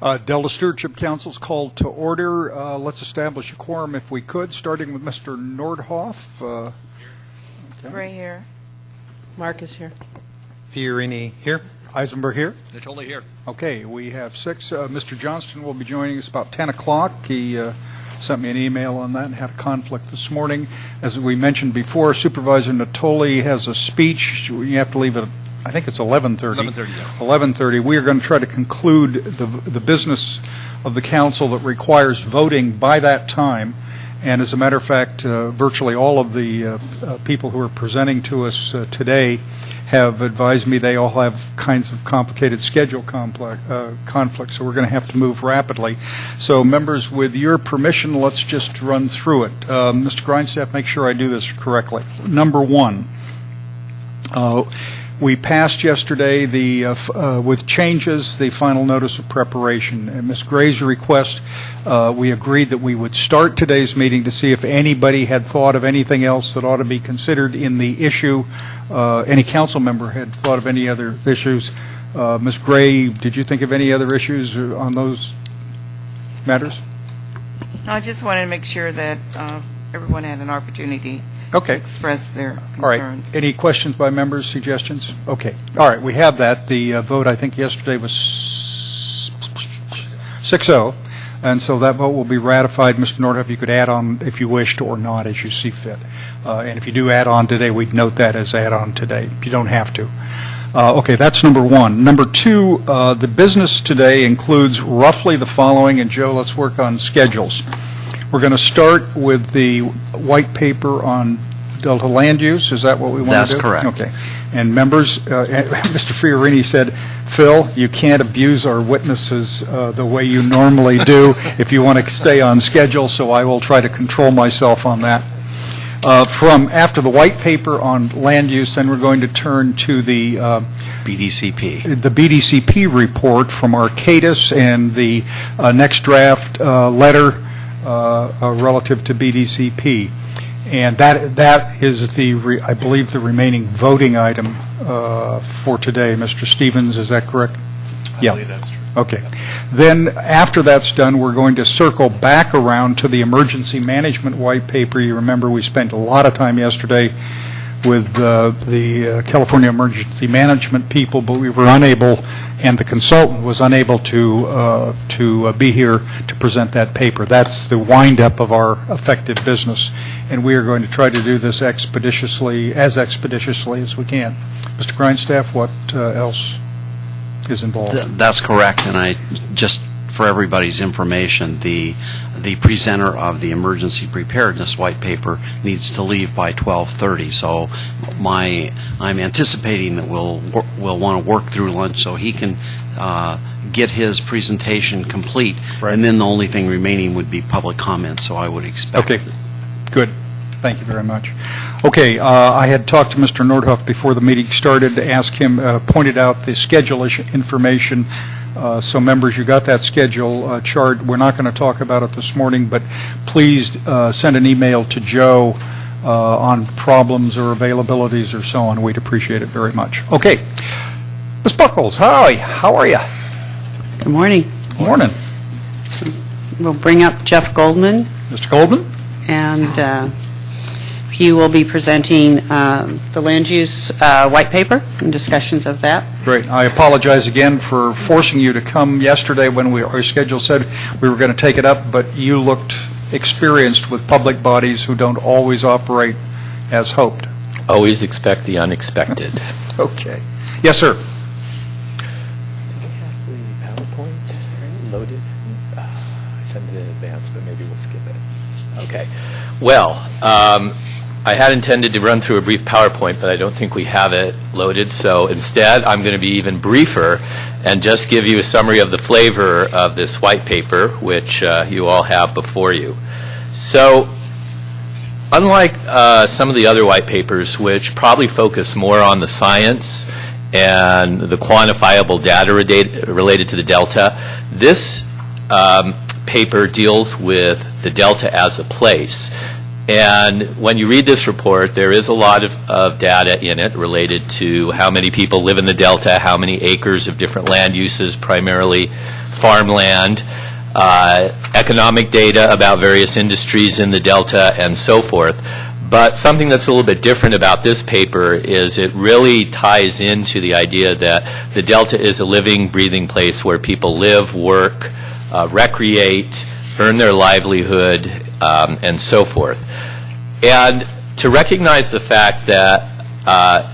Delta Stewardship Council's called to order. Let's establish a quorum if we could, starting with Mr. Nordhoff. Okay. Gray here. Mark is here. Fiorini here. Eisenberg here. Totally here. Okay, we have 6. Mr. Johnston will be joining us about 10 o'clock. He sent me an email on that and had a conflict this morning. As we mentioned before, Supervisor Natoli has a speech. You have to leave at, I think it's 11:30. 11:30, yeah. 11:30. We are going to try to conclude the business of the council that requires voting by that time. And as a matter of fact, virtually all of the people who are presenting to us today have advised me they all have kinds of complicated schedule conflicts, so we're going to have to move rapidly. So, members, with your permission, let's just run through it. Mr. Grindstaff, make sure I do this correctly. Number 1, we passed yesterday with changes the final notice of preparation. And Ms. Gray's request, we agreed that we would start today's meeting to see if anybody had thought of anything else that ought to be considered in the issue. Any council member had thought of any other issues. Ms. Gray, did you think of any other issues on those matters? No, I just wanted to make sure that everyone had an opportunity Okay. to express their concerns. All right. Any questions by members, suggestions? Okay. All right. We have that. The vote, I think, yesterday was 6-0. And so that vote will be ratified. Mr. Nordhoff, you could add on if you wished or not as you see fit. And if you do add on today, we'd note that as add on today. You don't have to. Okay, that's number 1. Number 2, the business today includes roughly the following. And, Joe, let's work on schedules. We're going to start with the white paper on Delta land use. Is that what we want to do? That's correct. Okay. And members, Mr. Fiorini said, Phil, you can't abuse our witnesses the way you normally do if you want to stay on schedule, so I will try to control myself on that. From after the white paper on land use, then we're going to turn to the BDCP report from Arcadis and the next draft letter relative to BDCP. And that is I believe, the remaining voting item for today. Mr. Stevens, is that correct? I believe that's true. Okay. Then after that's done, we're going to circle back around to the emergency management white paper. You remember we spent a lot of time yesterday with the California emergency management people, but we were unable, and the consultant was unable to be here to present that paper. That's the wind-up of our effective business, and we are going to try to do this as expeditiously as we can. Mr. Grindstaff, what else is involved? That's correct, and I just, for everybody's information, the presenter of the emergency preparedness white paper needs to leave by 12:30. So I'm anticipating that we'll want to work through lunch so he can get his presentation complete, right. And then the only thing remaining would be public comment. So I would expect. Okay, good. Thank you very much. Okay, I had talked to Mr. Nordhoff before the meeting started to ask him, pointed out the schedule information. So members, you got that schedule chart. We're not going to talk about it this morning, but please send an email to Joe on problems or availabilities or so on. We'd appreciate it very much. Okay. Ms. Buckles, hi. How are you? Good morning. Morning. We'll bring up Jeff Goldman, Mr. Goldman? and he will be presenting the land use white paper and discussions of that. Great. I apologize again for forcing you to come yesterday when our schedule said we were going to take it up, but you looked experienced with public bodies who don't always operate as hoped. Always expect the unexpected. Okay. Yes, sir. Do we have the PowerPoint loaded? I sent it in advance, but maybe we'll skip it. Okay. Well, I had intended to run through a brief PowerPoint, but I don't think we have it loaded. So instead, I'm going to be even briefer and just give you a summary of the flavor of this white paper, which you all have before you. So unlike some of the other white papers, which probably focus more on the science and the quantifiable data related to the Delta, this paper deals with the Delta as a place. And when you read this report, there is a lot of data in it related to how many people live in the Delta, how many acres of different land uses, primarily farmland, economic data about various industries in the Delta, and so forth. But something that's a little bit different about this paper is it really ties into the idea that the Delta is a living, breathing place where people live, work, recreate, earn their livelihood, and so forth. And to recognize the fact that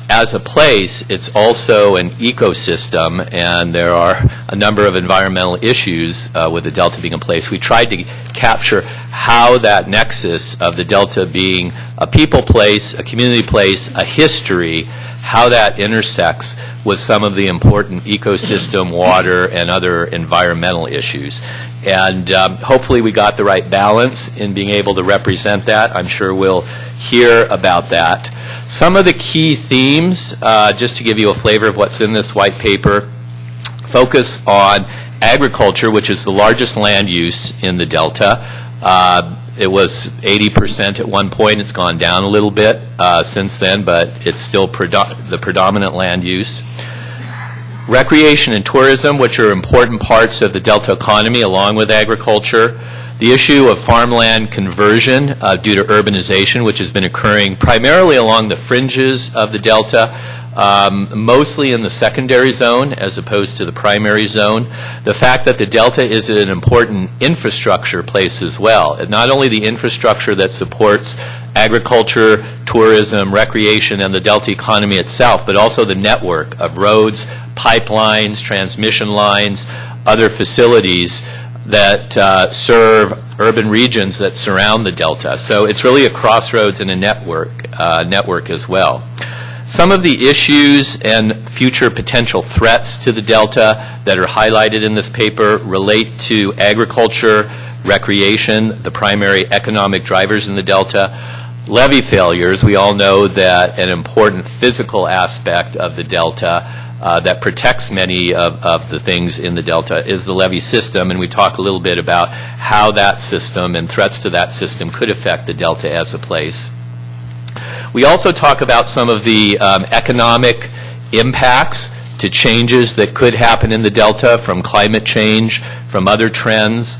as a place, it's also an ecosystem, and there are a number of environmental issues with the Delta being a place. We tried to capture how that nexus of the Delta being a people place, a community place, a history, how that intersects with some of the important ecosystem, water, and other environmental issues. And hopefully we got the right balance in being able to represent that. I'm sure we'll hear about that. Some of the key themes, just to give you a flavor of what's in this white paper, focus on agriculture, which is the largest land use in the Delta. It was 80% at one point. It's gone down a little bit since then, but it's still the predominant land use. Recreation and tourism, which are important parts of the Delta economy, along with agriculture. The issue of farmland conversion due to urbanization, which has been occurring primarily along the fringes of the Delta, mostly in the secondary zone as opposed to the primary zone. The fact that the Delta is an important infrastructure place as well. And not only the infrastructure that supports agriculture, tourism, recreation, and the Delta economy itself, but also the network of roads, pipelines, transmission lines, other facilities that serve urban regions that surround the Delta. So it's really a crossroads and a network as well. Some of the issues and future potential threats to the Delta that are highlighted in this paper relate to agriculture, recreation, the primary economic drivers in the Delta. Levee failures, we all know that an important physical aspect of the Delta that protects many of the things in the Delta is the levee system, and we talk a little bit about how that system and threats to that system could affect the Delta as a place. We also talk about some of the economic impacts to changes that could happen in the Delta from climate change, from other trends,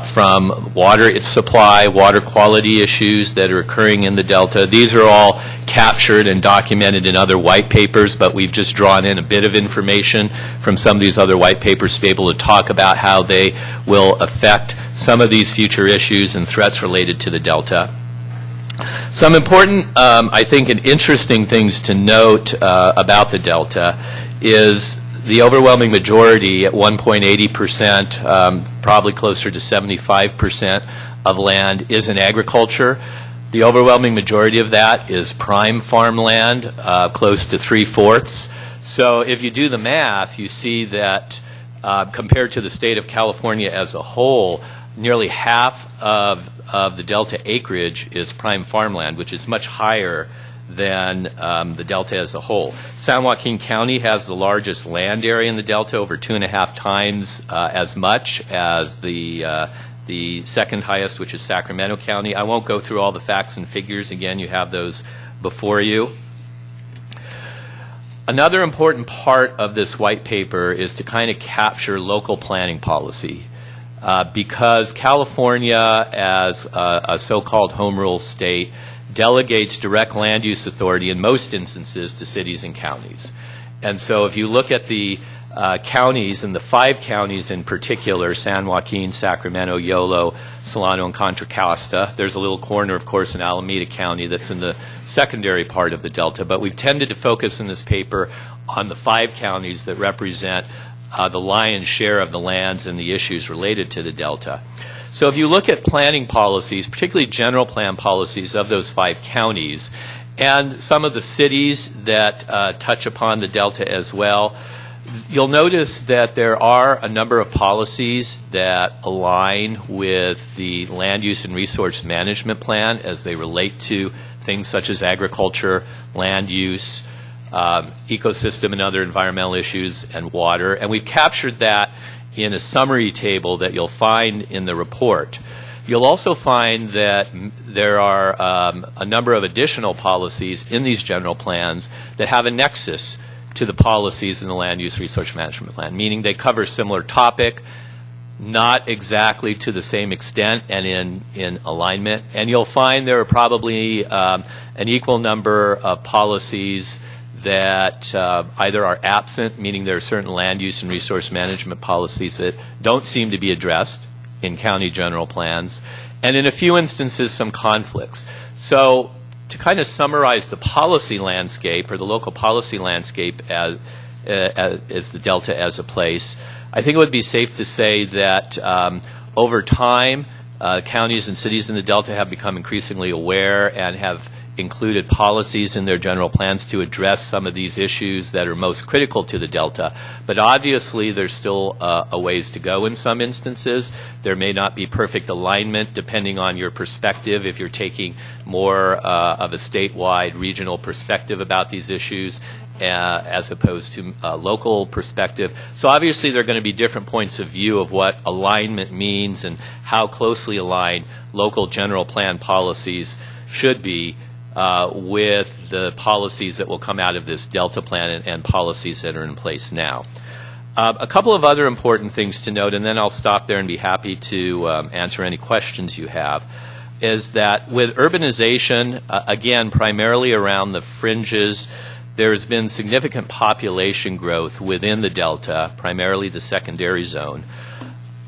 from water supply, water quality issues that are occurring in the Delta. These are all captured and documented in other white papers, but we've just drawn in a bit of information from some of these other white papers to be able to talk about how they will affect some of these future issues and threats related to the Delta. Some important, I think, and interesting things to note about the Delta is the overwhelming majority, at 1.80%, probably closer to 75% of land is in agriculture. The overwhelming majority of that is prime farmland, close to 3/4. So if you do the math, you see that compared to the state of California as a whole, nearly half of the Delta acreage is prime farmland, which is much higher than the Delta as a whole. San Joaquin County has the largest land area in the Delta, over 2.5 times as much as the second highest, which is Sacramento County. I won't go through all the facts and figures. Again, you have those before you. Another important part of this white paper is to kind of capture local planning policy. Because California, as a so-called home rule state, delegates direct land use authority in most instances to cities and counties. And so if you look at the counties, and the 5 counties in particular, San Joaquin, Sacramento, Yolo, Solano, and Contra Costa, there's a little corner, of course, in Alameda County that's in the secondary part of the Delta, but we've tended to focus in this paper on the 5 counties that represent the lion's share of the lands and the issues related to the Delta. So if you look at planning policies, particularly general plan policies of those 5 counties, and some of the cities that touch upon the Delta as well, you'll notice that there are a number of policies that align with the land use and resource management plan as they relate to things such as agriculture, land use, ecosystem and other environmental issues, and water. And we've captured that in a summary table that you'll find in the report. You'll also find that there are a number of additional policies in these general plans that have a nexus to the policies in the Land Use Resource Management Plan, meaning they cover similar topic, not exactly to the same extent and in alignment. And you'll find there are probably an equal number of policies that either are absent, meaning there are certain land use and resource management policies that don't seem to be addressed in county general plans, and in a few instances some conflicts. So to kind of summarize the policy landscape or the local policy landscape as the Delta as a place, I think it would be safe to say that over time, counties and cities in the Delta have become increasingly aware and have included policies in their general plans to address some of these issues that are most critical to the Delta. But obviously, there's still a ways to go in some instances. There may not be perfect alignment depending on your perspective, if you're taking more of a statewide, regional perspective about these issues as opposed to a local perspective. So obviously, there are going to be different points of view of what alignment means and how closely aligned local general plan policies should be with the policies that will come out of this Delta plan and policies that are in place now. A couple of other important things to note, and then I'll stop there and be happy to answer any questions you have, is that with urbanization, again, primarily around the fringes, there has been significant population growth within the Delta, primarily the secondary zone.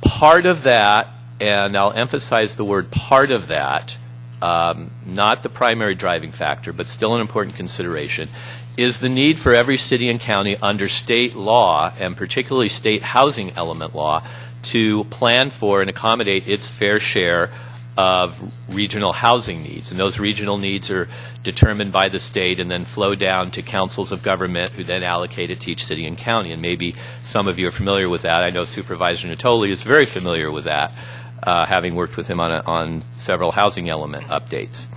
Part of that, and I'll emphasize the word part of that, not the primary driving factor, but still an important consideration, is the need for every city and county under state law, and particularly state housing element law, to plan for and accommodate its fair share of regional housing needs. And those regional needs are determined by the state and then flow down to councils of government who then allocate it to each city and county. And maybe some of you are familiar with that. I know Supervisor Natoli is very familiar with that, having worked with him on several housing element updates.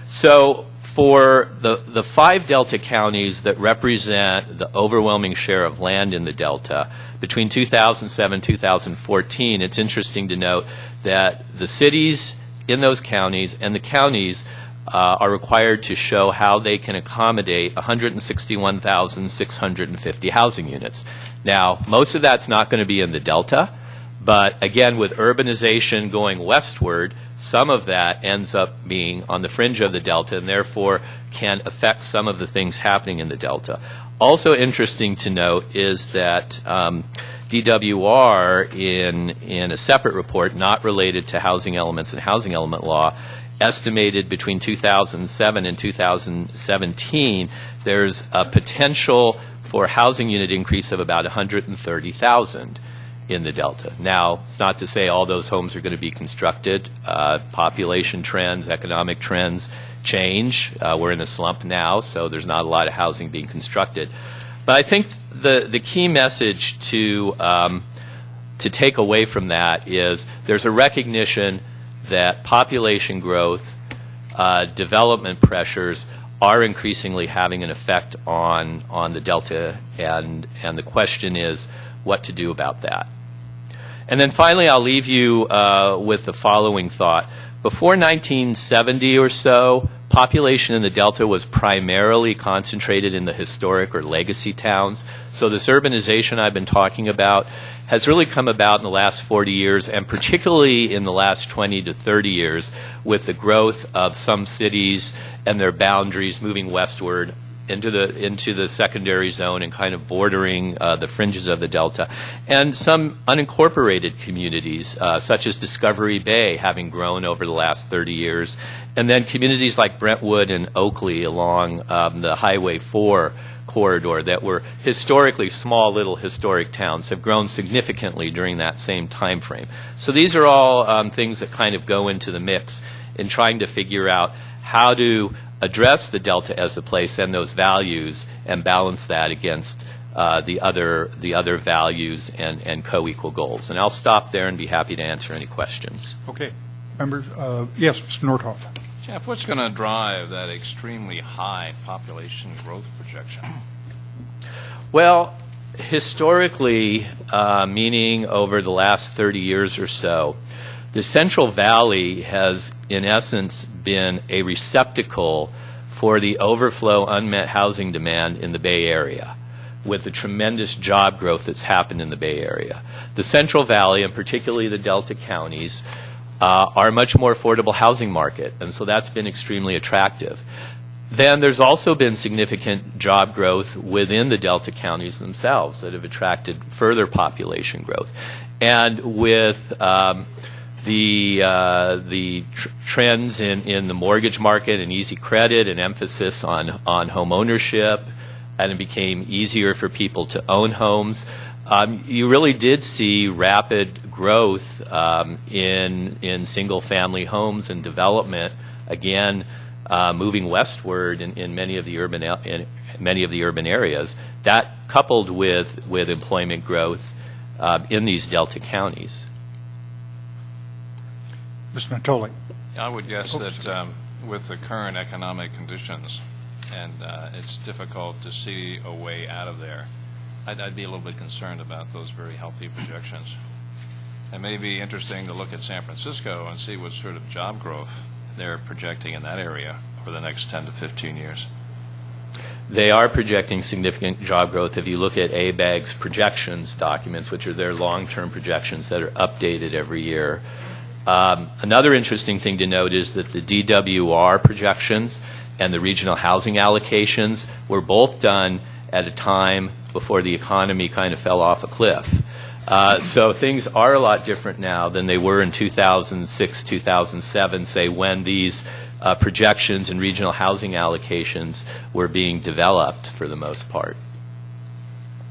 So for the 5 Delta counties that represent the overwhelming share of land in the Delta, between 2007 and 2014, it's interesting to note that the cities in those counties and the counties are required to show how they can accommodate 161,650 housing units. Now, most of that's not going to be in the Delta, but again, with urbanization going westward, some of that ends up being on the fringe of the Delta and therefore can affect some of the things happening in the Delta. Also interesting to note is that DWR, in a separate report not related to housing elements and housing element law, estimated between 2007 and 2017 there's a potential for housing unit increase of about 130,000 in the Delta. Now, it's not to say all those homes are going to be constructed. Population trends, economic trends change. We're in a slump now, so there's not a lot of housing being constructed. But I think the key message to take away from that is there's a recognition that population growth, development pressures are increasingly having an effect on the Delta, and the question is what to do about that. And then finally, I'll leave you with the following thought. Before 1970 or so, population in the Delta was primarily concentrated in the historic or legacy towns. So this urbanization I've been talking about has really come about in the last 40 years, and particularly in the last 20 to 30 years, with the growth of some cities and their boundaries moving westward into the secondary zone and kind of bordering the fringes of the Delta, and some unincorporated communities such as Discovery Bay having grown over the last 30 years, and then communities like Brentwood and Oakley along the Highway 4 corridor that were historically small little historic towns have grown significantly during that same time frame. So these are all things that kind of go into the mix in trying to figure out how to address the Delta as a place and those values and balance that against the other values and co-equal goals. And I'll stop there and be happy to answer any questions. Okay. Members, yes, Mr. Nordhoff. Jeff, what's going to drive that extremely high population growth projection? Well, historically, meaning over the last 30 years or so, the Central Valley has, in essence, been a receptacle for the overflow unmet housing demand in the Bay Area. with the tremendous job growth that's happened in the Bay Area. The Central Valley, and particularly the Delta counties, are a much more affordable housing market, and so that's been extremely attractive. Then there's also been significant job growth within the Delta counties themselves that have attracted further population growth. And with the trends in the mortgage market and easy credit and emphasis on home ownership, and it became easier for people to own homes, you really did see rapid growth in single-family homes and development, again, moving westward in many of the urban areas. That coupled with employment growth in these Delta counties. Mr. Natoli. I would guess that with the current economic conditions, and it's difficult to see a way out of there, I'd be a little bit concerned about those very healthy projections. It may be interesting to look at San Francisco and see what sort of job growth they're projecting in that area over the next 10 to 15 years. They are projecting significant job growth if you look at ABAG's projections documents, which are their long-term projections that are updated every year. Another interesting thing to note is that the DWR projections and the regional housing allocations were both done at a time before the economy kind of fell off a cliff. So things are a lot different now than they were in 2006, 2007, say, when these projections and regional housing allocations were being developed for the most part.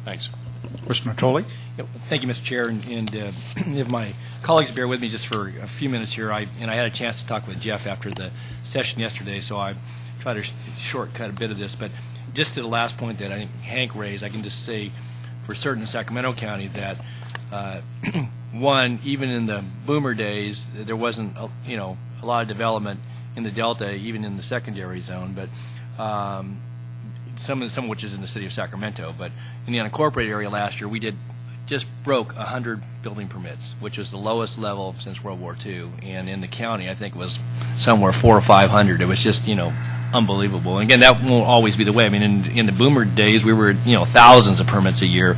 Thanks. Mr. Natoli. Thank you, Mr. Chair, and if my colleagues bear with me just for a few minutes here, I had a chance to talk with Jeff after the session yesterday, so I try to shortcut a bit of this, but just to the last point that I think Hank raised, I can just say for certain in Sacramento County that one, even in the boomer days, there wasn't a lot of development in the Delta, even in the secondary zone, but some of which is in the city of Sacramento. But in the unincorporated area last year, we just broke 100 building permits, which was the lowest level since World War II. And in the county, I think it was somewhere 400 or 500. It was just, unbelievable. And again, that won't always be the way. I mean, in the boomer days, we were, thousands of permits a year.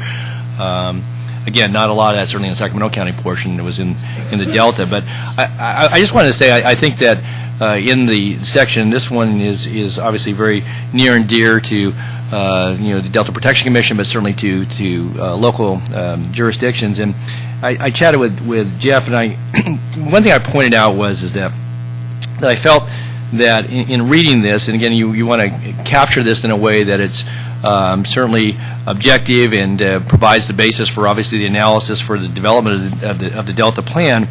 Again, not a lot of that certainly in the Sacramento County portion. It was in the Delta. But I just wanted to say, I think that in the section, this one is obviously very near and dear to the Delta Protection Commission, but certainly to local jurisdictions. And I chatted with Jeff, and one thing I pointed out is that I felt that in reading this, and again, you want to capture this in a way that it's certainly objective and provides the basis for obviously the analysis for the development of the Delta plan,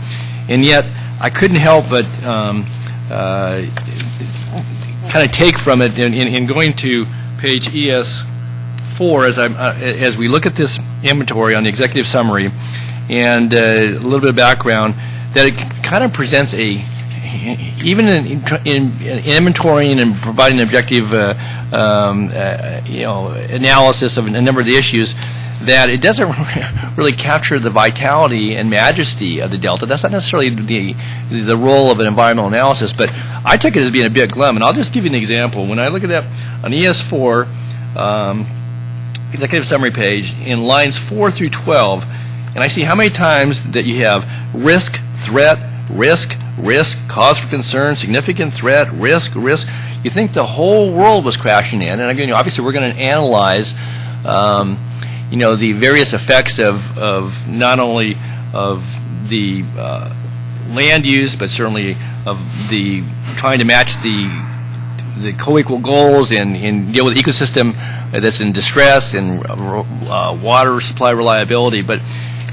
and yet I couldn't help but kind of take from it in going to page ES4 as we look at this inventory on the executive summary, and a little bit of background, that it kind of presents even in inventorying and providing an objective analysis of a number of the issues, that it doesn't really capture the vitality and majesty of the Delta. That's not necessarily the role of an environmental analysis, but I took it as being a bit glum. And I'll just give you an example. When I look at that on ES4, executive summary page, in lines 4 through 12, and I see how many times that you have risk, threat, risk, cause for concern, significant threat, risk. You think the whole world was crashing in, and again, obviously we're going to analyze the various effects of not only of the land use, but certainly of the trying to match the co-equal goals and deal with ecosystem that's in distress and water supply reliability. But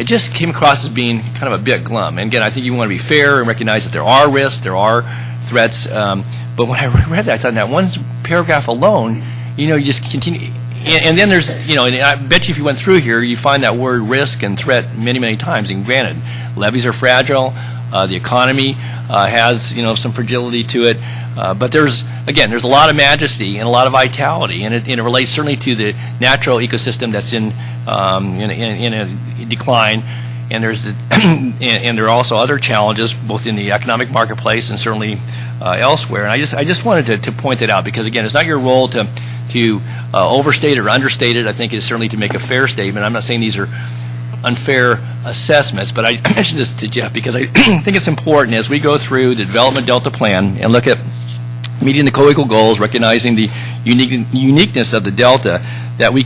it just came across as being kind of a bit glum. And again, I think you want to be fair and recognize that there are risks, there are threats. But when I read that, I thought in that one paragraph alone, you just continue. And then there's, and I bet you if you went through here, you find that word risk and threat many, many times. And granted, levees are fragile. The economy has, some fragility to it. But there's a lot of majesty and a lot of vitality, and it relates certainly to the natural ecosystem that's in a decline. And there are also other challenges, both in the economic marketplace and certainly elsewhere. And I just wanted to point that out because, again, it's not your role to overstate or understate it. I think it's certainly to make a fair statement. I'm not saying these are unfair assessments, but I mentioned this to Jeff because I think it's important as we go through the Development Delta Plan and look at meeting the co-equal goals, recognizing the uniqueness of the Delta, that we,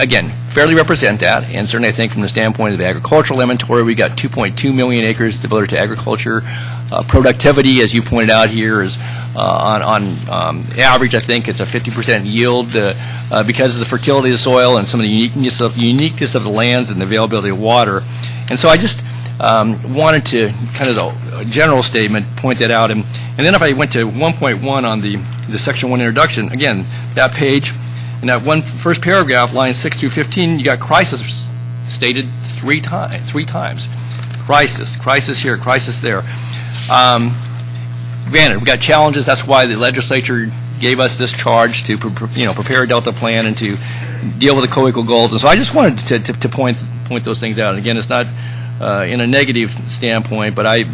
again, fairly represent that. And certainly I think from the standpoint of the agricultural inventory, we got 2.2 million acres devoted to agriculture. Productivity, as you pointed out here, is on average, I think it's a 50% yield because of the fertility of the soil and some of the uniqueness of the lands and the availability of water. And so I just wanted to, kind of a general statement, point that out. And then if I went to 1.1 on the Section 1 introduction, again, that page, in that first paragraph, lines 6 through 15, you got crisis stated three times. Crisis here, crisis there. Granted, we've got challenges. That's why the legislature gave us this charge to prepare a Delta plan and to deal with the co-equal goals. And so I just wanted to point those things out. And again, it's not in a negative standpoint, but I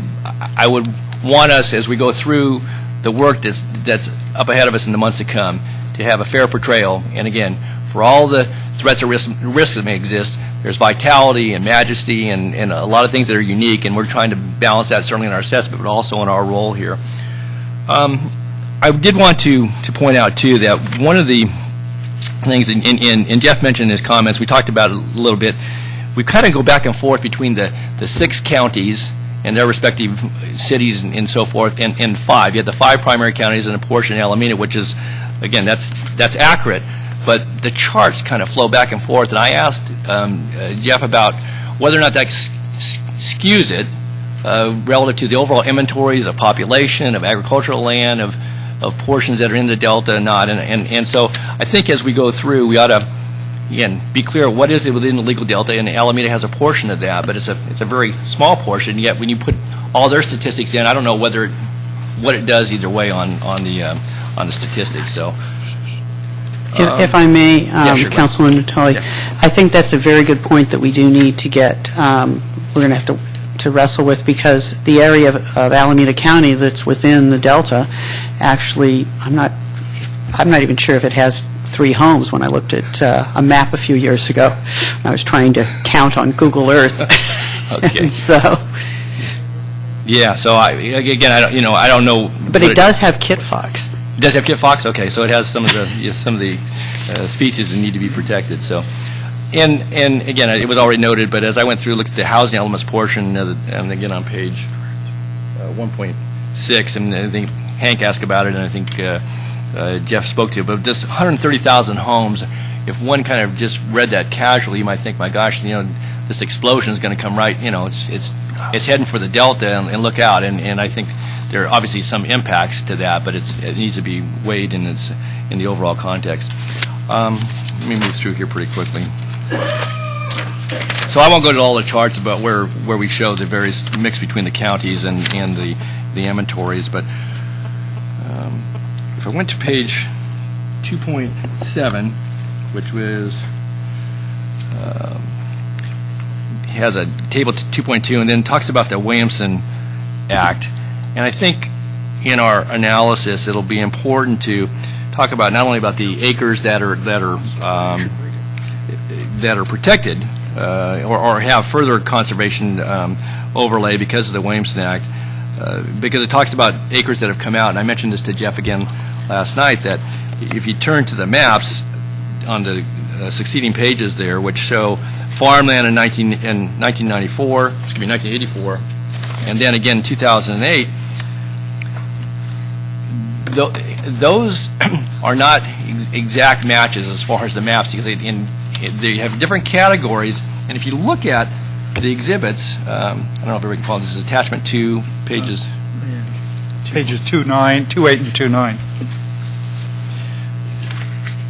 would want us, as we go through the work that's up ahead of us in the months to come, to have a fair portrayal. And again, for all the threats or risks that may exist, there's vitality and majesty and a lot of things that are unique, and we're trying to balance that certainly in our assessment, but also in our role here. I did want to point out, too, that one of the things, and Jeff mentioned in his comments, we talked about it a little bit, we kind of go back and forth between the 6 counties and their respective cities and so forth, and 5. You have the 5 primary counties and a portion of Alameda, which is, again, that's accurate. But the charts kind of flow back and forth, and I asked Jeff about whether or not that skews it relative to the overall inventories of population, of agricultural land, of portions that are in the Delta and not. And so I think as we go through, we ought to, again, be clear what is it within the legal Delta, and Alameda has a portion of that, but it's a very small portion. Yet when you put all their statistics in, I don't know what it does either way on the statistics. So. If I may, yeah, sure, Councilman Natali, yeah. I think that's a very good point that we do need to get, we're going to have to wrestle with, because the area of Alameda County that's within the Delta, actually, I'm not even sure if it has 3 homes when I looked at a map a few years ago. I was trying to count on Google Earth. Okay. And so. Yeah, so I don't know. But it does have kit fox. It does have kit fox? Okay, so it has some of the species that need to be protected. So, and again, it was already noted, but as I went through, looked at the housing elements portion, and again on page 1.6, and I think Hank asked about it, and I think Jeff spoke to it, but this 130,000 homes, if one kind of just read that casually, you might think, my gosh, this explosion is going to come right, it's heading for the Delta, and look out, and I think there are obviously some impacts to that, but it needs to be weighed in the overall context. Let me move through here pretty quickly. So I won't go to all the charts about where we show the various mix between the counties and the inventories, but if I went to page 2.7, which was has a table 2.2, and then talks about the Williamson Act. And I think in our analysis, it'll be important to talk about not only about the acres that are protected or have further conservation overlay because of the Williamson Act, because it talks about acres that have come out. And I mentioned this to Jeff again last night, that if you turn to the maps on the succeeding pages there, which show farmland in 1984, and then again in 2008, those are not exact matches as far as the maps, because they have different categories. And if you look at the exhibits, I don't know if everybody can follow, this is attachment 2, pages. Pages 28 and 29.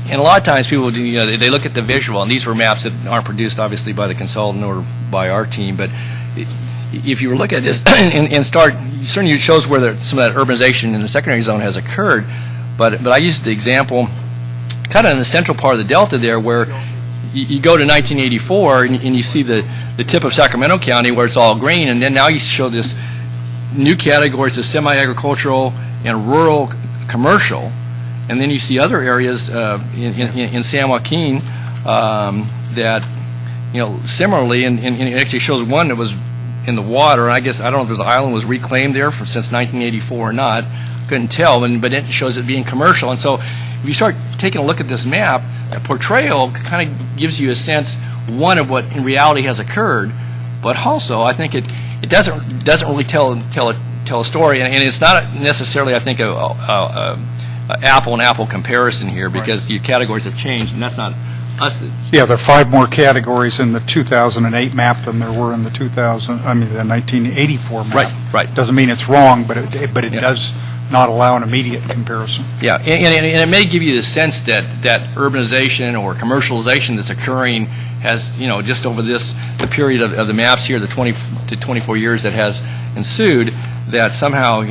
And a lot of times people do, they look at the visual, and these were maps that aren't produced obviously by the consultant or by our team, but if you look at this and start, certainly it shows where some of that urbanization in the secondary zone has occurred, but I used the example kind of in the central part of the Delta there, where you go to 1984 and you see the tip of Sacramento County where it's all green, and then now you show this new categories of semi-agricultural and rural commercial, and then you see other areas in San Joaquin that, similarly, and it actually shows one that was in the water. I guess, I don't know if this island was reclaimed there since 1984 or not. Couldn't tell, but it shows it being commercial. And so if you start taking a look at this map, that portrayal kind of gives you a sense, one, of what in reality has occurred, but also I think it doesn't really tell a story, and it's not necessarily, I think, a apple and apple comparison here, because the categories have changed, and that's not us. Yeah, there are 5 more categories in the 2008 map than there were in the 1984 map. Right. Doesn't mean it's wrong, but it does not allow an immediate comparison. Yeah, and it may give you the sense that urbanization or commercialization that's occurring has, just over the period of the maps here, the 20 to 24 years that has ensued, that somehow,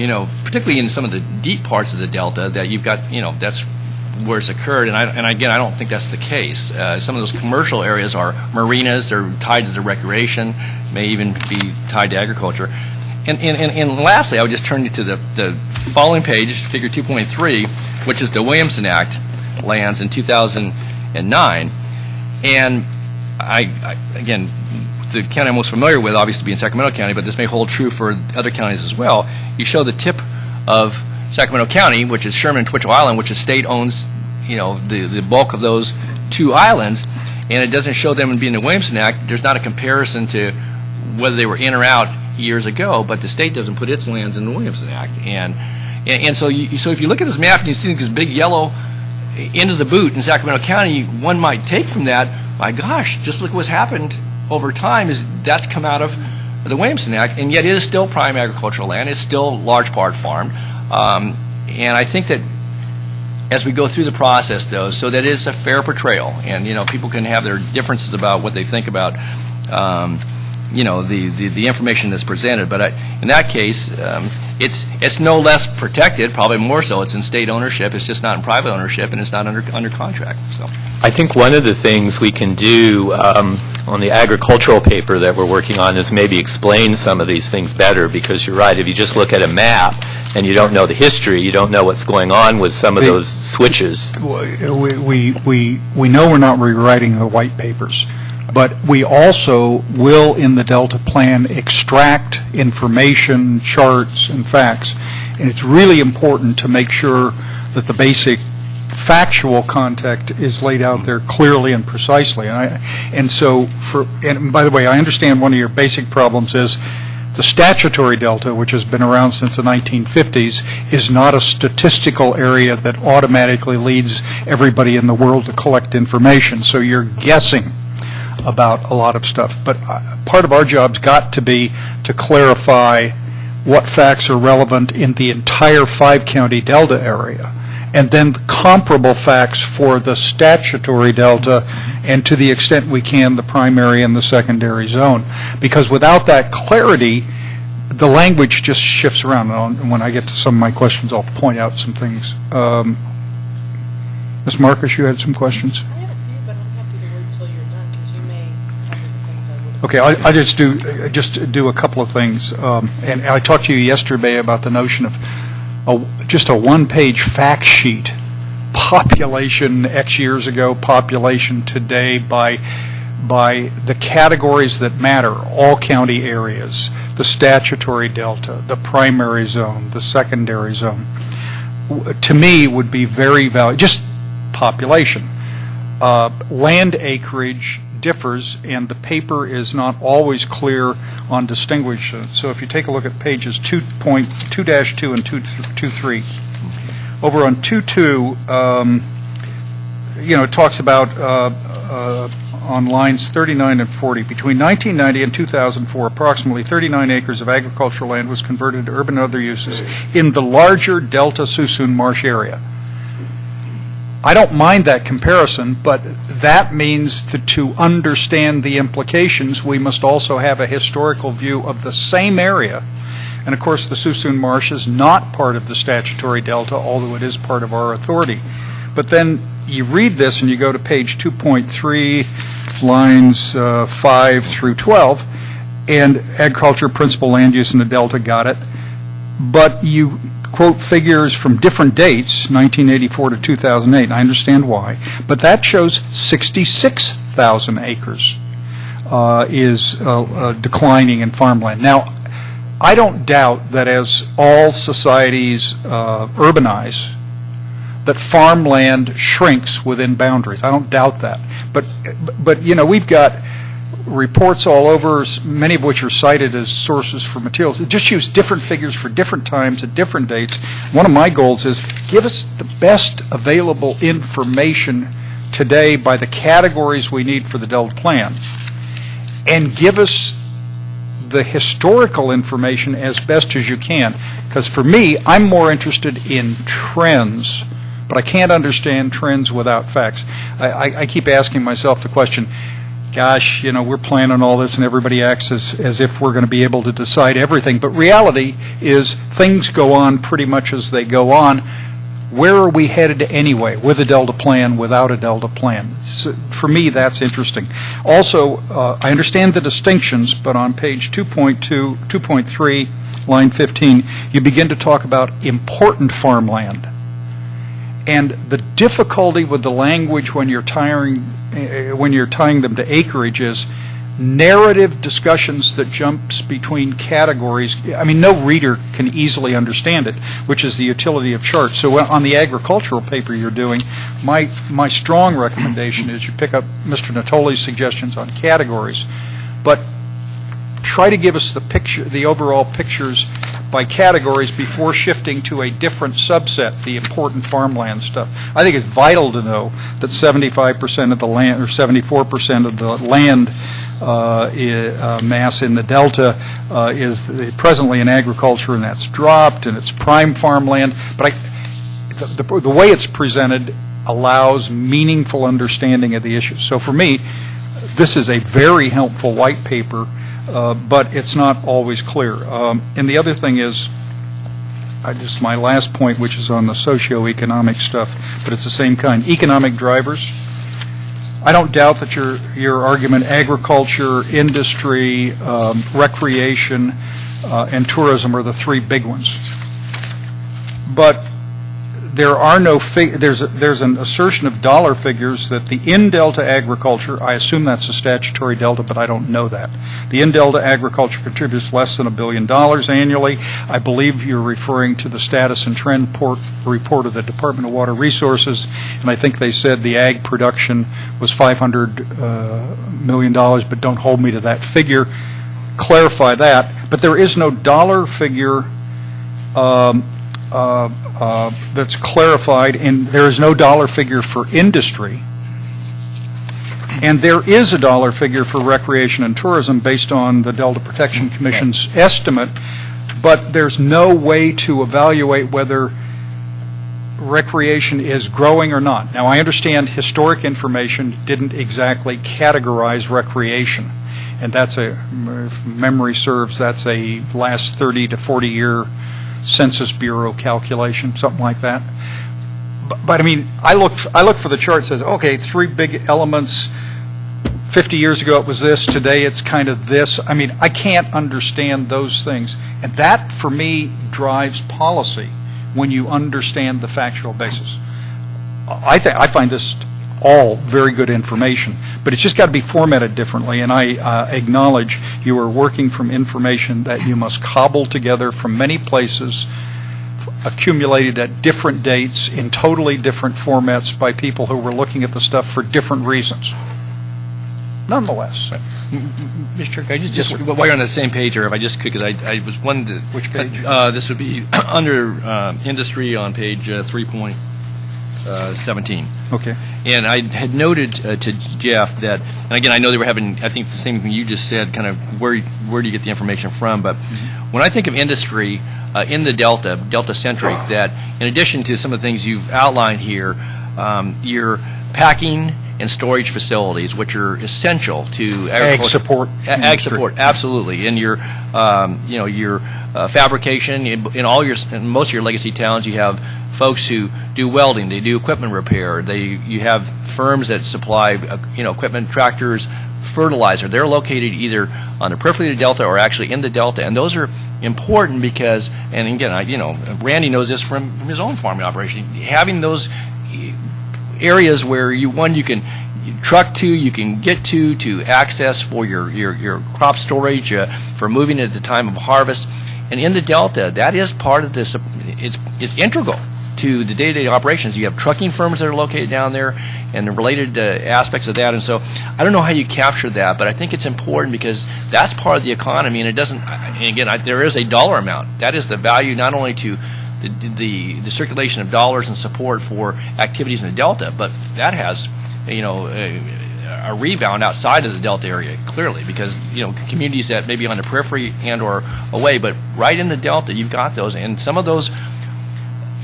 particularly in some of the deep parts of the Delta, that you've got, that's where it's occurred. And again, I don't think that's the case. Some of those commercial areas are marinas, they're tied to the recreation, may even be tied to agriculture. And lastly, I would just turn you to the following page, figure 2.3, which is the Williamson Act lands in 2009. And again, the county I'm most familiar with, obviously, being Sacramento County, but this may hold true for other counties as well. You show the tip of Sacramento County, which is Sherman and Twitchell Island, which the state owns, the bulk of those 2 islands, and it doesn't show them being the Williamson Act. There's not a comparison to whether they were in or out years ago, but the state doesn't put its lands in the Williamson Act. And so if you look at this map and you see this big yellow end of the boot in Sacramento County, one might take from that, my gosh, just look what's happened over time, is that's come out of the Williamson Act, and yet it is still prime agricultural land. It's still large part farmed. And I think that as we go through the process, though, so that it's a fair portrayal, and people can have their differences about what they think about the information that's presented, but in that case, it's no less protected, probably more so. It's in state ownership. It's just not in private ownership, and it's not under contract. So I think one of the things we can do on the agricultural paper that we're working on is maybe explain some of these things better, because you're right, if you just look at a map and you don't know the history, you don't know what's going on with some of those switches. We know we're not rewriting the white papers, but we also will, in the Delta Plan, extract information, charts, and facts. And it's really important to make sure that the basic factual context is laid out there clearly and precisely. And by the way, I understand one of your basic problems is the statutory delta, which has been around since the 1950s, is not a statistical area that automatically leads everybody in the world to collect information. So you're guessing about a lot of stuff. But part of our job's got to be to clarify what facts are relevant in the entire 5-county delta area, and then comparable facts for the statutory delta, and to the extent we can, the primary and the secondary zone. Because without that clarity, the language just shifts around. And when I get to some of my questions, I'll point out some things. Ms. Marcus, you had some questions? I have a few, but I'm happy to wait until you're done, because you may cover the things I would have. Okay, I just do a couple of things. And I talked to you yesterday about the notion of just a one-page fact sheet, population X years ago, population today, by the categories that matter, all county areas, the statutory delta, the primary zone, the secondary zone, to me would be very valuable. Just population. Land acreage differs, and the paper is not always clear on distinguishing. So if you take a look at pages 2.2-2 and 2.3, over on 2.2, it talks about on lines 39 and 40, between 1990 and 2004, approximately 39 acres of agricultural land was converted to urban and other uses in the larger Delta Suisun Marsh area. I don't mind that comparison, but that means to understand the implications, we must also have a historical view of the same area. And of course, the Suisun Marsh is not part of the statutory delta, although it is part of our authority. But then you read this and you go to page 2.3, lines 5 through 12, and agriculture, principal land use in the delta, got it. but you quote figures from different dates, 1984 to 2008, and I understand why, but that shows 66,000 acres is declining in farmland. Now, I don't doubt that as all societies urbanize, that farmland shrinks within boundaries. I don't doubt that. But you know, we've got reports all over, many of which are cited as sources for materials. Just use different figures for different times at different dates. One of my goals is give us the best available information today by the categories we need for the Delta Plan, and give us the historical information as best as you can. Because for me, I'm more interested in trends, but I can't understand trends without facts. I keep asking myself the question, gosh, you know, we're planning all this and everybody acts as if we're going to be able to decide everything. But reality is things go on pretty much as they go on. Where are we headed anyway, with a Delta Plan, without a Delta Plan? So for me, that's interesting. Also, I understand the distinctions, but on page 2.3, line 15, you begin to talk about important farmland. And the difficulty with the language when you're tying them to acreage is narrative discussions that jumps between categories. I mean, no reader can easily understand it, which is the utility of charts. So on the agricultural paper you're doing, my strong recommendation is you pick up Mr. Natoli's suggestions on categories, but try to give us the picture, the overall pictures by categories before shifting to a different subset, the important farmland stuff. I think it's vital to know that 75% of the land, or 74% of the land mass in the Delta is presently in agriculture, and that's dropped, and it's prime farmland. But the way it's presented allows meaningful understanding of the issues. So for me, this is a very helpful white paper, but it's not always clear. And the other thing is, my last point, which is on the socioeconomic stuff, but it's the same kind. Economic drivers. I don't doubt that your argument, agriculture, industry, recreation, and tourism are the three big ones. But there are no there's an assertion of dollar figures that the in-Delta agriculture, I assume that's a statutory Delta, but I don't know that. The in-Delta agriculture contributes less than $1 billion annually. I believe you're referring to the status and trend report of the Department of Water Resources, and I think they said the ag production was $500 million, but don't hold me to that figure. Clarify that. But there is no dollar figure that's clarified, and there is no dollar figure for industry. And there is a dollar figure for recreation and tourism based on the Delta Protection Commission's estimate, but there's no way to evaluate whether recreation is growing or not. Now, I understand historic information didn't exactly categorize recreation, and that's if memory serves, that's a last 30 to 40 year Census Bureau calculation, something like that. But I mean, I look for the chart that says, okay, three big elements. 50 years ago it was this, today it's kind of this. I mean, I can't understand those things. And that, for me, drives policy when you understand the factual basis. I find this all very good information, but it's just got to be formatted differently, and I acknowledge you are working from information that you must cobble together from many places, accumulated at different dates in totally different formats by people who were looking at the stuff for different reasons. Nonetheless. Mr. Chair, can I just while you're on the same page, or if I just could, because I was one that... Which page? This would be under industry on page 3.17. Okay. And I had noted to Jeff that, and again, I know they were having, I think the same thing you just said, kind of where do you get the information from, but when I think of industry in the Delta-centric, that in addition to some of the things you've outlined here, your packing and storage facilities, which are essential to Ag support. Ag support, absolutely. And your, your fabrication in most of your legacy towns, you have folks who do welding, they do equipment repair, you have firms that supply, equipment, tractors, fertilizer. They're located either on the periphery of the Delta or actually in the Delta, and those are important because, and again, Randy knows this from his own farming operation, having those areas where you can truck to, you can get to access for your crop storage, for moving at the time of harvest. And in the Delta, that is part of this, it's integral to the day-to-day operations. You have trucking firms that are located down there and the related aspects of that. And so I don't know how you capture that, but I think it's important because that's part of the economy, and it doesn't, and again, there is a dollar amount. That is the value not only to the circulation of dollars and support for activities in the Delta, but that has, a rebound outside of the Delta area, clearly, because, communities that may be on the periphery and or away, but right in the Delta, you've got those, and some of those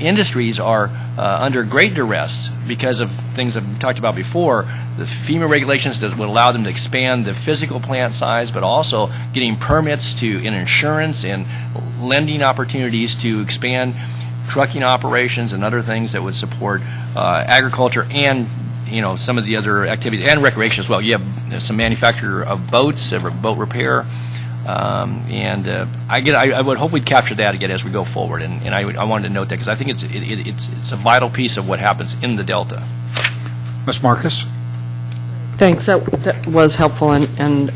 industries are under great duress because of things I've talked about before, the FEMA regulations that would allow them to expand the physical plant size, but also getting permits in insurance and lending opportunities to expand trucking operations and other things that would support agriculture and some of the other activities and recreation as well. You have some manufacture of boats, boat repair, and I would hope we'd capture that again as we go forward. And I wanted to note that because I think it's a vital piece of what happens in the Delta. Ms. Marcus? Thanks. That was helpful and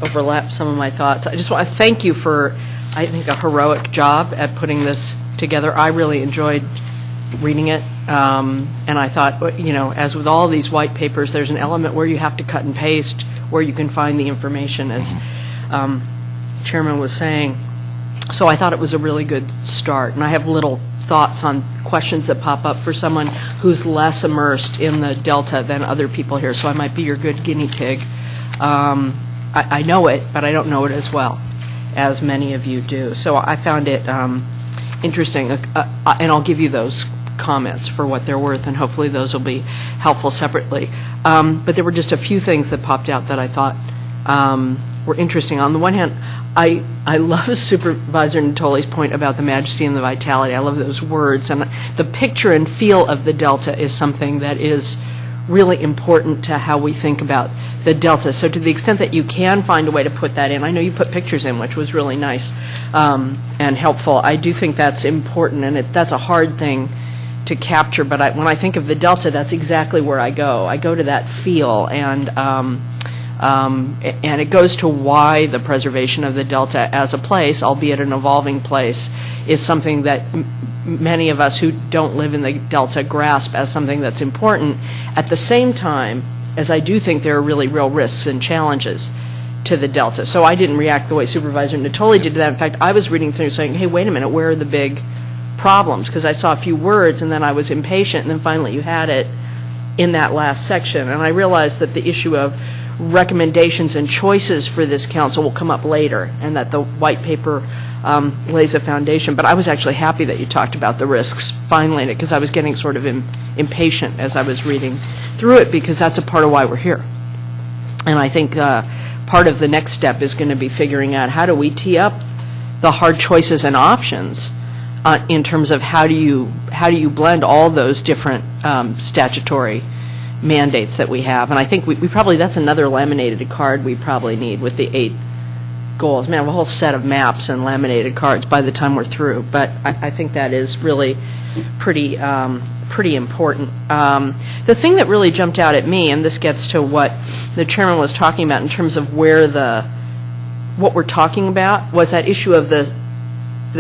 overlapped some of my thoughts. I just want to thank you for, I think, a heroic job at putting this together. I really enjoyed reading it, and I thought, as with all these white papers, there's an element where you have to cut and paste, where you can find the information, as Chairman was saying. So I thought it was a really good start, and I have little thoughts on questions that pop up for someone who's less immersed in the Delta than other people here, so I might be your good guinea pig. I know it, but I don't know it as well as many of you do. So I found it interesting, and I'll give you those comments for what they're worth, and hopefully those will be helpful separately. But there were just a few things that popped out that I thought were interesting. On the one hand, I love Supervisor Natoli's point about the majesty and the vitality. I love those words. And the picture and feel of the Delta is something that is really important to how we think about the Delta. So to the extent that you can find a way to put that in, I know you put pictures in, which was really nice and helpful. I do think that's important, and that's a hard thing to capture. But when I think of the Delta, that's exactly where I go. I go to that feel, and it goes to why the preservation of the Delta as a place, albeit an evolving place, is something that many of us who don't live in the Delta grasp as something that's important. At the same time, as I do think there are really real risks and challenges to the Delta. So I didn't react the way Supervisor Natoli did to that. In fact, I was reading through saying, hey, wait a minute, where are the big problems? Because I saw a few words, and then I was impatient, and then finally you had it in that last section. And I realized that the issue of recommendations and choices for this council will come up later, and that the white paper lays a foundation. But I was actually happy that you talked about the risks finally, because I was getting sort of impatient as I was reading through it, because that's a part of why we're here. And I think part of the next step is going to be figuring out how do we tee up the hard choices and options in terms of how do you blend all those different statutory mandates that we have. And I think we probably, that's another laminated card we probably need with the 8 goals. Man, I have a whole set of maps and laminated cards by the time we're through. But I think that is really pretty important. The thing that really jumped out at me, and this gets to what the chairman was talking about in terms of what we're talking about, was that issue of the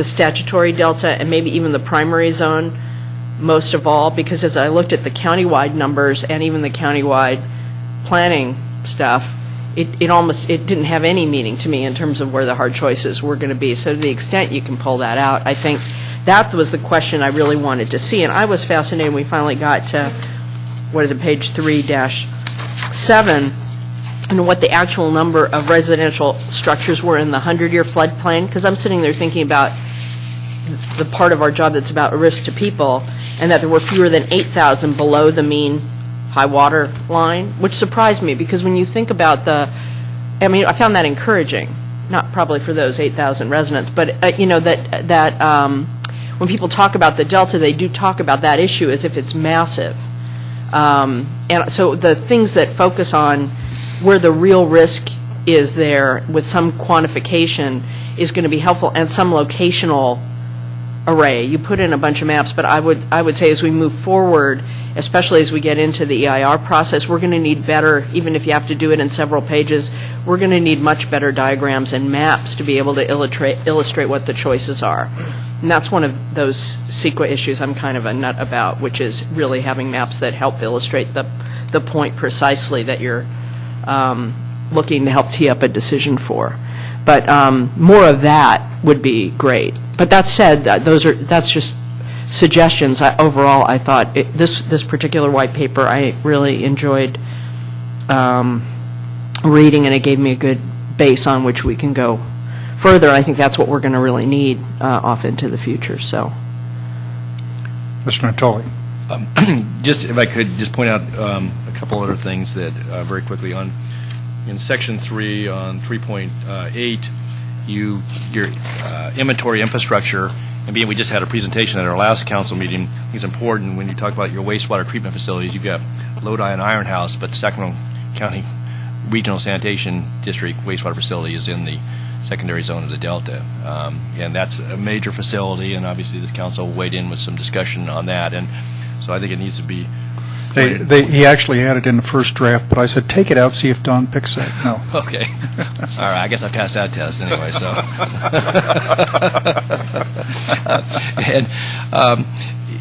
statutory Delta and maybe even the primary zone most of all, because as I looked at the countywide numbers and even the countywide planning stuff, it didn't have any meaning to me in terms of where the hard choices were going to be. So to the extent you can pull that out, I think that was the question I really wanted to see. And I was fascinated when we finally got to, page 3-7, and what the actual number of residential structures were in the 100-year floodplain, because I'm sitting there thinking about the part of our job that's about risk to people, and that there were fewer than 8,000 below the mean high water line, which surprised me, because when you think about I found that encouraging, not probably for those 8,000 residents, but when people talk about the Delta, they do talk about that issue as if it's massive. And so the things that focus on where the real risk is there with some quantification is going to be helpful, and some locational array. You put in a bunch of maps, but I would say as we move forward, especially as we get into the EIR process, we're going to need better, even if you have to do it in several pages, we're going to need much better diagrams and maps to be able to illustrate what the choices are. And that's one of those CEQA issues I'm kind of a nut about, which is really having maps that help illustrate the point precisely that you're looking to help tee up a decision for. But more of that would be great. But that said, that's just suggestions. Overall, I thought this particular white paper I really enjoyed reading, and it gave me a good base on which we can go further. I think that's what we're going to really need off into the future. So, Mr. Natoli. Just if I could just point out a couple other things that very quickly in section 3 on 3.8, your inventory infrastructure, and being we just had a presentation at our last council meeting, I think it's important when you talk about your wastewater treatment facilities. You've got Lodi and Iron House, but the Sacramento County Regional Sanitation District wastewater facility is in the secondary zone of the Delta, and that's a major facility, and obviously this council weighed in with some discussion on that, and so I think it needs to be. He actually had it in the first draft, but I said, take it out, see if Don picks it. No. Okay. All right. I guess I passed that test anyway, so.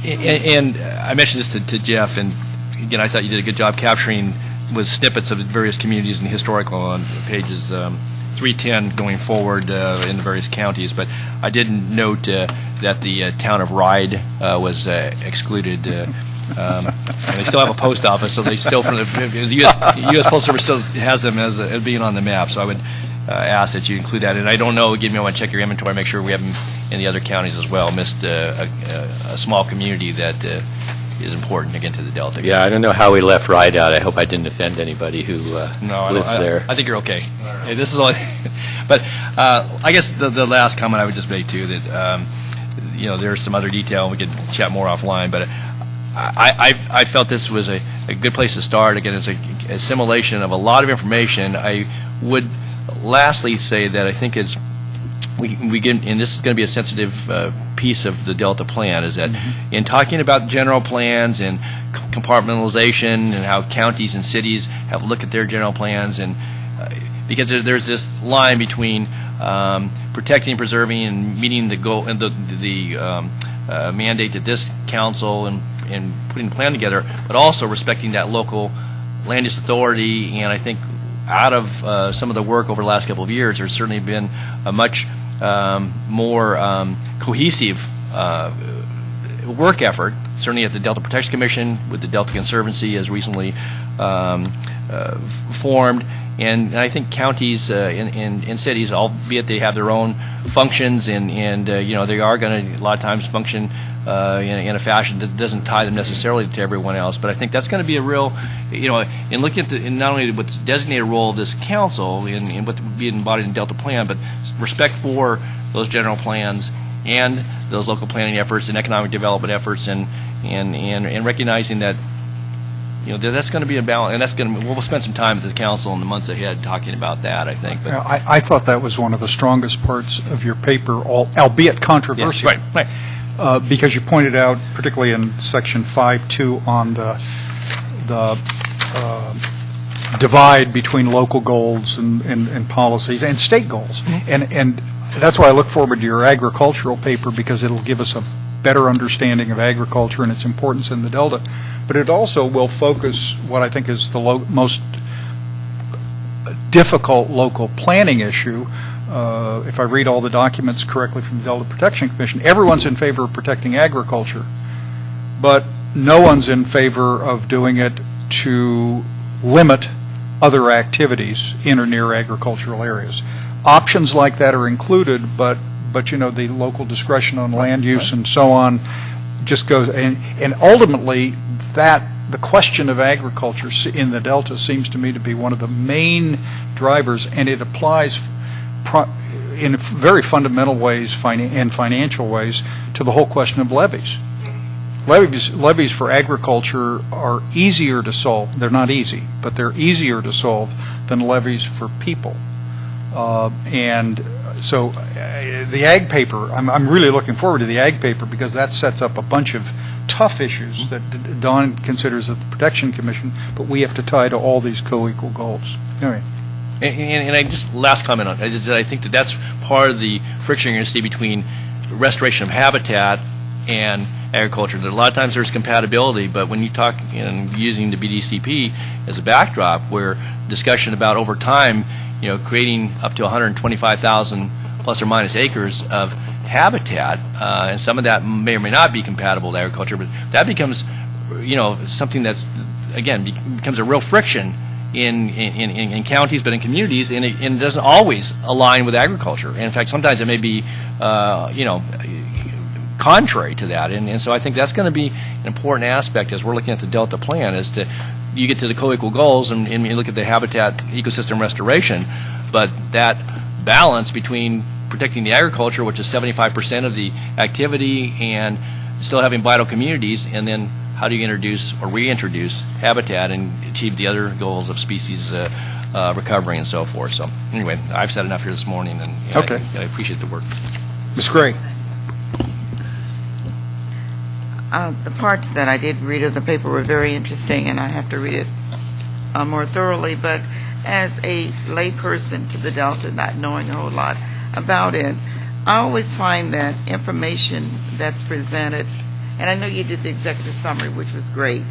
And I mentioned this to Jeff, and again, I thought you did a good job capturing with snippets of the various communities and historical on pages 310 going forward in the various counties, but I didn't note that the town of Ryde was excluded. And they still have a post office, so they still, from the U.S. Postal Service still has them as being on the map. So I would ask that you include that. And I don't know, again, you want to check your inventory, make sure we have them in the other counties as well. Missed a small community that is important, again, to the Delta. Yeah, I don't know how we left Ryde out. I hope I didn't offend anybody who lives there. I think you're okay. Hey, this is all. But I guess the last comment I would just make too that there's some other detail. We could chat more offline, but. I felt this was a good place to start. Again, it's a assimilation of a lot of information. I would lastly say that I think as we get, and this is going to be a sensitive piece of the Delta plan, is that in talking about general plans and compartmentalization and how counties and cities have looked at their general plans, and because there's this line between protecting, preserving, and meeting the goal and the mandate that this council and putting the plan together, but also respecting that local land use authority. And I think out of some of the work over the last couple of years, there's certainly been a much more cohesive work effort, certainly at the Delta Protection Commission, with the Delta Conservancy as recently formed. And I think counties and cities, albeit they have their own functions, and they are going to a lot of times function in a fashion that doesn't tie them necessarily to everyone else. But I think that's going to be a real, in looking at in not only what's designated role of this council and what would be embodied in Delta Plan, but respect for those general plans and those local planning efforts and economic development efforts, and recognizing that that's going to be a balance, and that's going to. We'll spend some time at the council in the months ahead talking about that, I think. But I thought that was one of the strongest parts of your paper, albeit controversial. Yeah, right. Because you pointed out, particularly in section 5.2, on the divide between local goals and policies and state goals. And that's why I look forward to your agricultural paper, because it'll give us a better understanding of agriculture and its importance in the Delta. But it also will focus what I think is the most difficult local planning issue. If I read all the documents correctly from the Delta Protection Commission, everyone's in favor of protecting agriculture, but no one's in favor of doing it to limit other activities in or near agricultural areas. Options like that are included, but the local discretion on land use and so on just goes, and ultimately the question of agriculture in the Delta seems to me to be one of the main drivers, and it applies in very fundamental ways and financial ways to the whole question of levies. Levies for agriculture are easier to solve. They're not easy, but they're easier to solve than levies for people. And so the ag paper, I'm really looking forward to the ag paper because that sets up a bunch of tough issues that Don considers at the Protection Commission, but we have to tie to all these co-equal goals. Anyway. And I just, last comment on it, I think that's part of the friction you're going to see between restoration of habitat and agriculture. That a lot of times there's compatibility, but when you talk, using the BDCP as a backdrop, where discussion about over time, creating up to 125,000 plus or minus acres of habitat, and some of that may or may not be compatible to agriculture, but that becomes, something that's, again, becomes a real friction in counties, but in communities, and it doesn't always align with agriculture. And in fact, sometimes it may be, contrary to that. And so I think that's going to be an important aspect as we're looking at the Delta Plan, is to, you get to the co-equal goals and you look at the habitat ecosystem restoration, but that balance between protecting the agriculture, which is 75% of the activity, and still having vital communities, and then how do you introduce or reintroduce habitat and achieve the other goals of species recovery and so forth. So anyway, I've said enough here this morning, and Okay. I appreciate the work. Ms. Gray. The parts that I did read of the paper were very interesting, and I have to read it more thoroughly. But as a layperson to the Delta, not knowing a whole lot about it, I always find that information that's presented, and I know you did the executive summary, which was great,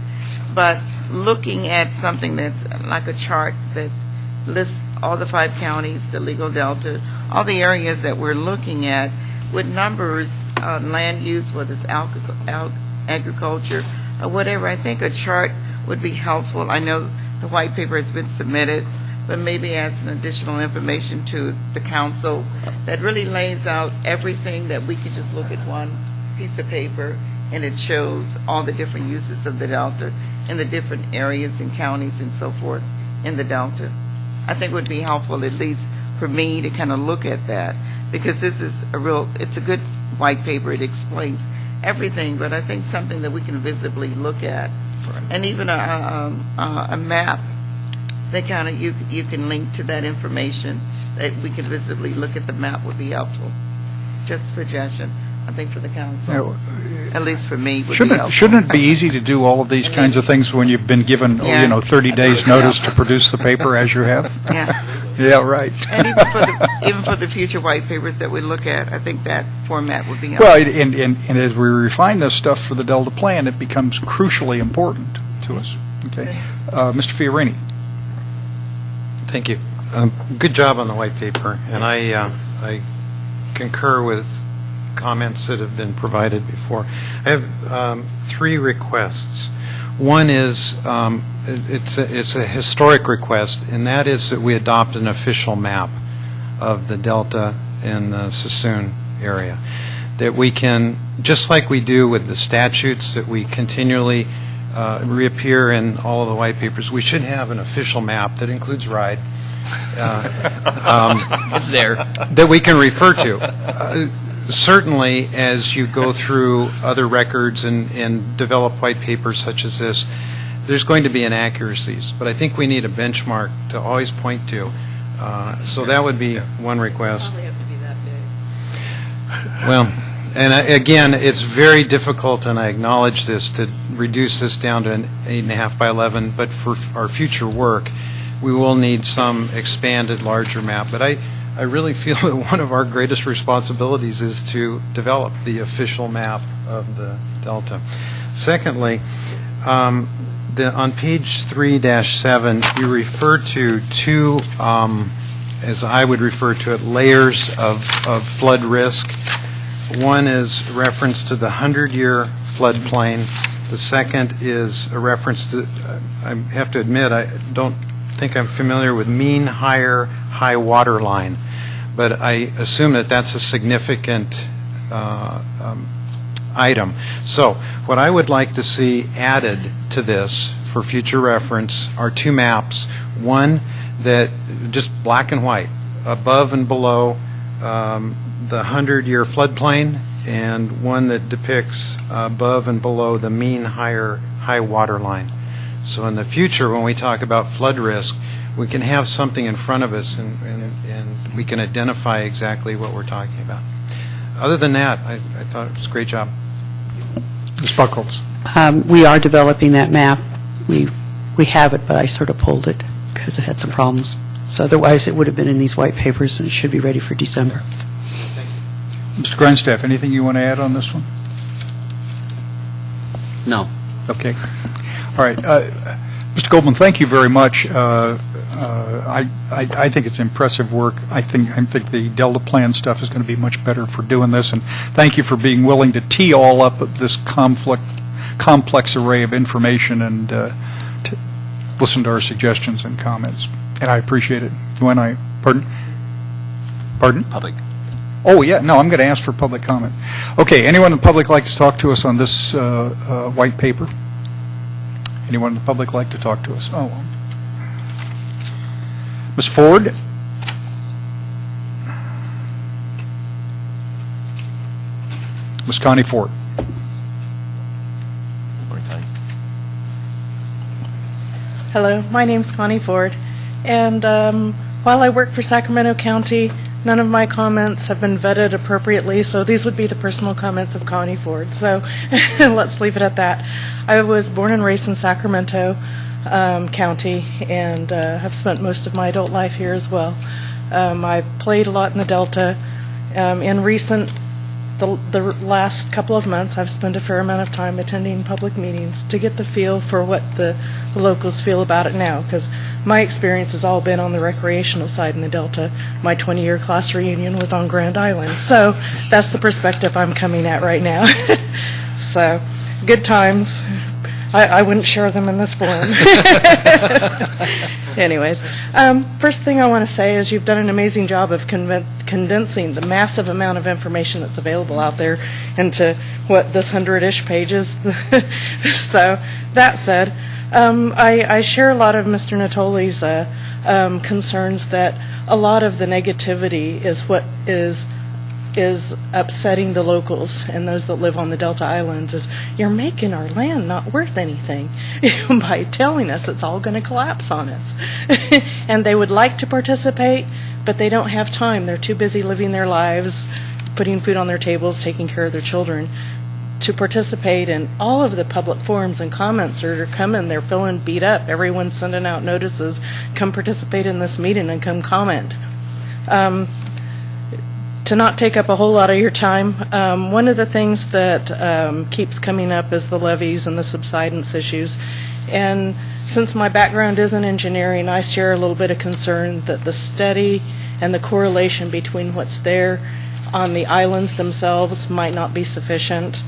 but looking at something that's like a chart that lists all the 5 counties, the legal Delta, all the areas that we're looking at with numbers on land use, whether it's agriculture or whatever, I think a chart would be helpful. I know the white paper has been submitted, but maybe add some additional information to the council that really lays out everything, that we could just look at one piece of paper and it shows all the different uses of the Delta in the different areas and counties and so forth in the Delta. I think it would be helpful, at least for me, to kind of look at that, because this is it's a good white paper. It explains everything, but I think something that we can visibly look at, and even a map that kind of you can link to that information, that we can visibly look at the map would be helpful. Just a suggestion, I think, for the council, at least for me, would be helpful. Shouldn't it be easy to do all of these kinds of things when you've been given, 30 days notice to produce the paper as you have? Yeah. Yeah, right. And even for the future white papers that we look at, I think that format would be helpful. Well, and as we refine this stuff for the Delta Plan, it becomes crucially important to us. Okay, Mr. Fiorini. Thank you. Good job on the white paper, and I concur with comments that have been provided before. I have 3 requests. One is it's a historic request, and that is that we adopt an official map of the Delta and the Sassoon area. That we can, just like we do with the statutes that we continually reappear in all of the white papers, we should have an official map that includes RIDE. It's there. That we can refer to. Certainly, as you go through other records and develop white papers such as this, there's going to be inaccuracies, but I think we need a benchmark to always point to. So that would be one request. Probably have to be that big. Well, and again, it's very difficult, and I acknowledge this, to reduce this down to an 8.5 by 11, but for our future work, we will need some expanded, larger map. But I really feel that one of our greatest responsibilities is to develop the official map of the Delta. Secondly, on page 3-7, you refer to 2, as I would refer to it, layers of flood risk. One is reference to the 100-year floodplain. The second is a reference to, I have to admit, I don't think I'm familiar with mean high water line, but I assume that that's a significant item. So what I would like to see added to this for future reference are 2 maps. One that just black and white, above and below the 100-year floodplain, and one that depicts above and below the mean high water line. So in the future, when we talk about flood risk, we can have something in front of us and we can identify exactly what we're talking about. Other than that, I thought it was a great job. Ms. Buckles? We are developing that map. We have it, but I sort of pulled it because it had some problems. So otherwise, it would have been in these white papers, and it should be ready for December. Mr. Grindstaff, anything you want to add on this one? No. Okay. All right. Mr. Goldman, thank you very much. I think it's impressive work. I think the Delta Plan stuff is going to be much better for doing this, and thank you for being willing to tee all up this complex array of information and to listen to our suggestions and comments. And I appreciate it. Pardon? Public. Oh, yeah, no, I'm going to ask for public comment. Okay, anyone in the public like to talk to us on this white paper? Anyone in the public like to talk to us? Oh, Ms. Ford? Ms. Connie Ford? Hello, my name's Connie Ford, and while I work for Sacramento County, none of my comments have been vetted appropriately, so these would be the personal comments of Connie Ford. So let's leave it at that. I was born and raised in Sacramento County and have spent most of my adult life here as well. I've played a lot in the Delta. The last couple of months, I've spent a fair amount of time attending public meetings to get the feel for what the locals feel about it now, because my experience has all been on the recreational side in the Delta. My 20-year class reunion was on Grand Island, so that's the perspective I'm coming at right now. So, good times. I wouldn't share them in this forum. Anyways, first thing I want to say is you've done an amazing job of condensing the massive amount of information that's available out there into, this 100-ish pages. So, that said, I share a lot of Mr. Natoli's concerns that a lot of the negativity is what is upsetting the locals and those that live on the Delta Islands. Is you're making our land not worth anything by telling us it's all going to collapse on us. And they would like to participate, but they don't have time. They're too busy living their lives, putting food on their tables, taking care of their children, to participate in all of the public forums and comments are coming. They're feeling beat up. Everyone's sending out notices, come participate in this meeting and come comment. To not take up a whole lot of your time, one of the things that keeps coming up is the levees and the subsidence issues. And since my background is in engineering, I share a little bit of concern that the study and the correlation between what's there on the islands themselves might not be sufficient.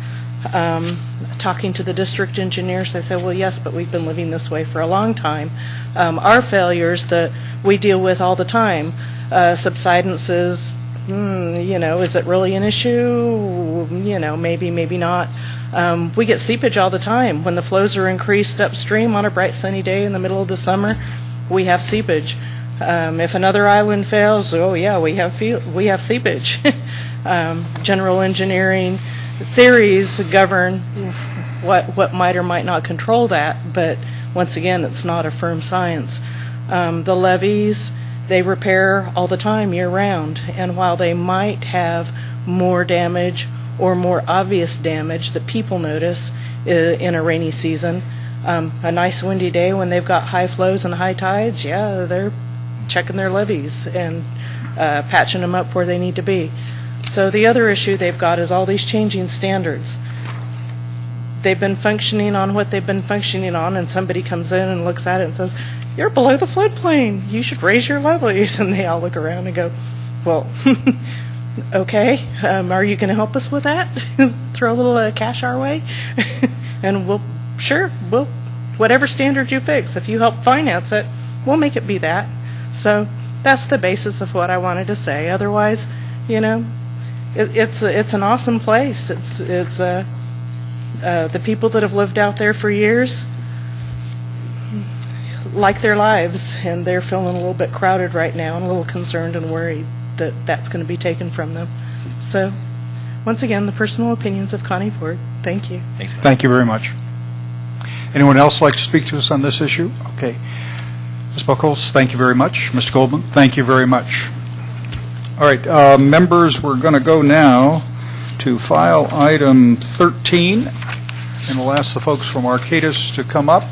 Talking to the district engineers, they say, well, yes, but we've been living this way for a long time. Our failures that we deal with all the time, subsidences, is it really an issue? Maybe, maybe not. We get seepage all the time. When the flows are increased upstream on a bright sunny day in the middle of the summer, we have seepage. If another island fails, we have seepage. General engineering theories govern what might or might not control that, but once again, it's not a firm science. The levees, they repair all the time, year-round, and while they might have more damage or more obvious damage that people notice in a rainy season, a nice windy day when they've got high flows and high tides, they're checking their levees and patching them up where they need to be. So the other issue they've got is all these changing standards. They've been functioning on what they've been functioning on, and somebody comes in and looks at it and says, you're below the floodplain, you should raise your levees. And they all look around and go, well, okay, are you going to help us with that? Throw a little cash our way? And we'll whatever standard you fix, if you help finance it, we'll make it be that. So that's the basis of what I wanted to say. Otherwise, it's an awesome place. It's the people that have lived out there for years like their lives, and they're feeling a little bit crowded right now and a little concerned and worried that that's going to be taken from them. So, once again, the personal opinions of Connie Ford. Thank you. Thanks. Thank you very much. Anyone else like to speak to us on this issue? Okay. Ms. Buckles, thank you very much. Mr. Goldman, thank you very much. All right, members, we're going to go now to file item 13, and we'll ask the folks from Arcadis to come up,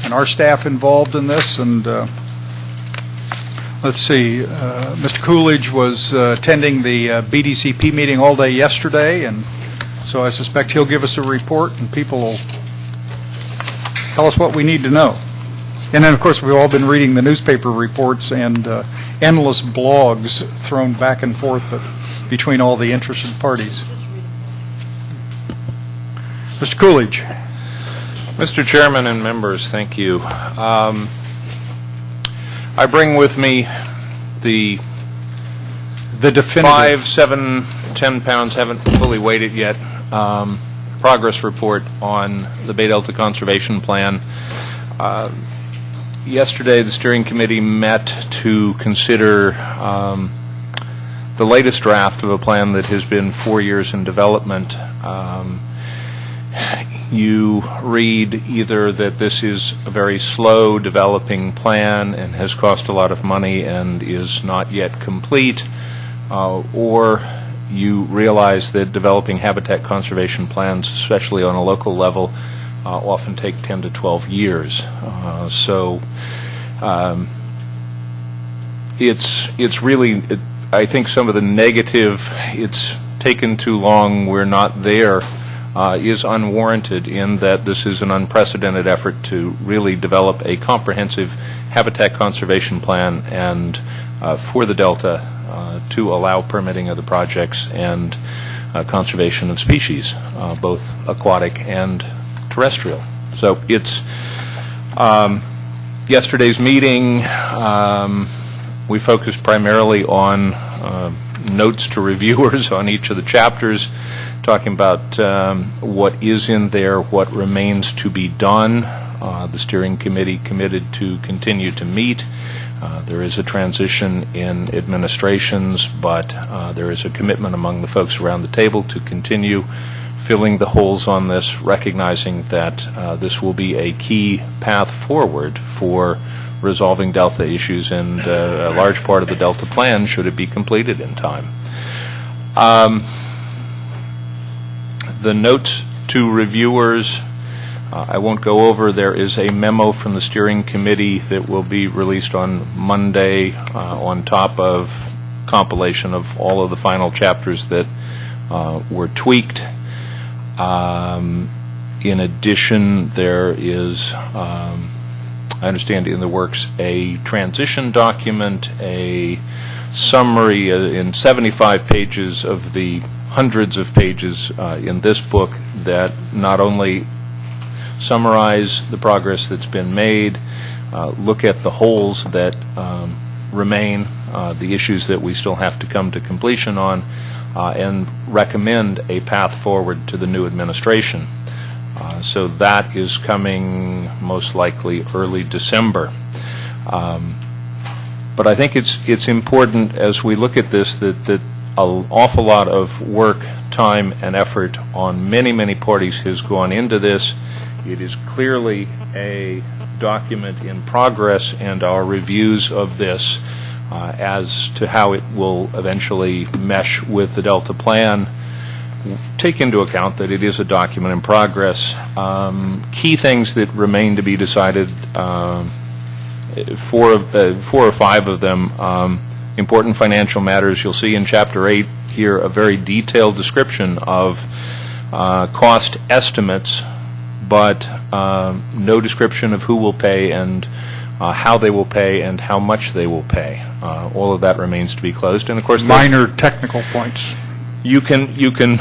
and our staff involved in this. And let's see, Mr. Coolidge was attending the BDCP meeting all day yesterday, and so I suspect he'll give us a report, and people will tell us what we need to know. And then, of course, we've all been reading the newspaper reports and endless blogs thrown back and forth between all the interested parties. Mr. Coolidge. Mr. Chairman and members, thank you. I bring with me the definitive 5, 7, 10 pounds, haven't fully weighed it yet, progress report on the Bay Delta Conservation Plan. Yesterday, the steering committee met to consider the latest draft of a plan that has been 4 years in development. You read either that this is a very slow developing plan and has cost a lot of money and is not yet complete, or you realize that developing habitat conservation plans, especially on a local level, often take 10 to 12 years. It's really, I think some of the negative, it's taken too long, we're not there, is unwarranted in that this is an unprecedented effort to really develop a comprehensive habitat conservation plan and for the Delta to allow permitting of the projects and conservation of species, both aquatic and terrestrial. So it's yesterday's meeting, we focused primarily on notes to reviewers on each of the chapters, talking about what is in there, what remains to be done. The steering committee committed to continue to meet. There is a transition in administrations, but there is a commitment among the folks around the table to continue filling the holes on this, recognizing that this will be a key path forward for resolving Delta issues and a large part of the Delta plan should it be completed in time. The notes to reviewers, I won't go over. There is a memo from the steering committee that will be released on Monday on top of compilation of all of the final chapters that were tweaked. In addition, there is, I understand in the works, a transition document, a summary in 75 pages of the hundreds of pages in this book that not only summarize the progress that's been made, look at the holes that remain, the issues that we still have to come to completion on, and recommend a path forward to the new administration. So that is coming most likely early December. But I think it's important as we look at this that an awful lot of work, time, and effort on many parties has gone into this. It is clearly a document in progress, and our reviews of this as to how it will eventually mesh with the Delta plan take into account that it is a document in progress. Key things that remain to be decided, four or five of them, important financial matters. You'll see in Chapter 8 here a very detailed description of cost estimates, but no description of who will pay and how they will pay and how much they will pay. All of that remains to be closed. And of course, minor technical points. You can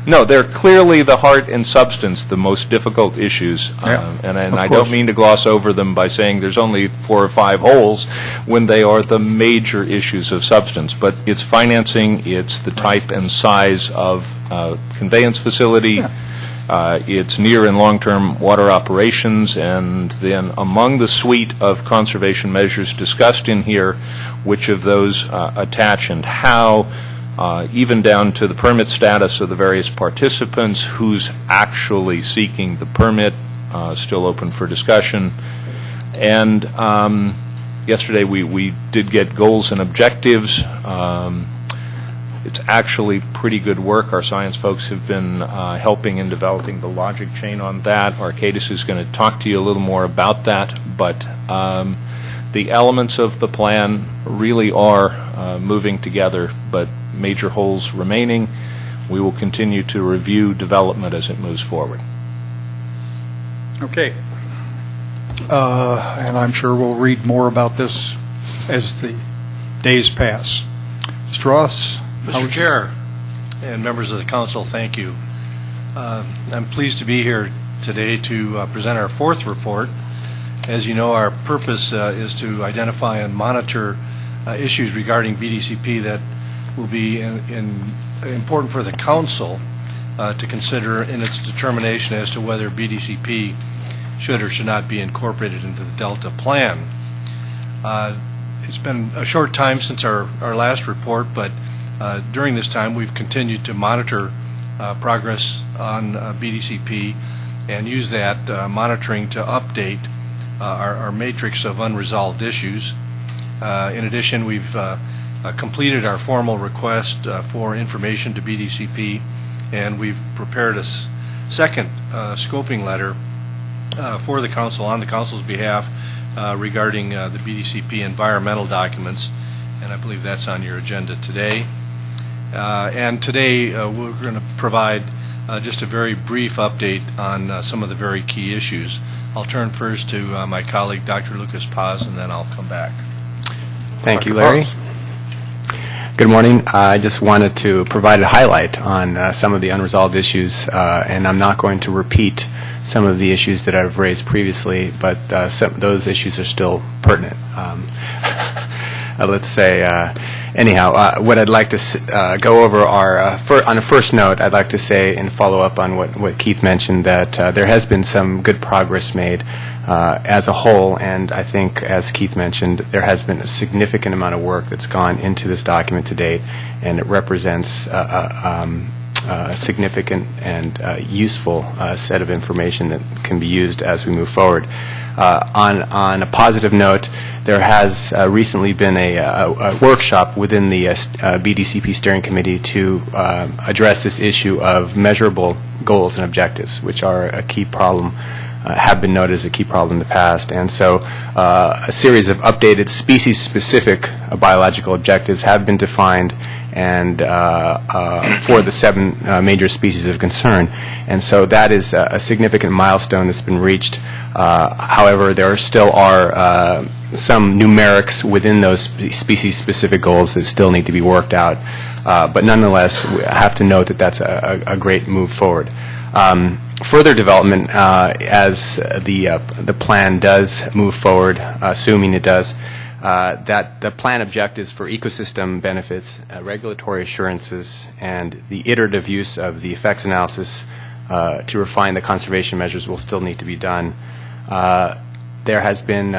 no, they're clearly the heart and substance, the most difficult issues, and I don't mean to gloss over them by saying there's only 4 or 5 holes when they are the major issues of substance. But it's financing, it's the type and size of conveyance facility, it's near and long-term water operations, and then among the suite of conservation measures discussed in here, which of those attach and how, even down to the permit status of the various participants, who's actually seeking the permit, still open for discussion, And yesterday we did get goals and objectives. It's actually pretty good work. Our science folks have been helping in developing the logic chain on that. Arcadis is going to talk to you a little more about that, but the elements of the plan really are moving together, but major holes remaining. We will continue to review development as it moves forward. Okay. And I'm sure we'll read more about this as the days pass. Mr. Ross? Mr. Chair and members of the council, thank you. I'm pleased to be here today to present our fourth report. As you know, our purpose is to identify and monitor issues regarding BDCP that will be important for the council to consider in its determination as to whether BDCP should or should not be incorporated into the Delta plan. It's been a short time since our last report, but during this time we've continued to monitor progress on BDCP and use that monitoring to update our matrix of unresolved issues. In addition, we've completed our formal request for information to BDCP, and we've prepared a second scoping letter for the council on the council's behalf regarding the BDCP environmental documents, and I believe that's on your agenda today. And today we're going to provide just a very brief update on some of the very key issues. I'll turn first to my colleague, Dr. Lucas Paz, and then I'll come back. Thank you, Dr. Larry. Paz. Good morning. I just wanted to provide a highlight on some of the unresolved issues, and I'm not going to repeat some of the issues that I've raised previously, but those issues are still pertinent. Let's say, anyhow, what I'd like to go over are, on a first note, I'd like to say and follow up on what Keith mentioned, that there has been some good progress made as a whole, and I think, as Keith mentioned, there has been a significant amount of work that's gone into this document to date, and it represents a significant and useful set of information that can be used as we move forward. On a positive note, there has recently been a workshop within the BDCP Steering Committee to address this issue of measurable goals and objectives, which are a key problem, have been noted as a key problem in the past. And so a series of updated species-specific biological objectives have been defined and for the 7 major species of concern. And so that is a significant milestone that's been reached. However, there still are some numerics within those species-specific goals that still need to be worked out. But nonetheless, I have to note that that's a great move forward. Further development, as the plan does move forward, assuming it does, that the plan objectives for ecosystem benefits, regulatory assurances, and the iterative use of the effects analysis to refine the conservation measures will still need to be done. There has been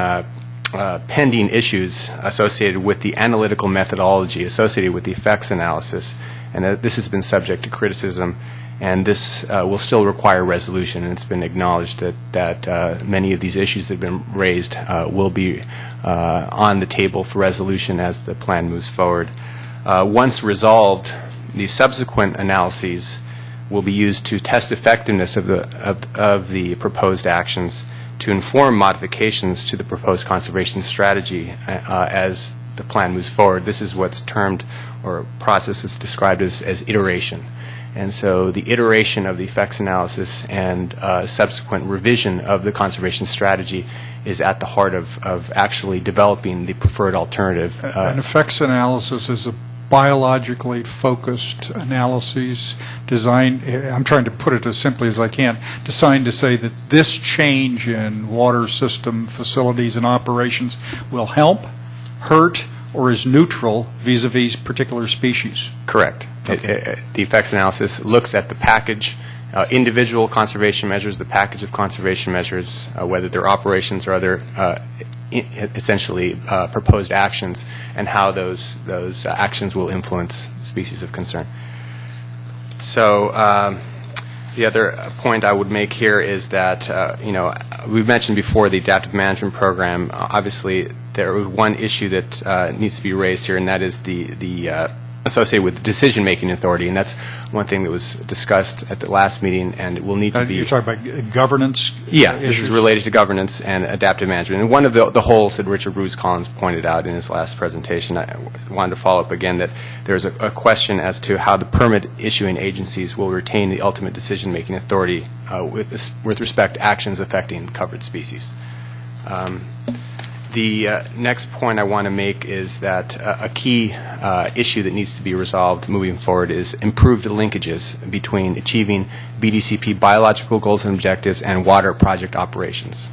pending issues associated with the analytical methodology associated with the effects analysis, and this has been subject to criticism, and this will still require resolution, and it's been acknowledged that many of these issues that have been raised will be on the table for resolution as the plan moves forward. Once resolved, the subsequent analyses will be used to test effectiveness of the proposed actions to inform modifications to the proposed conservation strategy as the plan moves forward. This is what's termed, or process is described as iteration. And so the iteration of the effects analysis and subsequent revision of the conservation strategy is at the heart of actually developing the preferred alternative. An effects analysis is a biologically focused analyses designed, I'm trying to put it as simply as I can, designed to say that this change in water system facilities and operations will help, hurt, or is neutral vis-a-vis particular species. Correct. Okay. The effects analysis looks at the package, individual conservation measures, the package of conservation measures, whether they're operations or other essentially proposed actions, and how those actions will influence species of concern. So The other point I would make here is that, we've mentioned before the adaptive management program. Obviously, there was one issue that needs to be raised here, and that is the associated with the decision-making authority, and that's one thing that was discussed at the last meeting, and it will need to be... You're talking about governance Yeah, issues? this is related to governance and adaptive management. And one of the holes that Richard Bruce Collins pointed out in his last presentation, I wanted to follow up again, that there's a question as to how the permit issuing agencies will retain the ultimate decision-making authority with respect to actions affecting covered species. The next point I want to make is that a key issue that needs to be resolved moving forward is improved linkages between achieving BDCP biological goals and objectives and water project operations.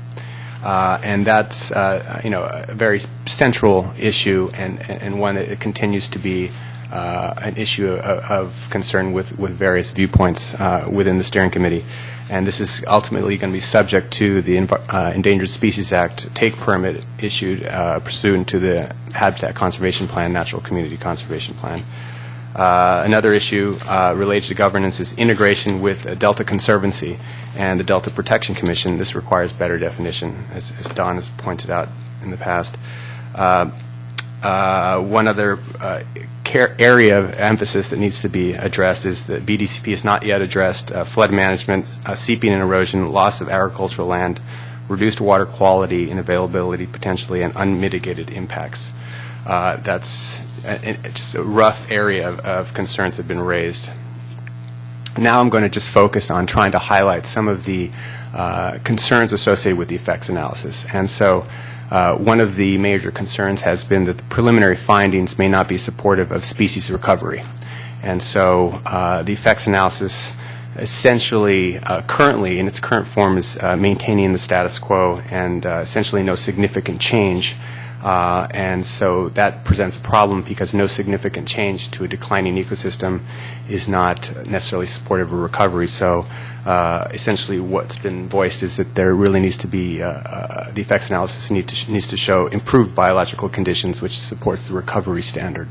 And that's a very central issue and one that continues to be an issue of concern with various viewpoints within the steering committee. And this is ultimately going to be subject to the Endangered Species Act take permit issued pursuant to the Habitat Conservation Plan, Natural Community Conservation Plan. Another issue related to governance is integration with Delta Conservancy and the Delta Protection Commission. This requires better definition, as Don has pointed out in the past. One other area of emphasis that needs to be addressed is that BDCP has not yet addressed flood management, seeping and erosion, loss of agricultural land, reduced water quality and availability potentially, and unmitigated impacts. That's just a rough area of concerns that have been raised. Now I'm going to just focus on trying to highlight some of the concerns associated with the effects analysis. And so one of the major concerns has been that the preliminary findings may not be supportive of species recovery. And so the effects analysis essentially currently, in its current form, is maintaining the status quo and essentially no significant change. And so that presents a problem because no significant change to a declining ecosystem is not necessarily supportive of recovery. So essentially what's been voiced is that there really needs to be, the effects analysis needs to show improved biological conditions which supports the recovery standard.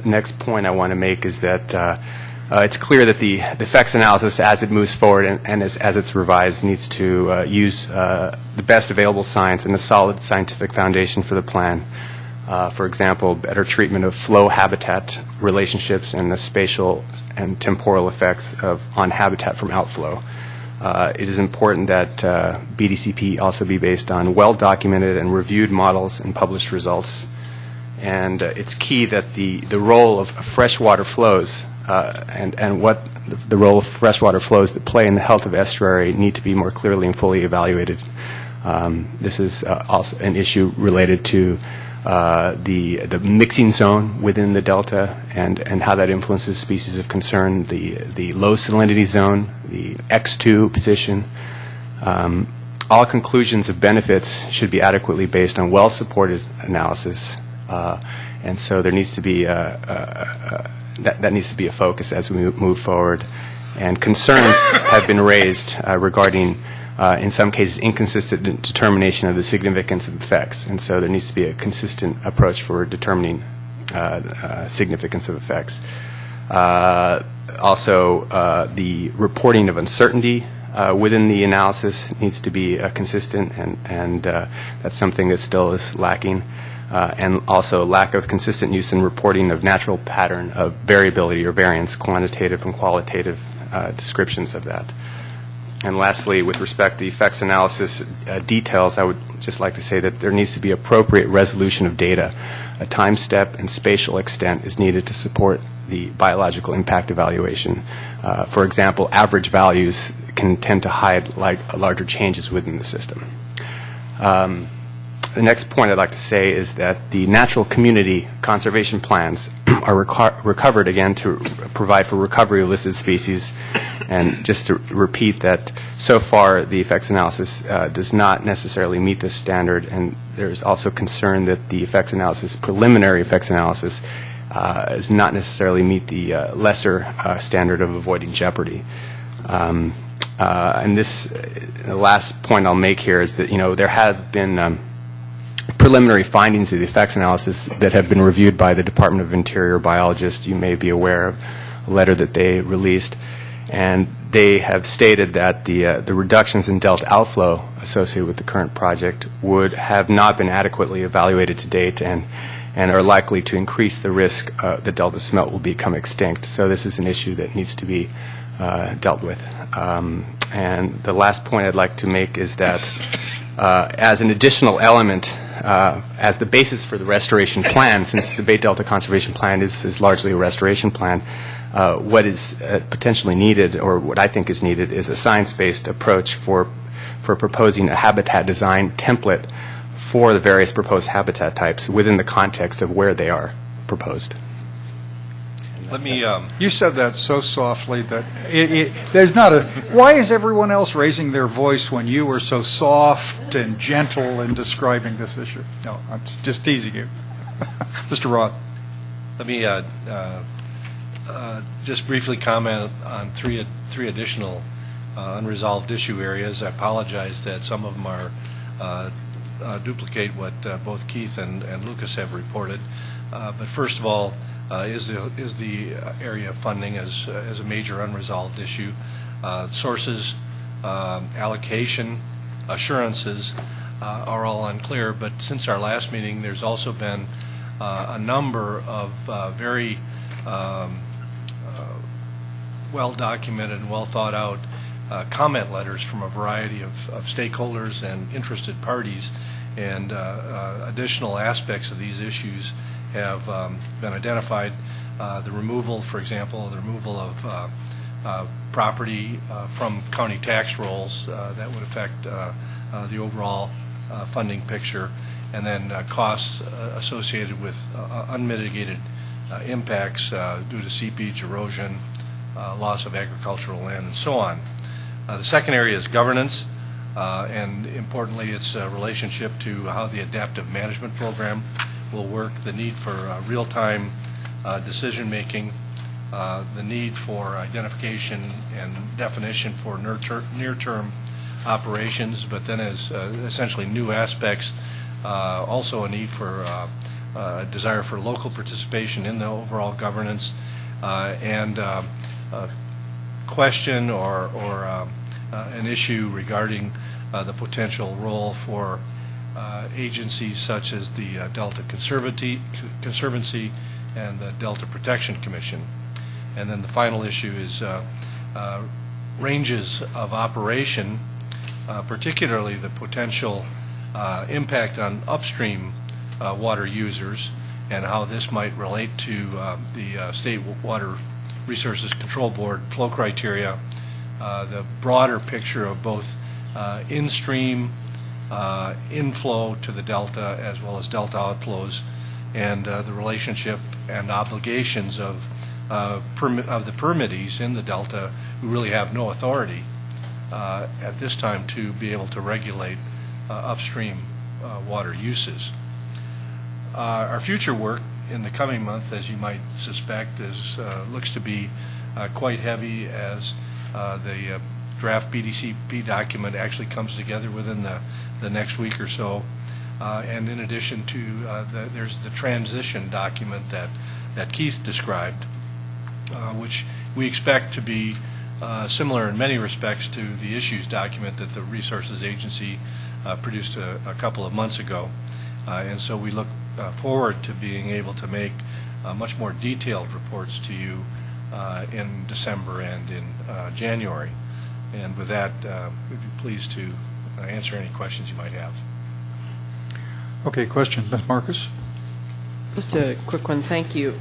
Next point I want to make is that it's clear that the effects analysis, as it moves forward and as it's revised, needs to use the best available science and a solid scientific foundation for the plan. For example, better treatment of flow habitat relationships and the spatial and temporal effects on habitat from outflow. It is important that BDCP also be based on well-documented and reviewed models and published results. And it's key that the role of freshwater flows and what the role of freshwater flows that play in the health of estuary need to be more clearly and fully evaluated. This is also an issue related to the mixing zone within the delta and how that influences species of concern, the low salinity zone, the X2 position. All conclusions of benefits should be adequately based on well-supported analysis, and so there needs to be that needs to be a focus as we move forward. And concerns have been raised regarding, in some cases, inconsistent determination of the significance of effects. And so there needs to be a consistent approach for determining significance of effects. Also, the reporting of uncertainty within the analysis needs to be consistent, and that's something that still is lacking. And also lack of consistent use and reporting of natural pattern of variability or variance, quantitative and qualitative descriptions of that. And lastly, with respect to the effects analysis details, I would just like to say that there needs to be appropriate resolution of data. A time step and spatial extent is needed to support the biological impact evaluation. For example, average values can tend to hide larger changes within the system. The next point I'd like to say is that the natural community conservation plans are recovered again to provide for recovery of listed species. And just to repeat that so far the effects analysis does not necessarily meet this standard, and there's also concern that the effects analysis, preliminary effects analysis, does not necessarily meet the lesser standard of avoiding jeopardy. And this, the last point I'll make here is that, there have been preliminary findings of the effects analysis that have been reviewed by the Department of Interior biologists. You may be aware of a letter that they released. And they have stated that the reductions in delta outflow associated with the current project would have not been adequately evaluated to date and are likely to increase the risk that delta smelt will become extinct. So this is an issue that needs to be dealt with. And the last point I'd like to make is that as an additional element, as the basis for the restoration plan, since the Bay Delta Conservation Plan is largely a restoration plan, what is potentially needed, or what I think is needed, is a science-based approach for proposing a habitat design template for the various proposed habitat types within the context of where they are proposed. Let me, You said that so softly that there's not a, why is everyone else raising their voice when you were so soft and gentle in describing this issue? No, I'm just teasing you. Mr. Roth. let me just briefly comment on three additional unresolved issue areas. I apologize that some of them are duplicate what both Keith and Lucas have reported. But first of all, is the area of funding as a major unresolved issue. Sources, allocation, assurances are all unclear, but since our last meeting, there's also been a number of very well-documented and well-thought-out comment letters from a variety of stakeholders and interested parties, and additional aspects of these issues have been identified. The removal, for example, the removal of property from county tax rolls that would affect the overall funding picture, and then costs associated with unmitigated impacts due to seepage, erosion, loss of agricultural land, and so on. The second area is governance, and importantly, its relationship to how the adaptive management program will work, the need for real-time decision-making, the need for identification and definition for near-term operations, but then as essentially new aspects, also a need for a desire for local participation in the overall governance, and a question or an issue regarding the potential role for agencies such as the Delta Conservancy and the Delta Protection Commission. And then the final issue is ranges of operation, particularly the potential impact on upstream water users and how this might relate to the State Water Resources Control Board flow criteria, the broader picture of both in-stream inflow to the delta as well as delta outflows, and the relationship and obligations of the permittees in the delta who really have no authority at this time to be able to regulate upstream water uses. Our future work in the coming month, as you might suspect, looks to be quite heavy as the draft BDCP document actually comes together within the next week or so. And in addition to, there's the transition document that Keith described, which we expect to be similar in many respects to the issues document that the Resources Agency produced a couple of months ago. And so we look forward to being able to make much more detailed reports to you in December and in January. And with that, we'd be pleased to answer any questions you might have. Okay, question, Ms. Marcus? Just a quick one. Thank you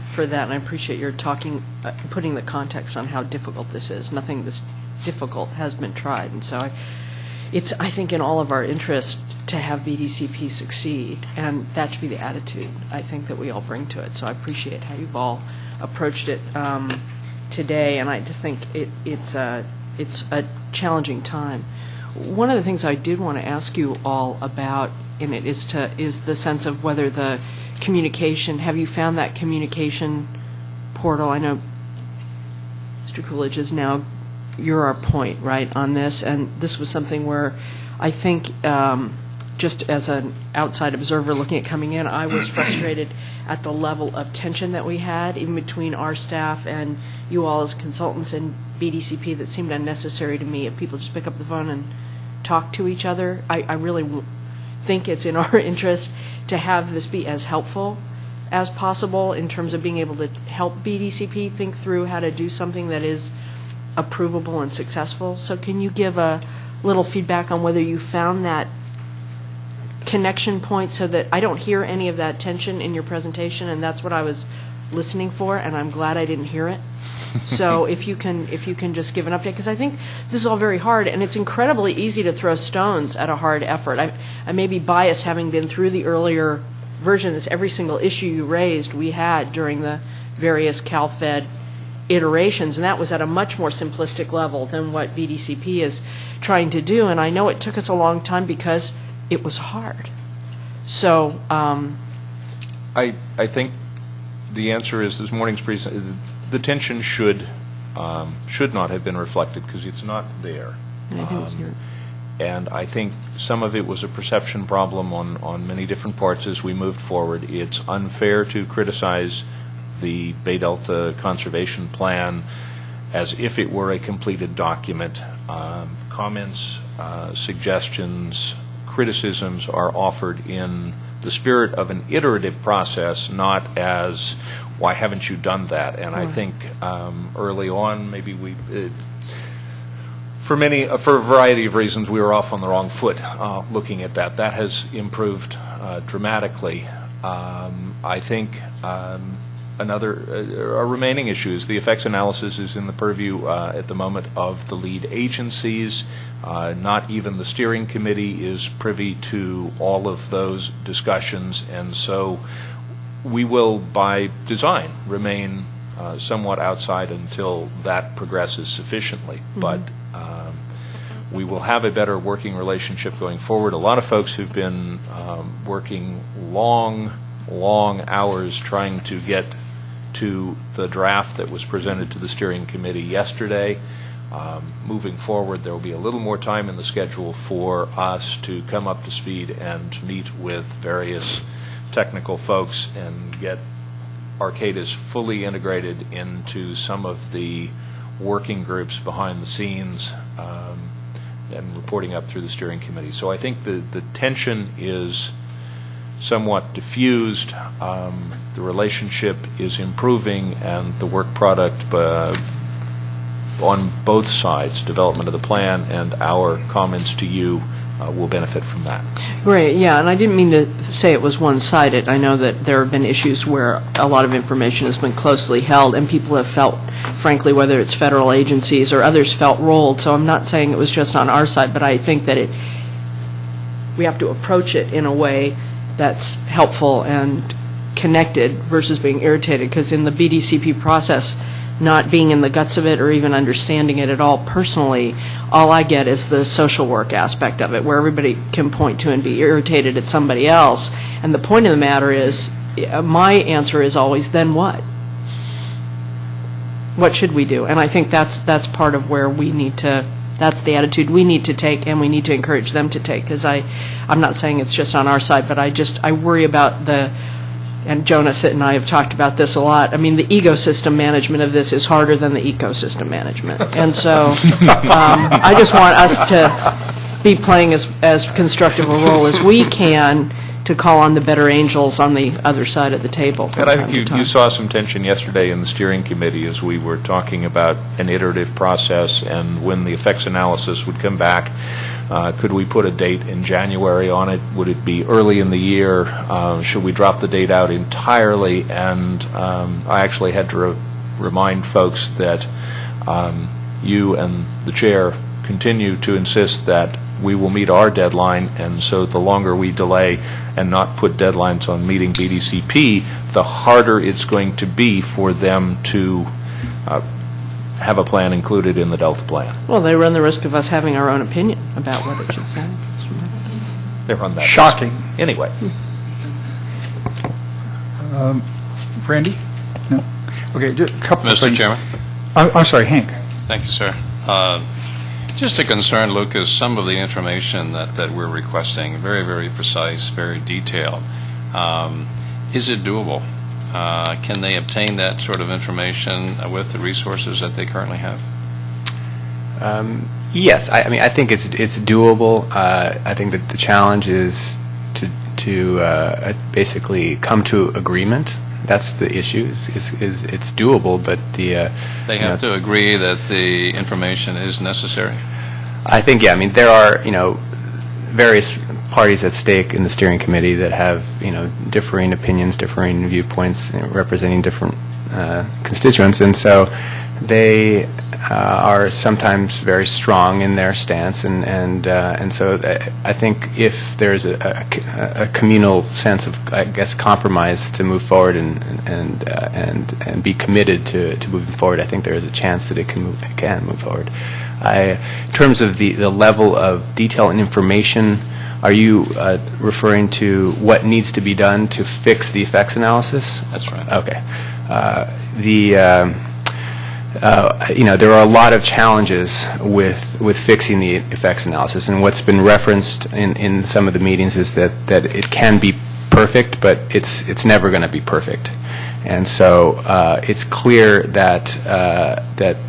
for that, and I appreciate your putting the context on how difficult this is. Nothing this difficult has been tried, and so it's, I think, in all of our interest to have BDCP succeed, and that should be the attitude I think that we all bring to it. So I appreciate how you've all approached it today, and I just think it's a challenging time. One of the things I did want to ask you all about in it is the sense of whether the communication, have you found that communication portal? I know Mr. Coolidge is now, you're our point, right, on this, and this was something where I think just as an outside observer looking at coming in, I was frustrated at the level of tension that we had, even between our staff and you all as consultants and BDCP, that seemed unnecessary to me. If people just pick up the phone and talk to each other, I really think it's in our interest to have this be as helpful as possible in terms of being able to help BDCP think through how to do something that is approvable and successful. So can you give a little feedback on whether you found that connection point so that I don't hear any of that tension in your presentation, and that's what I was listening for, and I'm glad I didn't hear it. So if you can just give an update, because I think this is all very hard, and it's incredibly easy to throw stones at a hard effort. I may be biased, having been through the earlier version of this. Every single issue you raised, we had during the various CalFed iterations, and that was at a much more simplistic level than what BDCP is trying to do. And I know it took us a long time because it was hard. So I think the answer is this morning's the tension should not have been reflected because it's not there. And I think some of it was a perception problem on many different parts as we moved forward. It's unfair to criticize the Bay Delta Conservation Plan as if it were a completed document. Comments, suggestions, criticisms are offered in the spirit of an iterative process, not as, why haven't you done that? And I think early on, maybe for a variety of reasons, we were off on the wrong foot looking at that. That has improved dramatically. I think a remaining issue is the effects analysis is in the purview at the moment of the lead agencies. Not even the steering committee is privy to all of those discussions, and so we will, by design, remain somewhat outside until that progresses sufficiently. But we will have a better working relationship going forward. A lot of folks who've been working long hours trying to get to the draft that was presented to the steering committee yesterday. Moving forward, there will be a little more time in the schedule for us to come up to speed and meet with various technical folks and get Arcadis fully integrated into some of the working groups behind the scenes and reporting up through the steering committee. So I think the tension is somewhat diffused. The relationship is improving, and the work product on both sides, development of the plan and our comments to you, will benefit from that. Right, yeah, and I didn't mean to say it was one-sided. I know that there have been issues where a lot of information has been closely held, and people have felt, frankly, whether it's federal agencies or others, felt rolled. So I'm not saying it was just on our side, but I think that we have to approach it in a way that's helpful and connected versus being irritated, because in the BDCP process, not being in the guts of it or even understanding it at all personally, all I get is the social work aspect of it, where everybody can point to and be irritated at somebody else. And the point of the matter is, my answer is always, then what? What should we do? And I think that's part of where we need to, that's the attitude we need to take, and we need to encourage them to take, because I'm not saying it's just on our side, but I worry about and Jonas and I have talked about this a lot. I mean, the ecosystem management of this is harder than the ecosystem management. And so I just want us to be playing as constructive a role as we can to call on the better angels on the other side of the table. And I think you saw some tension yesterday in the steering committee as we were talking about an iterative process and when the effects analysis would come back. Could we put a date in January on it? Would it be early in the year? Should we drop the date out entirely? And I actually had to remind folks that you and the chair continue to insist that we will meet our deadline, and so the longer we delay and not put deadlines on meeting BDCP, the harder it's going to be for them to have a plan included in the Delta plan. Well, they run the risk of us having our own opinion about what it should say. They run that Shocking. risk. Anyway. Randy? No? Okay, just a couple of Mr. things. Chairman. I'm sorry, Hank. Thank you, sir. Just a concern, Lucas, some of the information that we're requesting, very, very precise, very detailed. Is it doable? Can they obtain that sort of information with the resources that they currently have? Yes, I mean, I think it's doable. I think that the challenge is to basically come to agreement. That's the issue. It's doable, but they have to agree that the information is necessary. I think, yeah. I mean, there are various parties at stake in the steering committee that have differing opinions, differing viewpoints, representing different constituents, and so they are sometimes very strong in their stance, and so I think if there's a communal sense of, I guess, compromise to move forward and be committed to moving forward, I think there is a chance that it can move forward. In terms of the level of detail and information, are you referring to what needs to be done to fix the effects analysis? That's right. Okay. There are a lot of challenges with fixing the effects analysis, and what's been referenced in some of the meetings is that it can be perfect, but it's never going to be perfect. And so it's clear that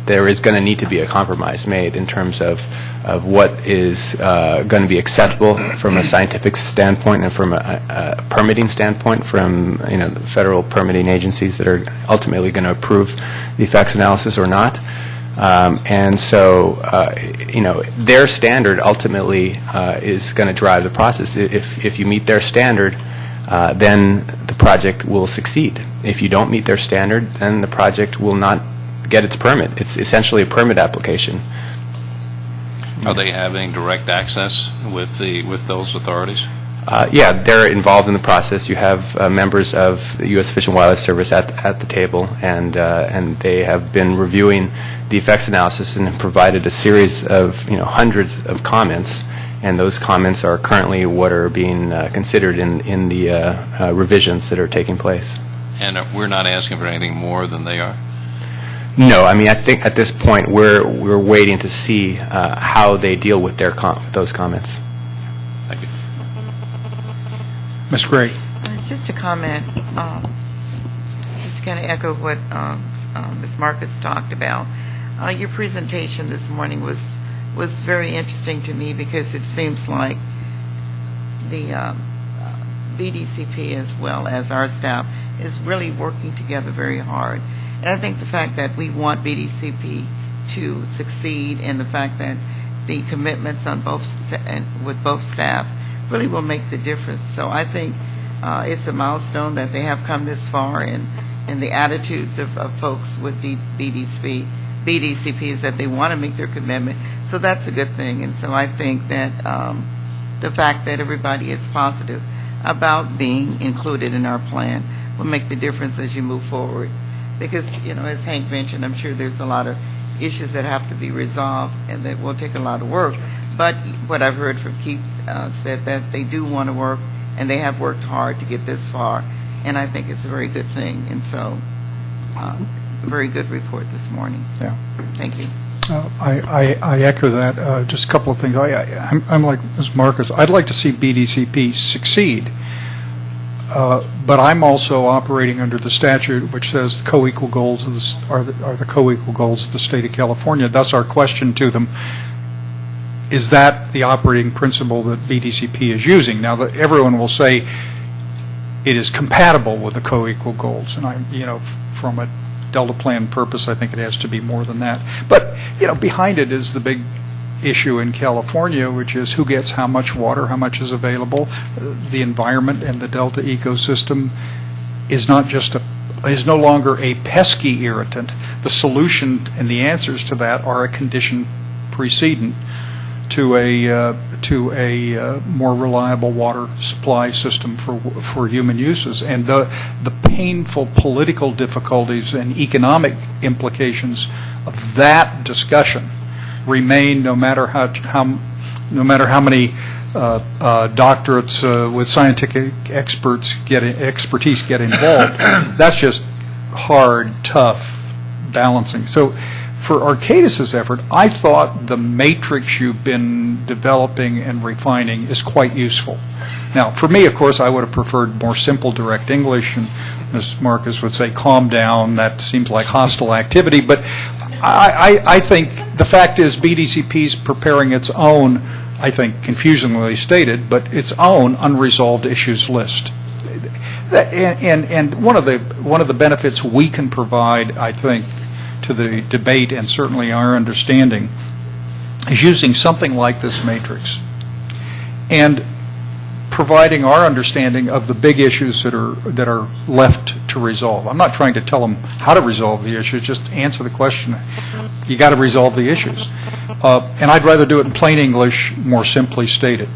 there is going to need to be a compromise made in terms of what is going to be acceptable from a scientific standpoint and from a permitting standpoint from the federal permitting agencies that are ultimately going to approve the effects analysis or not. And so their standard ultimately is going to drive the process. If you meet their standard, then the project will succeed. If you don't meet their standard, then the project will not get its permit. It's essentially a permit application. Are they having direct access with those authorities? Yeah, they're involved in the process. You have members of the U.S. Fish and Wildlife Service at the table, and they have been reviewing the effects analysis and have provided a series of hundreds of comments. And those comments are currently what are being considered in the revisions that are taking place. And we're not asking for anything more than they are? No, I mean, I think at this point we're waiting to see how they deal with those comments. Thank you. Ms. Gray. Just a comment, just to kind of echo what Ms. Marcus talked about. Your presentation this morning was very interesting to me because it seems like the BDCP as well as our staff is really working together very hard. And I think the fact that we want BDCP to succeed and the fact that the commitments on with both staff really will make the difference. So I think it's a milestone that they have come this far in the attitudes of folks with the BDCP is that they want to make their commitment. So that's a good thing. And so I think that the fact that everybody is positive about being included in our plan will make the difference as you move forward. Because, as Hank mentioned, I'm sure there's a lot of issues that have to be resolved and that will take a lot of work. But what I've heard from Keith said that they do want to work and they have worked hard to get this far. And I think it's a very good thing. And so, very good report this morning. Yeah. Thank you. I echo that. Just a couple of things. I'm like Ms. Marcus. I'd like to see BDCP succeed, but I'm also operating under the statute, which says the co-equal goals are the co-equal goals of the state of California. That's our question to them. Is that the operating principle that BDCP is using? Now, that everyone will say it is compatible with the co-equal goals, and from a Delta Plan purpose, I think it has to be more than that. But, behind it is the big issue in California, which is who gets how much water, how much is available. The environment and the Delta ecosystem is no longer a pesky irritant. The solution and the answers to that are a condition precedent to a more reliable water supply system for human uses. And the painful political difficulties and economic implications of that discussion remain no matter how many doctorates with scientific expertise get involved. That's just hard, tough balancing. So for Arcadis's effort, I thought the matrix you've been developing and refining is quite useful. Now, for me, of course, I would have preferred more simple direct English, and Ms. Marcus would say, calm down, that seems like hostile activity, but I think the fact is BDCP's preparing its own, I think confusingly stated, but its own unresolved issues list. And one of the benefits we can provide, I think, to the debate and certainly our understanding is using something like this matrix and providing our understanding of the big issues that are left to resolve. I'm not trying to tell them how to resolve the issues, just answer the question. You got to resolve the issues. And I'd rather do it in plain English, more simply stated.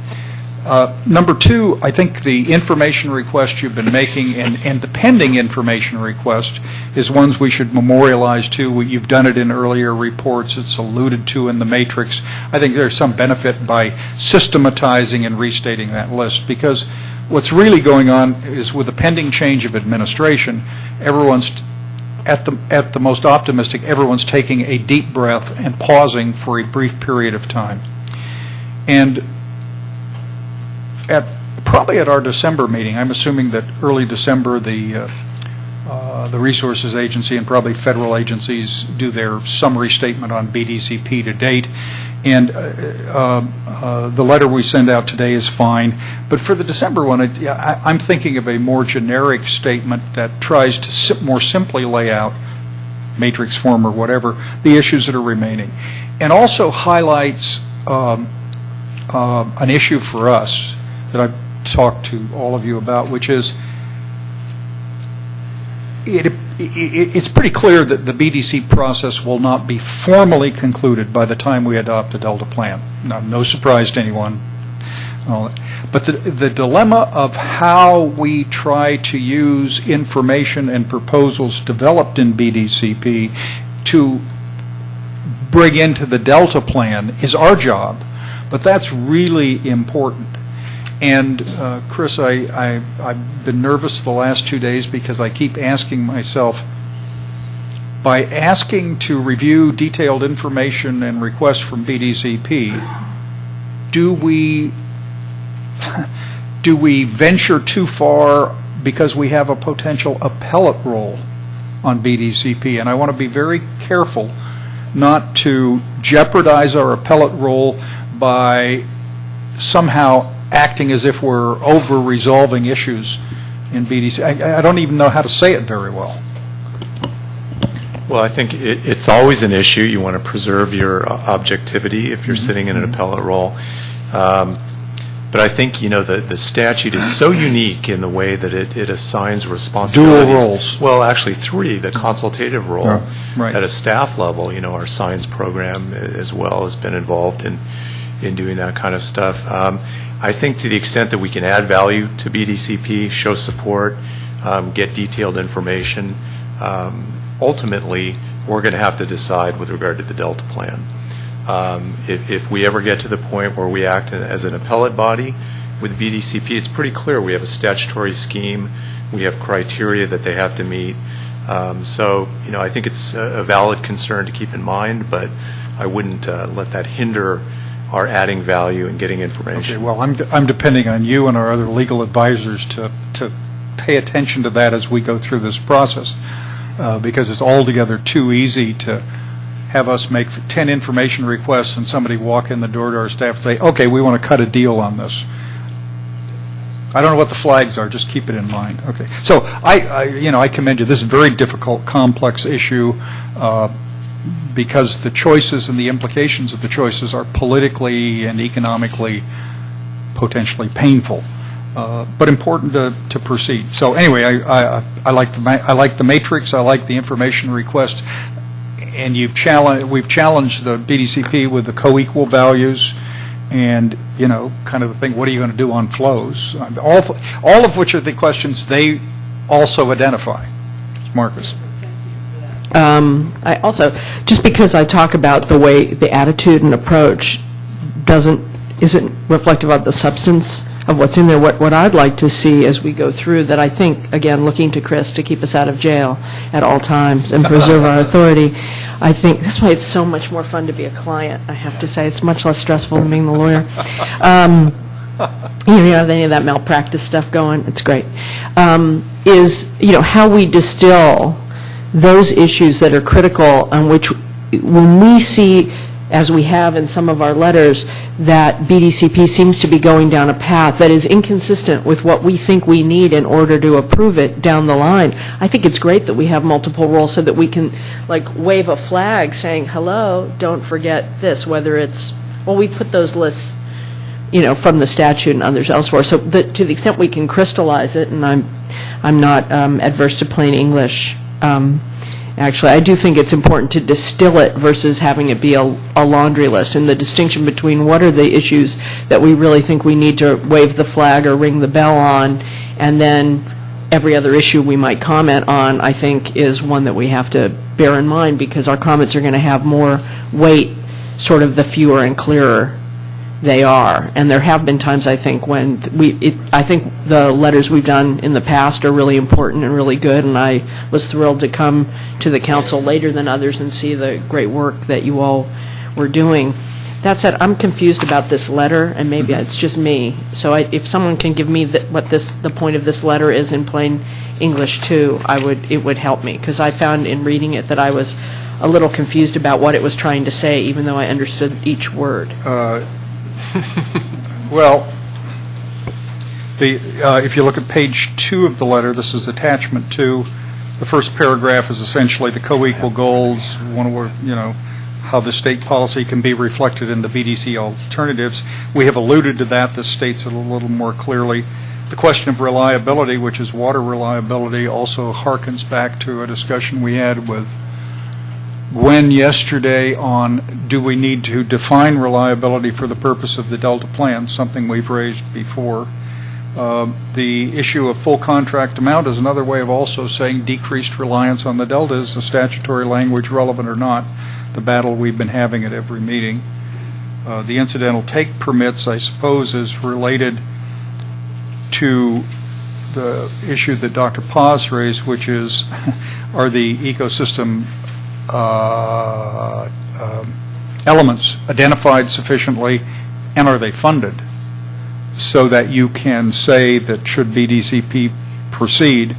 Number two, I think the information request you've been making and the pending information request is ones we should memorialize too. You've done it in earlier reports. It's alluded to in the matrix. I think there's some benefit by systematizing and restating that list, because what's really going on is with the pending change of administration, everyone's at the most optimistic, everyone's taking a deep breath and pausing for a brief period of time. And probably at our December meeting, I'm assuming that early December, the Resources Agency and probably federal agencies do their summary statement on BDCP to date. And the letter we send out today is fine. But for the December one, I'm thinking of a more generic statement that tries to more simply lay out, matrix form or whatever, the issues that are remaining. And also highlights an issue for us that I've talked to all of you about, which is it's pretty clear that the BDC process will not be formally concluded by the time we adopt the Delta Plan. No surprise to anyone. But the dilemma of how we try to use information and proposals developed in BDCP to bring into the Delta Plan is our job, but that's really important. And Chris, I've been nervous the last 2 days because I keep asking myself, by asking to review detailed information and requests from BDCP, do we venture too far because we have a potential appellate role on BDCP? And I want to be very careful not to jeopardize our appellate role by somehow acting as if we're over-resolving issues in BDC. I don't even know how to say it very well. Well, I think it's always an issue. You want to preserve your objectivity if you're sitting in an appellate role. But I think, the statute is so unique in the way that it assigns responsibilities. Dual roles. Well, actually three. The consultative role right. at a staff level, our science program as well has been involved in doing that kind of stuff. I think to the extent that we can add value to BDCP, show support, get detailed information, ultimately we're going to have to decide with regard to the Delta Plan. If we ever get to the point where we act as an appellate body with BDCP, it's pretty clear we have a statutory scheme, we have criteria that they have to meet. So, I think it's a valid concern to keep in mind, but I wouldn't let that hinder our adding value and getting information. Okay, well, I'm depending on you and our other legal advisors to pay attention to that as we go through this process, because it's altogether too easy to have us make 10 information requests and somebody walk in the door to our staff and say, okay, we want to cut a deal on this. I don't know what the flags are, just keep it in mind. Okay, so I commend you. This is a very difficult, complex issue, because the choices and the implications of the choices are politically and economically potentially painful, but important to proceed. So anyway, I like the matrix. I like the information request, and we've challenged the BDCP with the co-equal values, and kind of the thing. What are you going to do on flows? All of which are the questions they also identify. Marcus. I also, just because I talk about the way the attitude and approach isn't reflective of the substance of what's in there. What I'd like to see as we go through, that I think, again, looking to Chris to keep us out of jail at all times and preserve our authority, I think that's why it's so much more fun to be a client, I have to say. It's much less stressful than being the lawyer. You don't have any of that malpractice stuff going. It's great. Is, how we distill those issues that are critical on which, when we see, as we have in some of our letters, that BDCP seems to be going down a path that is inconsistent with what we think we need in order to approve it down the line. I think it's great that we have multiple roles so that we can, wave a flag saying, hello, don't forget this, whether it's, we put those lists, from the statute and others elsewhere. So to the extent we can crystallize it, and I'm not adverse to plain English. Actually, I do think it's important to distill it versus having it be a laundry list, and the distinction between what are the issues that we really think we need to wave the flag or ring the bell on, and then every other issue we might comment on, I think, is one that we have to bear in mind, because our comments are going to have more weight, sort of the fewer and clearer they are. And there have been times, I think, when I think the letters we've done in the past are really important and really good, and I was thrilled to come to the council later than others and see the great work that you all were doing. That said, I'm confused about this letter, and maybe it's just me. So if someone can give me what the point of this letter is in plain English too, it would help me, because I found in reading it that I was a little confused about what it was trying to say, even though I understood each word. Well, if you look at page 2 of the letter, this is attachment 2. The first paragraph is essentially the co-equal goals, how the state policy can be reflected in the BDC alternatives. We have alluded to that. This states it a little more clearly. The question of reliability, which is water reliability, also harkens back to a discussion we had with Gwen yesterday on, do we need to define reliability for the purpose of the Delta plan, something we've raised before. The issue of full contract amount is another way of also saying decreased reliance on the Delta. Is the statutory language relevant or not? The battle we've been having at every meeting. The incidental take permits, I suppose, is related to the issue that Dr. Paz raised, which is, are the ecosystem elements identified sufficiently, and are they funded, so that you can say that should BDCP proceed,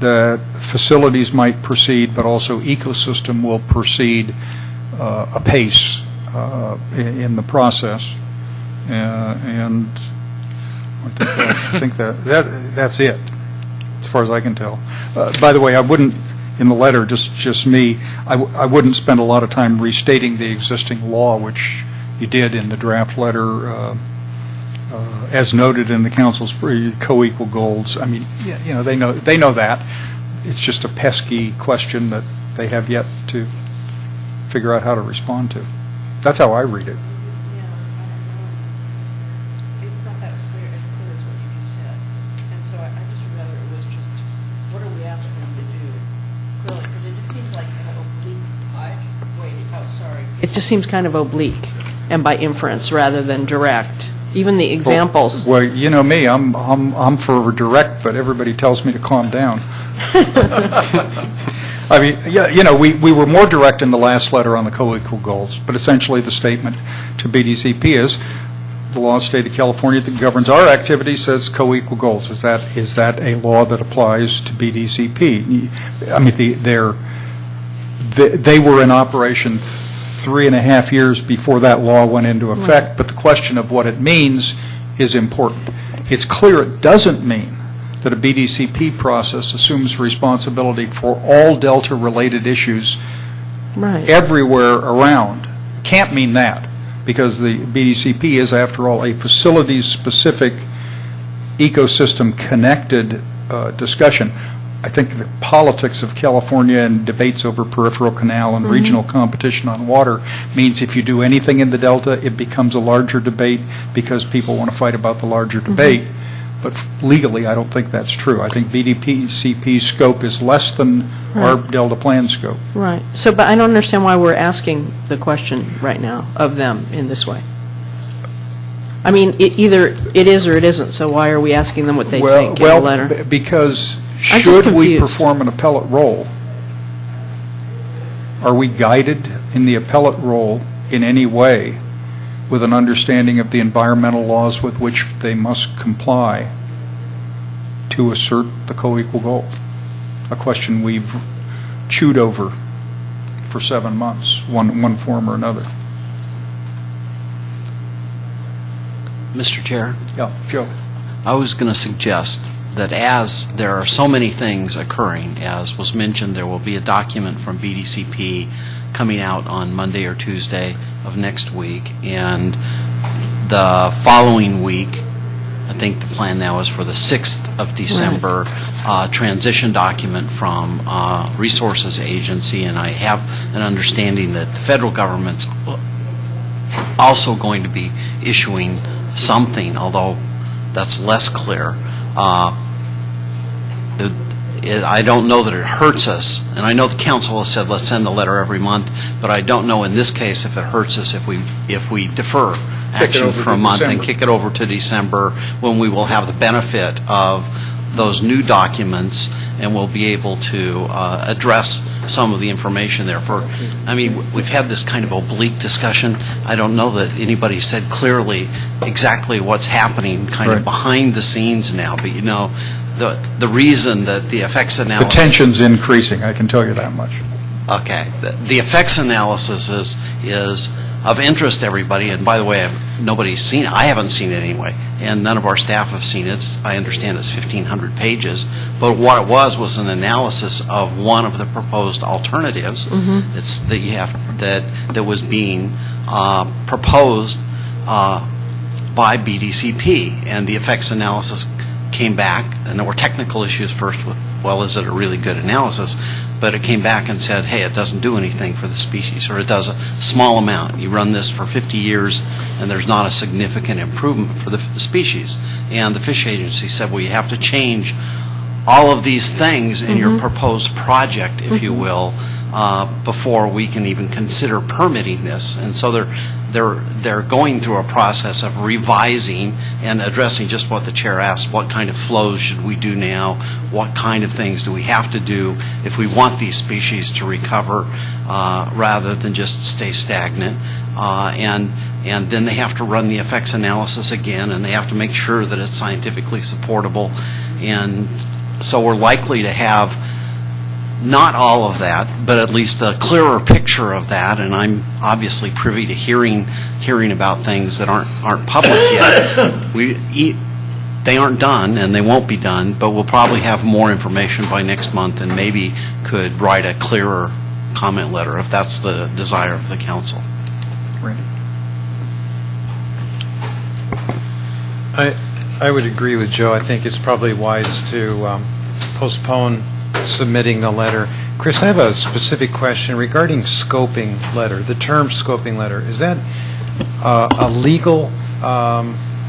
that facilities might proceed, but also ecosystem will proceed apace in the process. And I think that's it, as far as I can tell. By the way, I wouldn't, in the letter, just me, I wouldn't spend a lot of time restating the existing law, which you did in the draft letter, as noted in the council's co-equal goals. I mean, they know that. It's just a pesky question that they have yet to figure out how to respond to. That's how I read it. It's not that clear as what you just said. And so I just would rather it was just, what are we asking them to do? Really, because it just seems like kind of oblique. It just seems kind of oblique, and by inference rather than direct. Even the examples. Well, you know me, I'm for direct, but everybody tells me to calm down. I mean, yeah, we were more direct in the last letter on the co-equal goals, but essentially the statement to BDCP is the law of the state of California that governs our activity says co-equal goals. Is that a law that applies to BDCP? I mean, they were in operation 3.5 years before that law went into effect, right. But the question of what it means is important. It's clear it doesn't mean that a BDCP process assumes responsibility for all Delta-related issues right. everywhere around. It can't mean that, because the BDCP is, after all, a facilities-specific, ecosystem-connected discussion. I think the politics of California and debates over peripheral canal and regional competition on water means if you do anything in the Delta, it becomes a larger debate because people want to fight about the larger debate. But legally, I don't think that's true. I think BDCP's scope is less than our Delta plan scope. Right. So, but I don't understand why we're asking the question right now of them in this way. I mean, either it is or it isn't, so why are we asking them what they think in a letter? Well, because I'm just should we confused. perform an appellate role, are we guided in the appellate role in any way with an understanding of the environmental laws with which they must comply to assert the co-equal goal? A question we've chewed over for 7 months, one form or another. Mr. Chair, Yeah, Joe. I was going to suggest that as there are so many things occurring, as was mentioned, there will be a document from BDCP coming out on Monday or Tuesday of next week, and the following week, I think the plan now is for the 6th of December, transition document from Resources Agency, and I have an understanding that the federal government's also going to be issuing something, although that's less clear. I don't know that it hurts us, and I know the council has said let's send a letter every month, but I don't know in this case if it hurts us if we defer action for a month and kick it over to December, when we will have the benefit of those new documents and we'll be able to address some of the information there. I mean, we've had this kind of oblique discussion. I don't know that anybody said clearly exactly what's happening kind of behind the scenes now, but you know, the reason that the effects analysis... The tension's increasing, I can tell you that much. Okay. The effects analysis is of interest to everybody, and by the way, nobody's seen it. I haven't seen it anyway, and none of our staff have seen it. I understand it's 1,500 pages, but what it was an analysis of one of the proposed alternatives. It's that you have that was being proposed by BDCP, and the effects analysis came back, and there were technical issues first with, well, is it a really good analysis? But it came back and said, hey, it doesn't do anything for the species, or it does a small amount. You run this for 50 years, and there's not a significant improvement for the species. And the Fish Agency said, well, you have to change all of these things in your proposed project, if you will, before we can even consider permitting this. And so they're going through a process of revising and addressing just what the chair asked: what kind of flows should we do now, what kind of things do we have to do if we want these species to recover rather than just stay stagnant, and then they have to run the effects analysis again, and they have to make sure that it's scientifically supportable. And so we're likely to have not all of that, but at least a clearer picture of that. And I'm obviously privy to hearing about things that aren't public yet. They aren't done, and they won't be done, but we'll probably have more information by next month, and maybe could write a clearer comment letter if that's the desire of the council. Randy? I would agree with Joe. I think it's probably wise to postpone submitting the letter. Chris, I have a specific question regarding scoping letter. The term scoping letter, is that a legal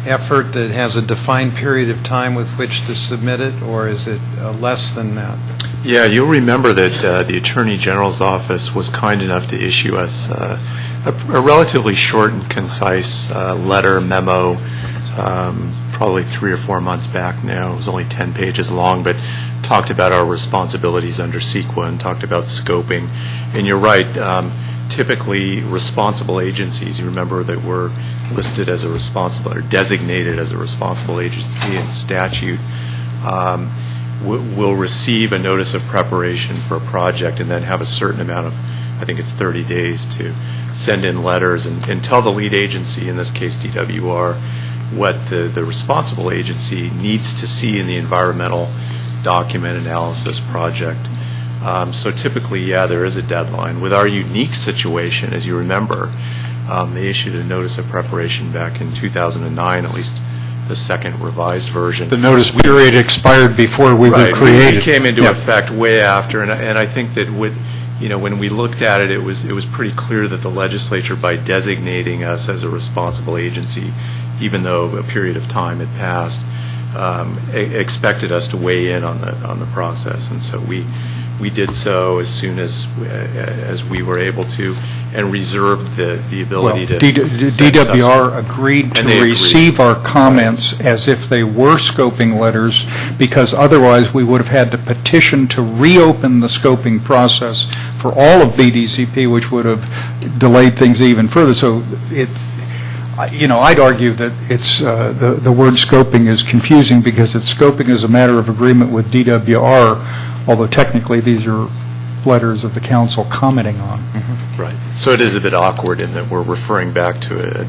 effort that has a defined period of time with which to submit it, or is it less than that? Yeah, you'll remember that the Attorney General's office was kind enough to issue us a relatively short and concise letter, memo, probably 3 or 4 months back now. It was only 10 pages long, but talked about our responsibilities under CEQA and talked about scoping. And you're right, typically responsible agencies, you remember that we're listed as a responsible or designated as a responsible agency in statute, will receive a notice of preparation for a project and then have a certain amount of, I think it's 30 days, to send in letters and tell the lead agency, in this case DWR, what the responsible agency needs to see in the environmental document analysis project. So typically, yeah, there is a deadline. With our unique situation, as you remember, they issued a notice of preparation back in 2009, at least the second revised version. The notice period expired before we were created. It came into effect way after, and I think that when we looked at it, it was pretty clear that the legislature, by designating us as a responsible agency, even though a period of time had passed, expected us to weigh in on the process, and so we we did so as soon as we were able to, and reserved the ability to... DWR agreed to receive our comments as if they were scoping letters, because otherwise we would have had to petition to reopen the scoping process for all of BDCP, which would have delayed things even further. So I'd argue that it's the word scoping is confusing, because it's scoping as a matter of agreement with DWR, although technically these are letters of the council commenting on. Right. So it is a bit awkward in that we're referring back to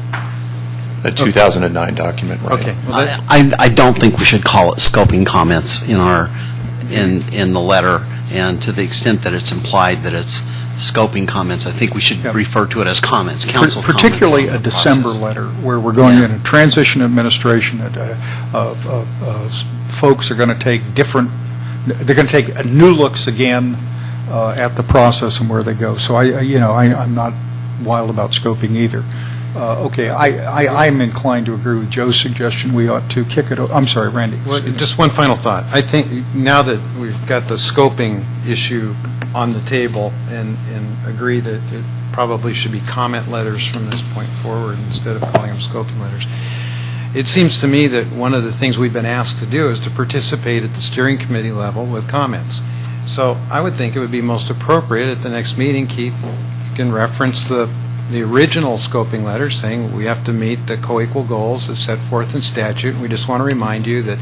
a 2009 document, right? Okay. I don't think we should call it scoping comments in the letter, and to the extent that it's implied that it's scoping comments, I think we should refer to it as comments, council comments. Particularly a December letter, where we're going into transition administration, folks are going to take they're going to take new looks again at the process and where they go. So I'm not wild about scoping either. Okay, I'm inclined to agree with Joe's suggestion. We ought to kick it. I'm sorry, Randy. Well, just one final thought. I think now that we've got the scoping issue on the table and agree that it probably should be comment letters from this point forward instead of calling them scoping letters, it seems to me that one of the things we've been asked to do is to participate at the steering committee level with comments. So I would think it would be most appropriate at the next meeting, Keith, you can reference the original scoping letter saying we have to meet the co-equal goals as set forth in statute. We just want to remind you that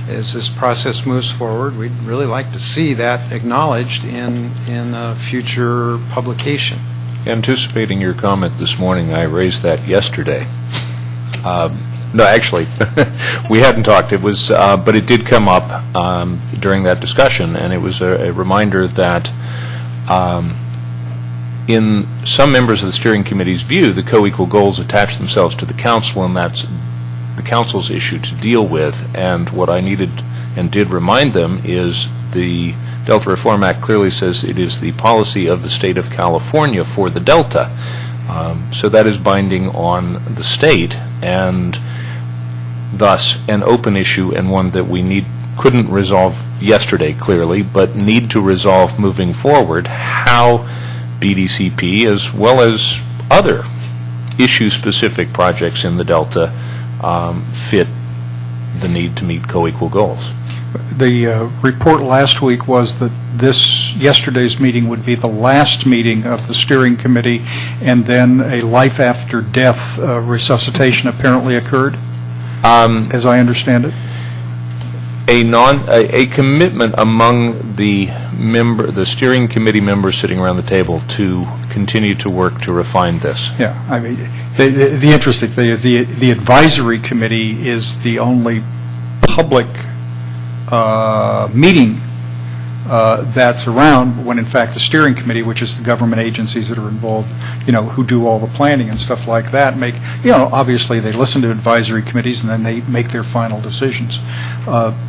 as this process moves forward, we'd really like to see that acknowledged in a future publication. Anticipating your comment this morning, I raised that yesterday. No, actually, we hadn't talked. It was, but it did come up during that discussion, and it was a reminder that in some members of the steering committee's view, the co-equal goals attach themselves to the council, and that's the council's issue to deal with. And what I needed and did remind them is the Delta Reform Act clearly says it is the policy of the state of California for the Delta. So that is binding on the state, and thus an open issue, and one that we couldn't resolve yesterday clearly, but need to resolve moving forward, how BDCP, as well as other issue-specific projects in the Delta, fit the need to meet co-equal goals. The report last week was that yesterday's meeting would be the last meeting of the steering committee, and then a life after death resuscitation apparently occurred, as I understand it. A commitment among the steering committee members sitting around the table to continue to work to refine this. Yeah, I mean, the interesting thing is the advisory committee is the only public meeting that's around, when in fact the steering committee, which is the government agencies that are involved, who do all the planning and stuff like that, obviously they listen to advisory committees and then they make their final decisions.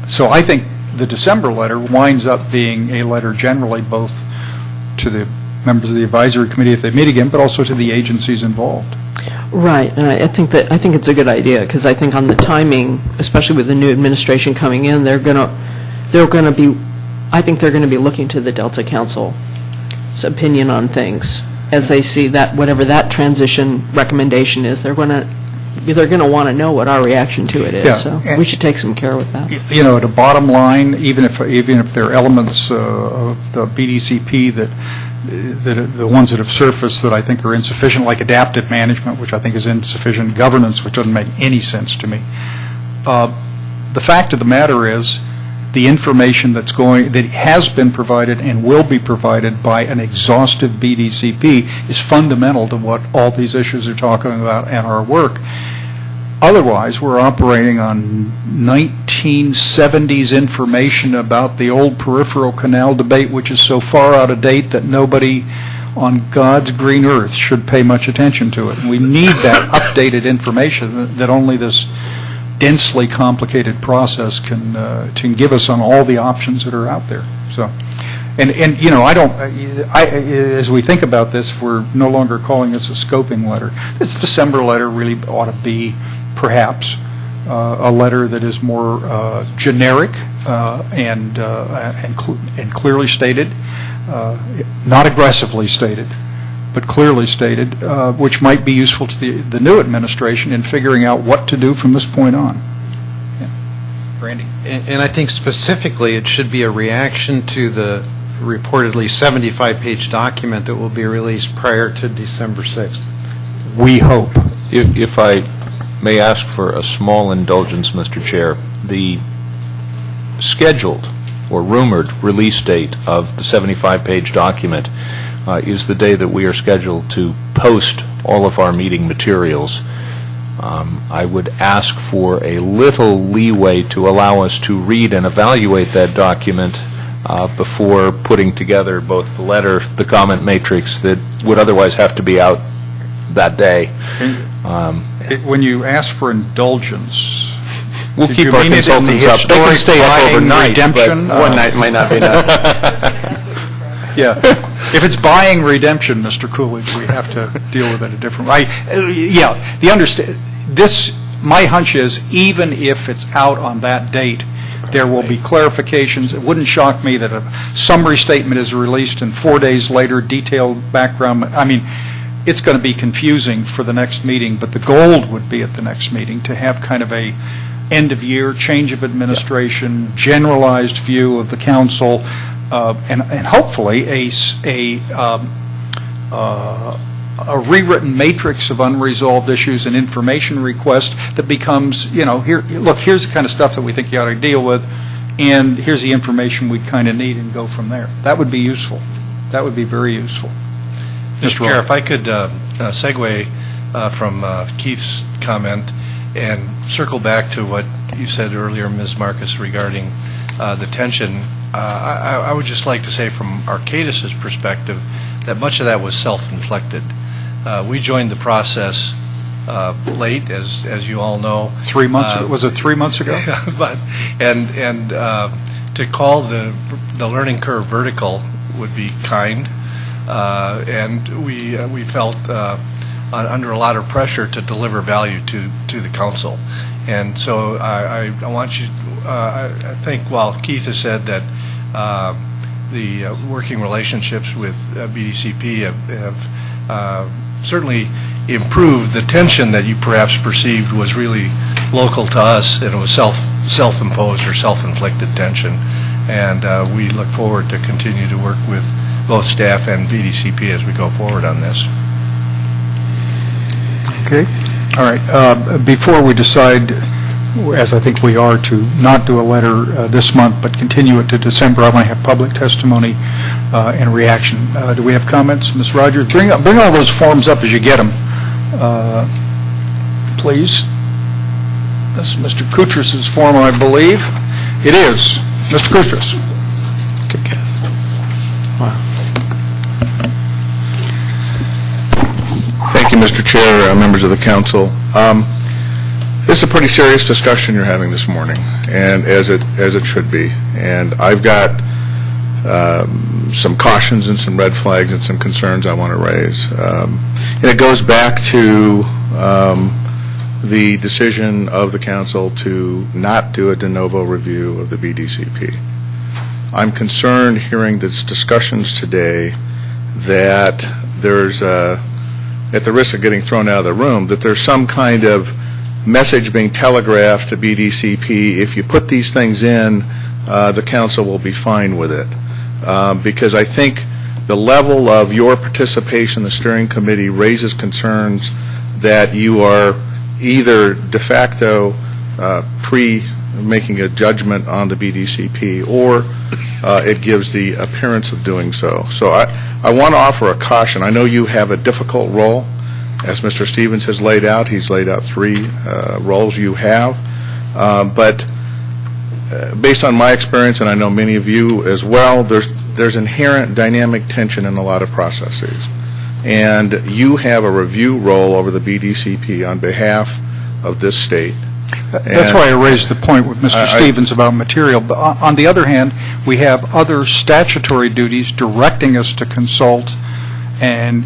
So I think the December letter winds up being a letter generally both to the members of the advisory committee if they meet again, but also to the agencies involved. Right, and I think it's a good idea, because I think on the timing, especially with the new administration coming in, they're going to be looking to the Delta Council's opinion on things as they see that whatever that transition recommendation is, they're going to want to know what our reaction to it is. Yeah. So we should take some care with that. At a bottom line, even if there are elements of the BDCP that the ones that have surfaced that I think are insufficient, like adaptive management, which I think is insufficient, governance, which doesn't make any sense to me. The fact of the matter is, the information that has been provided and will be provided by an exhaustive BDCP is fundamental to what all these issues are talking about and our work. Otherwise, we're operating on 1970s information about the old peripheral canal debate, which is so far out of date that nobody on God's green earth should pay much attention to it. And we need that updated information that only this densely complicated process can give us on all the options that are out there. So, and as we think about this, we're no longer calling this a scoping letter. This December letter really ought to be perhaps a letter that is more generic and clearly stated. not aggressively stated, but clearly stated, which might be useful to the new administration in figuring out what to do from this point on. Yeah. Randy? And I think specifically it should be a reaction to the reportedly 75-page document that will be released prior to December 6th. We hope. If I may ask for a small indulgence, Mr. Chair, the scheduled or rumored release date of the 75-page document is the day that we are scheduled to post all of our meeting materials. I would ask for a little leeway to allow us to read and evaluate that document before putting together both the letter, the comment matrix that would otherwise have to be out that day. When you ask for indulgence, we'll keep our consultants up. They can stay up overnight, redemption, One night might not be enough. Yeah, if it's buying redemption, Mr. Coolidge, we have to deal with it a different way. My hunch is, even if it's out on that date, there will be clarifications. It wouldn't shock me that a summary statement is released and 4 days later, detailed background. I mean, it's going to be confusing for the next meeting, but the goal would be at the next meeting to have kind of a end-of-year change of administration, generalized view of the council, and hopefully a rewritten matrix of unresolved issues and information request that becomes, here's the kind of stuff that we think you ought to deal with, and here's the information we kind of need, and go from there. That would be useful. That would be very useful. Mr. Chair, if I could segue from Keith's comment and circle back to what you said earlier, Ms. Marcus, regarding the tension. I would just like to say from Arcadis's perspective that much of that was self-inflicted. We joined the process late, as you all know. 3 months ago? Was it 3 months ago? But to call the learning curve vertical would be kind, and we felt under a lot of pressure to deliver value to the council. And so I want you, I think while Keith has said that the working relationships with BDCP have certainly improved, the tension that you perhaps perceived was really local to us, and it was self-imposed or self-inflicted tension. And we look forward to continue to work with both staff and BDCP as we go forward on this. Okay. All right. Before we decide, as I think we are, to not do a letter this month but continue it to December, I want to have public testimony and reaction. Do we have comments? Ms. Rogers, bring all those forms up as you get them, please. This is Mr. Koutras' form, I believe. It is. Mr. Koutras. Good guess. Wow. Thank you, Mr. Chair, members of the council. This is a pretty serious discussion you're having this morning, and as it should be. And I've got some cautions and some red flags and some concerns I want to raise. And it goes back to the decision of the council to not do a de novo review of the BDCP. I'm concerned hearing these discussions today that there's at the risk of getting thrown out of the room, that there's some kind of message being telegraphed to BDCP, if you put these things in, the council will be fine with it. Because I think the level of your participation in the steering committee raises concerns that you are either de facto making a judgment on the BDCP, or it gives the appearance of doing so. So I want to offer a caution. I know you have a difficult role. As Mr. Stevens has laid out, he's laid out 3 roles you have. But based on my experience, and I know many of you as well, there's inherent dynamic tension in a lot of processes. And you have a review role over the BDCP on behalf of this state. That's why I raised the point with Mr. Stevens about material. But on the other hand, we have other statutory duties directing us to consult and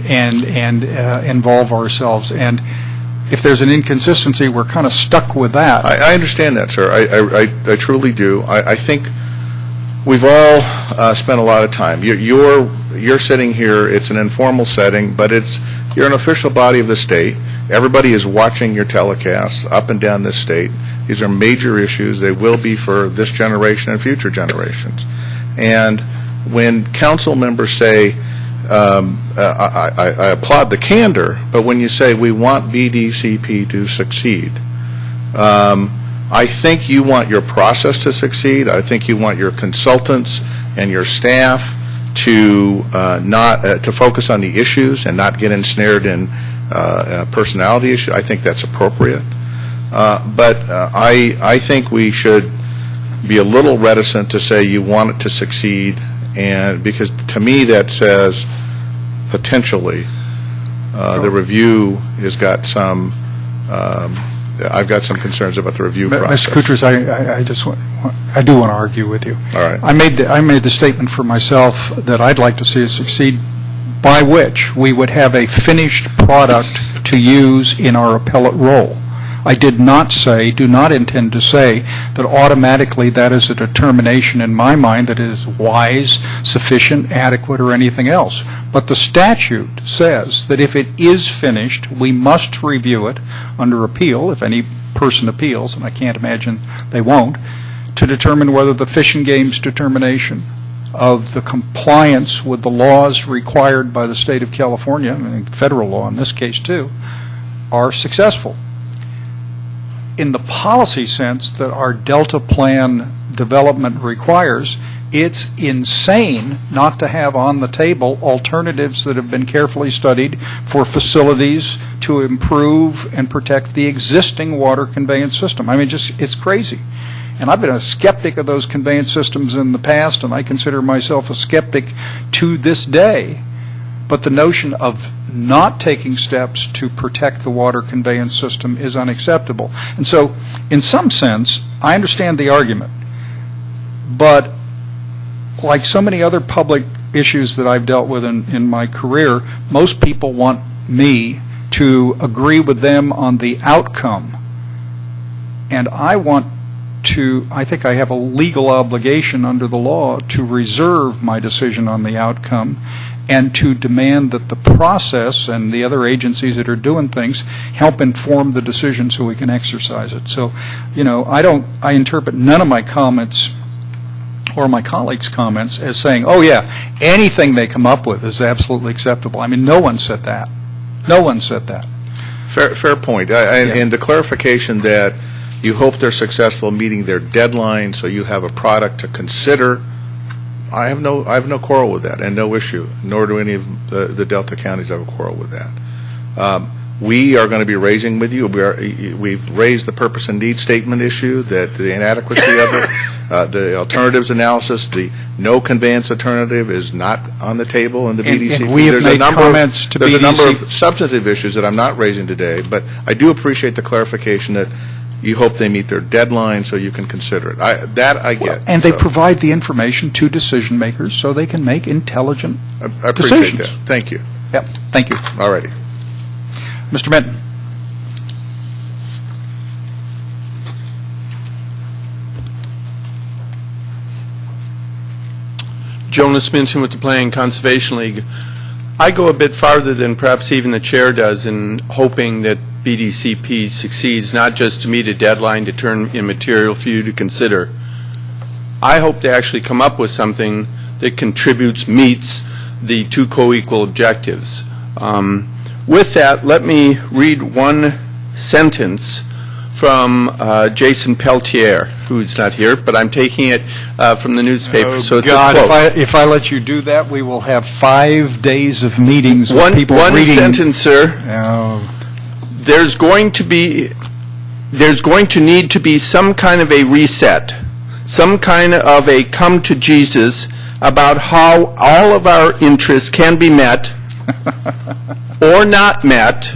involve ourselves. And if there's an inconsistency, we're kind of stuck with that. I understand that, sir. I truly do. I think we've all spent a lot of time. You're sitting here, it's an informal setting, but you're an official body of the state. Everybody is watching your telecasts up and down this state. These are major issues. They will be for this generation and future generations. And when council members say, I applaud the candor, but when you say we want BDCP to succeed, I think you want your process to succeed. I think you want your consultants and your staff to to focus on the issues and not get ensnared in personality issues. I think that's appropriate. But I think we should be a little reticent to say you want it to succeed, and because to me that says potentially the review has got some. I've got some concerns about the review process. Mr. Koutras, I do want to argue with you. All right. I made the statement for myself that I'd like to see it succeed, by which we would have a finished product to use in our appellate role. I did not say, do not intend to say, that automatically that is a determination in my mind that is wise, sufficient, adequate, or anything else. But the statute says that if it is finished, we must review it under appeal, if any person appeals, and I can't imagine they won't, to determine whether the Fish and Game's determination of the compliance with the laws required by the state of California, and federal law in this case too, are successful. In the policy sense that our Delta Plan development requires, it's insane not to have on the table alternatives that have been carefully studied for facilities to improve and protect the existing water conveyance system. I mean, it's crazy. And I've been a skeptic of those conveyance systems in the past, and I consider myself a skeptic to this day. But the notion of not taking steps to protect the water conveyance system is unacceptable. And so, in some sense, I understand the argument. But like so many other public issues that I've dealt with in my career, most people want me to agree with them on the outcome. And I think I have a legal obligation under the law to reserve my decision on the outcome and to demand that the process and the other agencies that are doing things help inform the decision so we can exercise it. So, I interpret none of my comments or my colleagues' comments as saying, oh yeah, anything they come up with is absolutely acceptable. I mean, no one said that. No one said that. Fair point. And the clarification that you hope they're successful meeting their deadline so you have a product to consider, I have no quarrel with that and no issue, nor do any of the Delta counties have a quarrel with that. We are going to be raising with you, we've raised the purpose and need statement issue, that the inadequacy of it, the alternatives analysis, the no conveyance alternative is not on the table in the BDC. And we have made comments to BDC. There's a number of substantive issues that I'm not raising today, but I do appreciate the clarification that you hope they meet their deadline so you can consider it. That I get. And they provide the information to decision makers so they can make intelligent I appreciate decisions. that. Thank you. Yep. Thank you. All righty. Mr. Benton. Jonas Minson with the Planning and Conservation League. I go a bit farther than perhaps even the chair does in hoping that BDCP succeeds, not just to meet a deadline to turn in material for you to consider. I hope to actually come up with something that contributes, meets the two co-equal objectives. With that, let me read one sentence from Jason Peltier, who's not here, but I'm taking it from the newspaper. Oh, so it's God, a quote. if I let you do that, we will have 5 days of meetings with people one reading. One sentence, sir. Oh. There's going to need to be some kind of a reset, some kind of a come to Jesus about how all of our interests can be met or not met,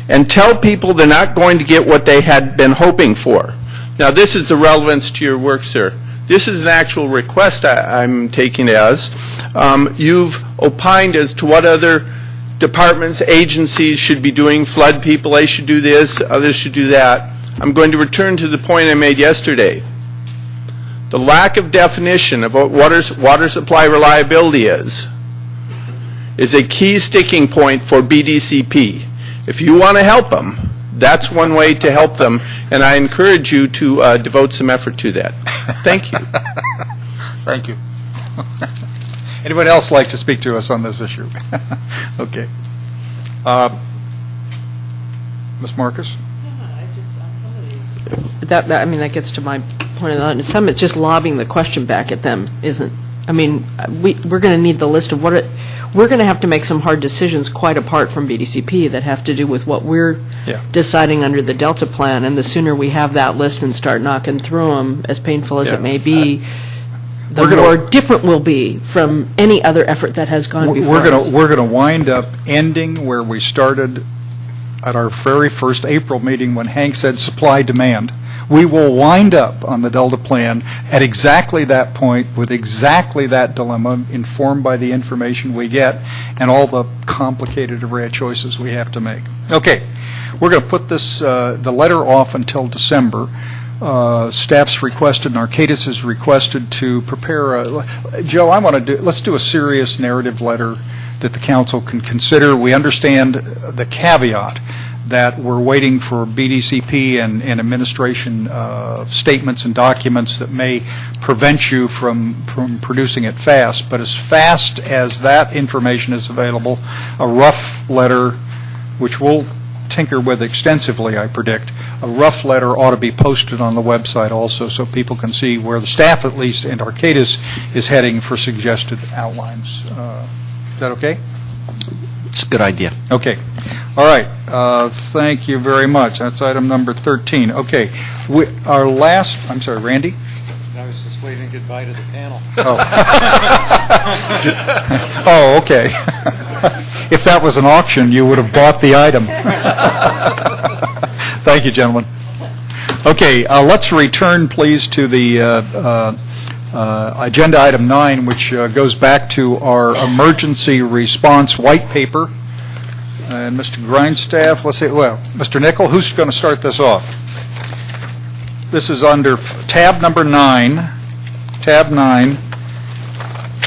and tell people they're not going to get what they had been hoping for. Now, this is the relevance to your work, sir. This is an actual request I'm taking as. You've opined as to what other departments, agencies should be doing. Flood people, they should do this, others should do that. I'm going to return to the point I made yesterday. The lack of definition of what water supply reliability is a key sticking point for BDCP. If you want to help them, that's one way to help them, and I encourage you to devote some effort to that. Thank you. Thank you. Anyone else like to speak to us on this issue? Okay. Ms. Marcus? That gets to my point of that. Some, it's just lobbing the question back at them, isn't, we're going to need the list of we're going to have to make some hard decisions quite apart from BDCP that have to do with what we're deciding under the Delta plan, and the sooner we have that list and start knocking through them, as painful as it may be, the more different we'll be from any other effort that has gone before us. We're going to wind up ending where we started at our very first April meeting when Hank said supply-demand. We will wind up on the Delta plan at exactly that point with exactly that dilemma, informed by the information we get and all the complicated array of choices we have to make. Okay, we're going to put this the letter off until December. Staff's requested and Arcadis has requested to prepare Joe, let's do a serious narrative letter that the council can consider. We understand the caveat that we're waiting for BDCP and administration statements and documents that may prevent you from producing it fast. But as fast as that information is available, a rough letter, which we'll tinker with extensively, I predict, a rough letter ought to be posted on the website also so people can see where the staff, at least, and Arcadis is heading for suggested outlines. Is that okay? It's a good idea. Okay. All right. Thank you very much. That's item number 13. Okay. I'm sorry, Randy? I was just waving goodbye to the panel. Oh, okay. If that was an auction, you would have bought the item. Thank you, gentlemen. Okay. Let's return, please, to the agenda item 9, which goes back to our emergency response white paper. And Mr. Grindstaff, let's see, Mr. Nickel, who's going to start this off? This is under tab number 9,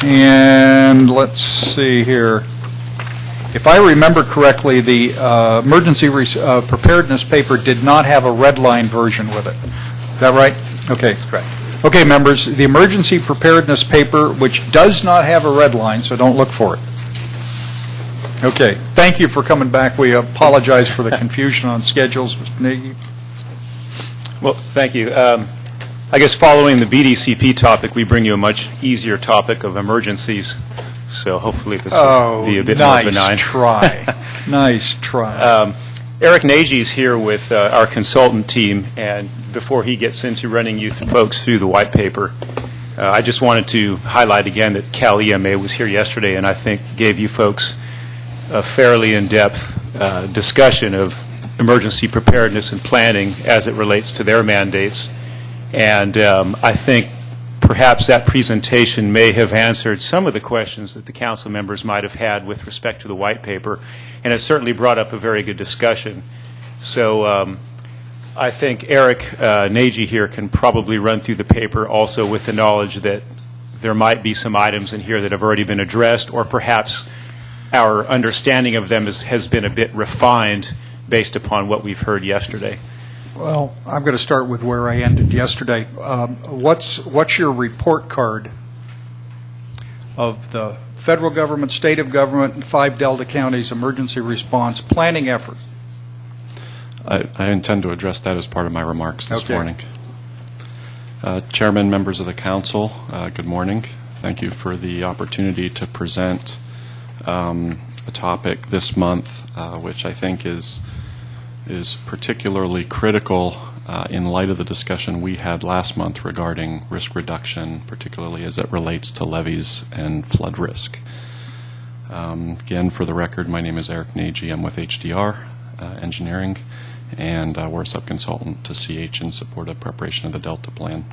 and let's see here. If I remember correctly, the emergency preparedness paper did not have a red line version with it. Is that right? Okay. Correct. Okay, members, the emergency preparedness paper, which does not have a red line, so don't look for it. Okay, thank you for coming back. We apologize for the confusion on schedules, Mr. Nagy. Well, thank you. I guess following the BDCP topic, we bring you a much easier topic of emergencies, so hopefully this will be a bit more benign. Nice try. Nice try. Eric Nagy is here with our consultant team, and before he gets into running you folks through the white paper, I just wanted to highlight again that Cal EMA was here yesterday and I think gave you folks a fairly in-depth discussion of emergency preparedness and planning as it relates to their mandates. And I think perhaps that presentation may have answered some of the questions that the council members might have had with respect to the white paper, and it certainly brought up a very good discussion. So I think Eric Nagy here can probably run through the paper also with the knowledge that there might be some items in here that have already been addressed, or perhaps our understanding of them has been a bit refined based upon what we've heard yesterday. Well, I'm going to start with where I ended yesterday. What's your report card of the federal government, state of government, and 5 Delta counties emergency response planning effort? I intend to address that as part of my remarks this morning. Chairman, members of the council, good morning. Thank you for the opportunity to present a topic this month, which I think is particularly critical in light of the discussion we had last month regarding risk reduction, particularly as it relates to levees and flood risk. Again, for the record, my name is Eric Nagy. I'm with HDR Engineering, and we're a subconsultant to CH in support of preparation of the Delta Plan.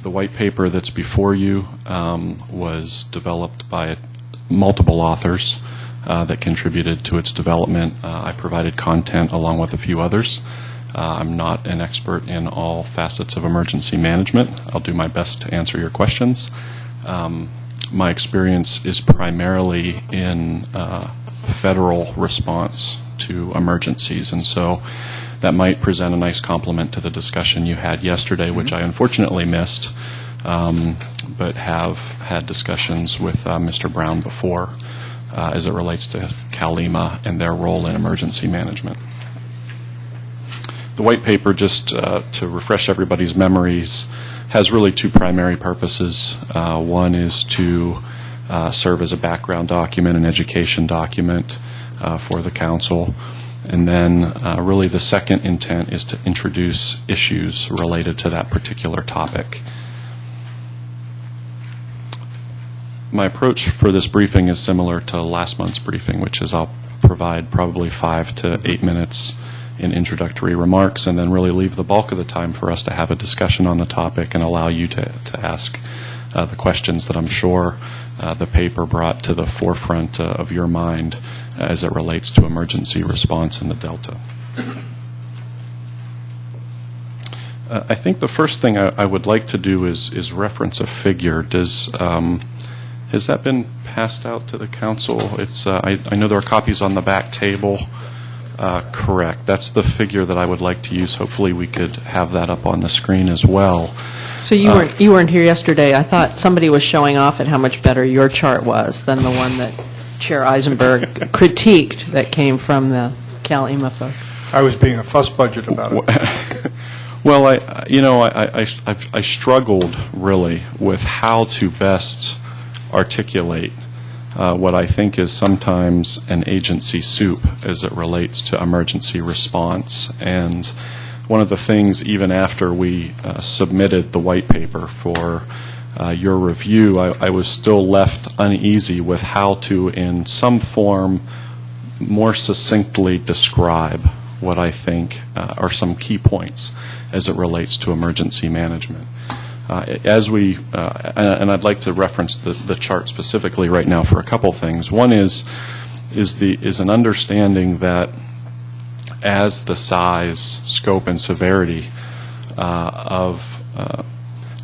The white paper that's before you was developed by multiple authors that contributed to its development. I provided content along with a few others, I'm not an expert in all facets of emergency management. I'll do my best to answer your questions. My experience is primarily in federal response to emergencies, and so that might present a nice complement to the discussion you had yesterday, which I unfortunately missed, but have had discussions with Mr. Brown before as it relates to CalEMA and their role in emergency management. The white paper, just to refresh everybody's memories, has really two primary purposes. One is to serve as a background document, an education document for the council. And then really the second intent is to introduce issues related to that particular topic. My approach for this briefing is similar to last month's briefing, which is I'll provide probably 5 to 8 minutes in introductory remarks and then really leave the bulk of the time for us to have a discussion on the topic and allow you to ask the questions that I'm sure the paper brought to the forefront of your mind as it relates to emergency response in the Delta. I think the first thing I would like to do is reference a figure. Has that been passed out to the council? It's I know there are copies on the back table. Correct. That's the figure that I would like to use. Hopefully we could have that up on the screen as well. So you weren't here yesterday. I thought somebody was showing off at how much better your chart was than the one that Chair Eisenberg critiqued that came from the CalEMA folks. I was being a fuss budget about it. Well, I struggled really with how to best articulate what I think is sometimes an agency soup as it relates to emergency response. And one of the things, even after we submitted the white paper for your review, I was still left uneasy with how to, in some form, more succinctly describe what I think are some key points as it relates to emergency management. As we, and I'd like to reference the chart specifically right now for a couple things. One is an understanding that as the size, scope, and severity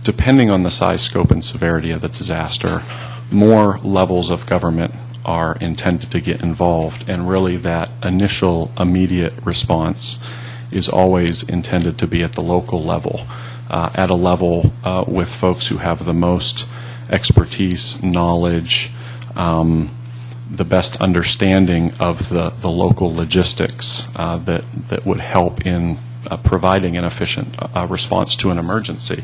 depending on the size, scope, and severity of the disaster, more levels of government are intended to get involved, and really that initial immediate response is always intended to be at the local level, at a level with folks who have the most expertise, knowledge, the best understanding of the local logistics that would help in providing an efficient response to an emergency.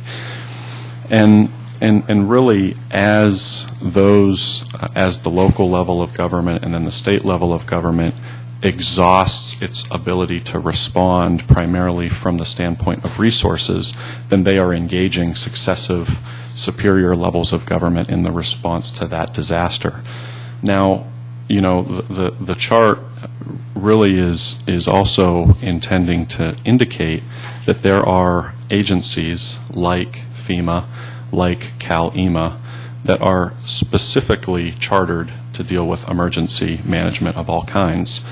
And really, as the local level of government and then the state level of government exhausts its ability to respond primarily from the standpoint of resources, then they are engaging successive superior levels of government in the response to that disaster. Now, the chart really is also intending to indicate that there are agencies like FEMA, like CalEMA, that are specifically chartered to deal with emergency management of all kinds.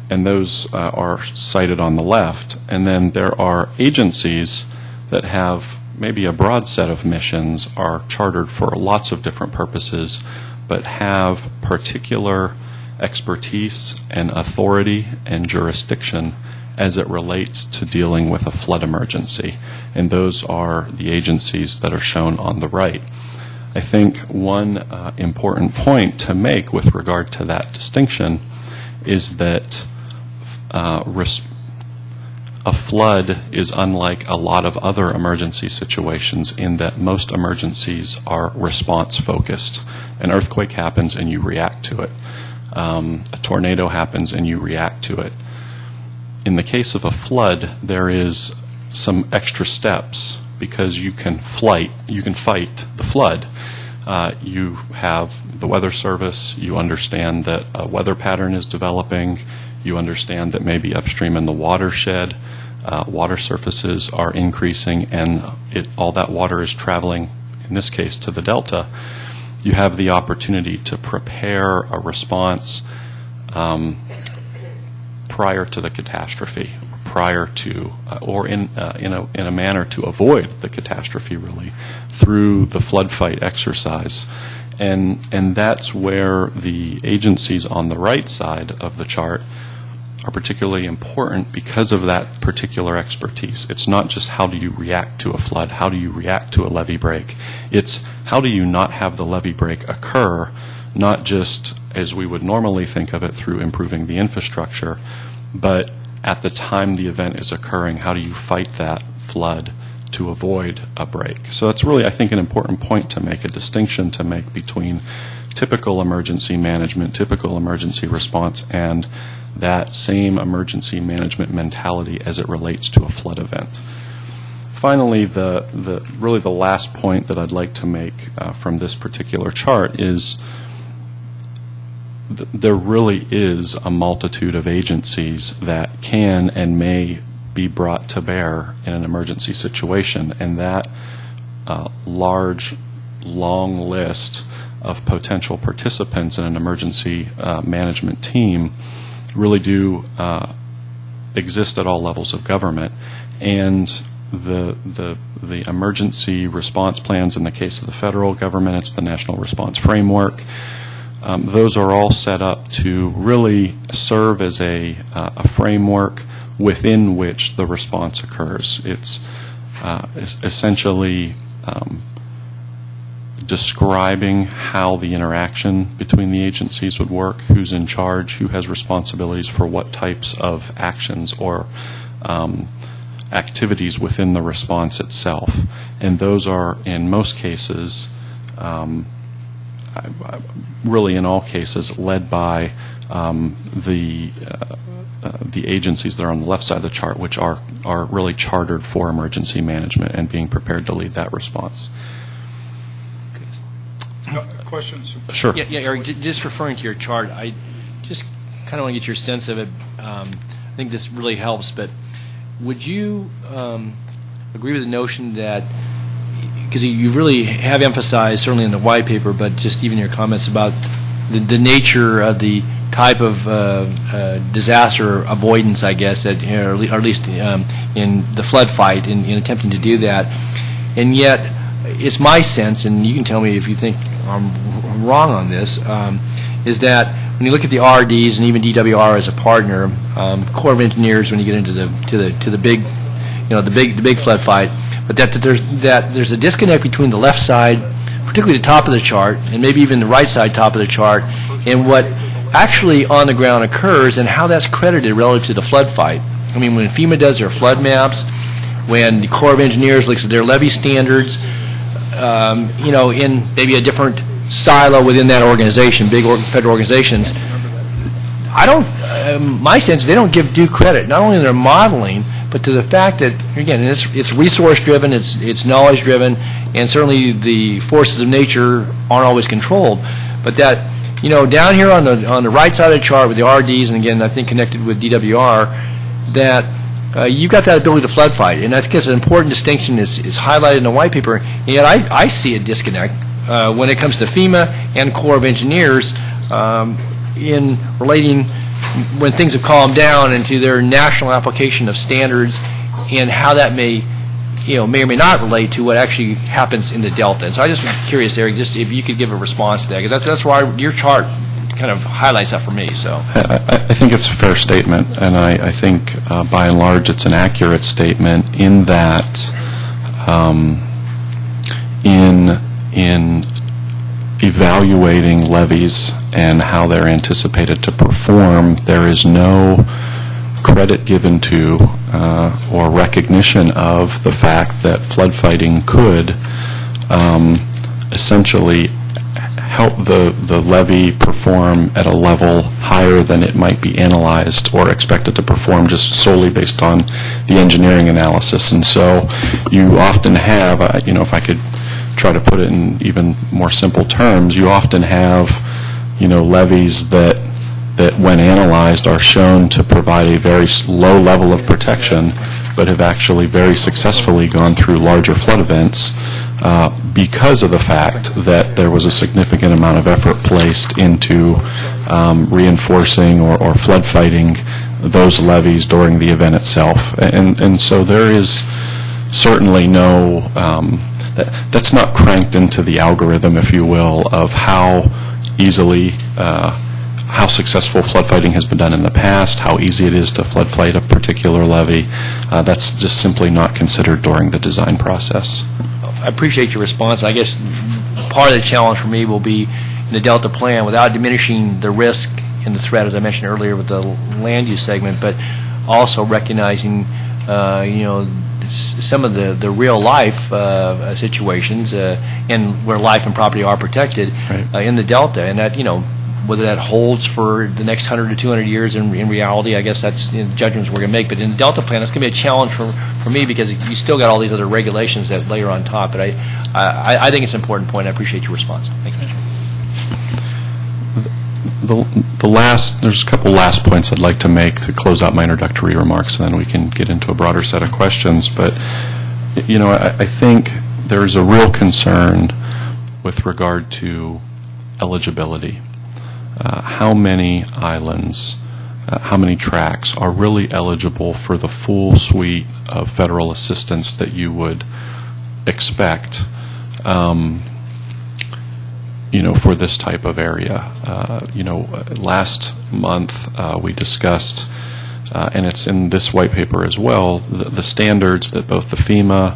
And those are cited on the left. And then there are agencies that have maybe a broad set of missions, are chartered for lots of different purposes, but have particular expertise and authority and jurisdiction as it relates to dealing with a flood emergency. And those are the agencies that are shown on the right. I think one important point to make with regard to that distinction is that a flood is unlike a lot of other emergency situations in that most emergencies are response focused. An earthquake happens and you react to it. A tornado happens and you react to it. In the case of a flood, there is some extra steps because you can fight the flood. You have the weather service, you understand that a weather pattern is developing, you understand that maybe upstream in the watershed, water surfaces are increasing and all that water is traveling, in this case, to the delta. You have the opportunity to prepare a response prior to the catastrophe, prior to, or in a manner to avoid the catastrophe, really, through the flood fight exercise. And that's where the agencies on the right side of the chart are particularly important because of that particular expertise. It's not just how do you react to a flood, how do you react to a levee break. It's how do you not have the levee break occur, not just as we would normally think of it through improving the infrastructure, but at the time the event is occurring, how do you fight that flood to avoid a break? So that's really, I think, an important point to make, a distinction to make between typical emergency management, typical emergency response, and that same emergency management mentality as it relates to a flood event. Finally, really the last point that I'd like to make from this particular chart is there really is a multitude of agencies that can and may be brought to bear in an emergency situation, and that large, long list of potential participants in an emergency management team really do exist at all levels of government. And the emergency response plans, in the case of the federal government, it's the National Response Framework. Those are all set up to really serve as a framework within which the response occurs. It's essentially describing how the interaction between the agencies would work, who's in charge, who has responsibilities for what types of actions or activities within the response itself. And those are, in most cases, really in all cases, led by the agencies that are on the left side of the chart, which are really chartered for emergency management and being prepared to lead that response. Questions? Sure. Yeah, Eric, just referring to your chart, I just kind of want to get your sense of it. I think this really helps, but would you agree with the notion that, because you really have emphasized, certainly in the white paper, but just even your comments about the nature of the type of disaster avoidance, I guess, or at least in the flood fight, in attempting to do that. And yet, it's my sense, and you can tell me if you think I'm wrong on this, is that when you look at the RDs and even DWR as a partner, Corps of Engineers, when you get into the big, the big flood fight, but that there's a disconnect between the left side, particularly the top of the chart, and maybe even the right side top of the chart, and what actually on the ground occurs and how that's credited relative to the flood fight. I mean, when FEMA does their flood maps, when the Corps of Engineers looks at their levee standards, in maybe a different silo within that organization, big federal organizations, my sense, they don't give due credit, not only in their modeling, but to the fact that, again, it's resource-driven, it's knowledge-driven, and certainly the forces of nature aren't always controlled. But that, down here on the right side of the chart with the RDs, and again, I think connected with DWR, that you've got that ability to flood fight. And I think it's an important distinction. It's highlighted in the white paper, and yet I see a disconnect when it comes to FEMA and Corps of Engineers in relating when things have calmed down into their national application of standards and how that may or may not relate to what actually happens in the Delta. And so I just am curious, Eric, just if you could give a response to that, because that's why your chart kind of highlights that for me. So I think it's a fair statement, and I think by and large it's an accurate statement in that in evaluating levees and how they're anticipated to perform, there is no credit given to or recognition of the fact that flood fighting could essentially help the levee perform at a level higher than it might be analyzed or expected to perform just solely based on the engineering analysis. And so you often have, if I could try to put it in even more simple terms, you often have, levees that when analyzed are shown to provide a very low level of protection, but have actually very successfully gone through larger flood events because of the fact that there was a significant amount of effort placed into reinforcing or flood fighting those levies during the event itself. And so there is certainly no, that's not cranked into the algorithm, if you will, of how easily, how successful flood fighting has been done in the past, how easy it is to flood fight a particular levee. That's just simply not considered during the design process. I appreciate your response. I guess part of the challenge for me will be in the Delta plan, without diminishing the risk and the threat, as I mentioned earlier, with the land use segment, but also recognizing, some of the real life situations and where life and property are protected in the Delta, and that whether that holds for the next 100 to 200 years in reality, I guess that's judgments we're going to make. But in the Delta plan, it's going to be a challenge for me because you still got all these other regulations that layer on top. But I think it's an important point. I appreciate your response. Thank you. There's a couple last points I'd like to make to close out my introductory remarks, and then we can get into a broader set of questions. But, I think there's a real concern with regard to eligibility. How many islands, how many tracts are really eligible for the full suite of federal assistance that you would expect for this type of area. Last month we discussed, and it's in this white paper as well, the standards that both the FEMA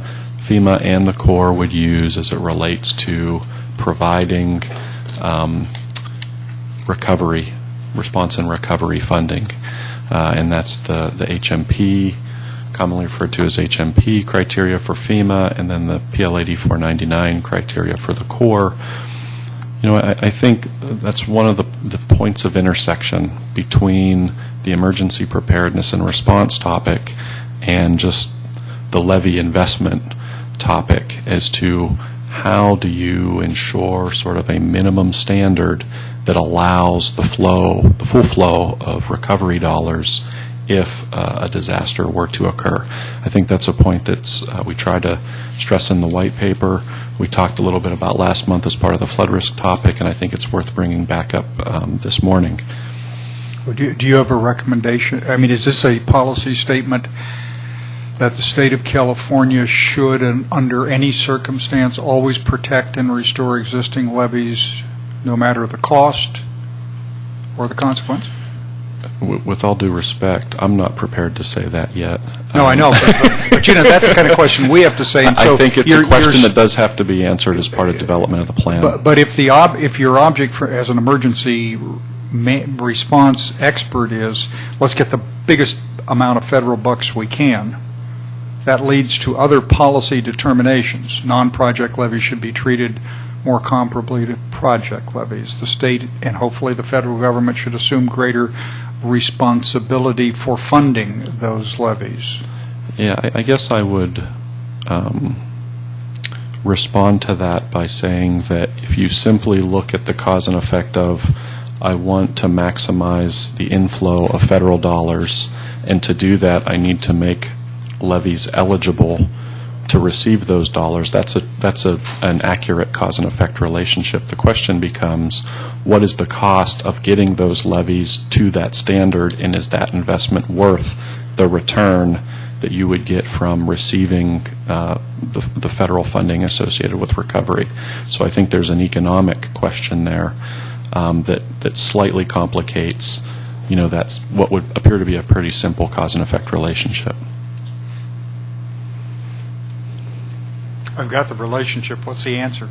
and the Corps would use as it relates to providing response and recovery funding. And that's the HMP, commonly referred to as HMP criteria for FEMA, and then the PL80 499 criteria for the Corps. I think that's one of the points of intersection between the emergency preparedness and response topic and just the levee investment topic as to how do you ensure sort of a minimum standard that allows the full flow of recovery dollars if a disaster were to occur. I think that's a point that's we try to stress in the white paper. We talked a little bit about last month as part of the flood risk topic, and I think it's worth bringing back up this morning. Do you have a recommendation? I mean, is this a policy statement that the state of California should, and under any circumstance, always protect and restore existing levees, no matter the cost or the consequence? With all due respect, I'm not prepared to say that yet. No, I know, but that's the kind of question we have to say. And so I think it's a question that does have to be answered as part of development of the plan. But if your object as an emergency response expert is, let's get the biggest amount of federal bucks we can, that leads to other policy determinations. Non-project levies should be treated more comparably to project levies. The state and hopefully the federal government should assume greater responsibility for funding those levies. Yeah, I guess I would respond to that by saying that if you simply look at the cause and effect of, I want to maximize the inflow of federal dollars, and to do that I need to make levies eligible to receive those dollars, that's an accurate cause and effect relationship. The question becomes, what is the cost of getting those levies to that standard, and is that investment worth the return that you would get from receiving the federal funding associated with recovery? So I think there's an economic question there that slightly complicates, that's what would appear to be a pretty simple cause and effect relationship. I've got the relationship. What's the answer?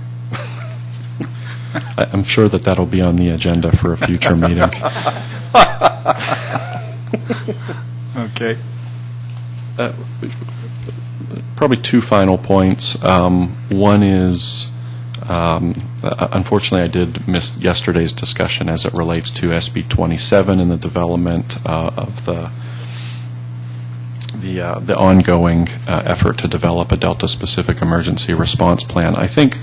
I'm sure that'll be on the agenda for a future meeting. Okay. Probably two final points. One is, unfortunately, I did miss yesterday's discussion as it relates to SB 27 and the development of the ongoing effort to develop a Delta-specific emergency response plan. I think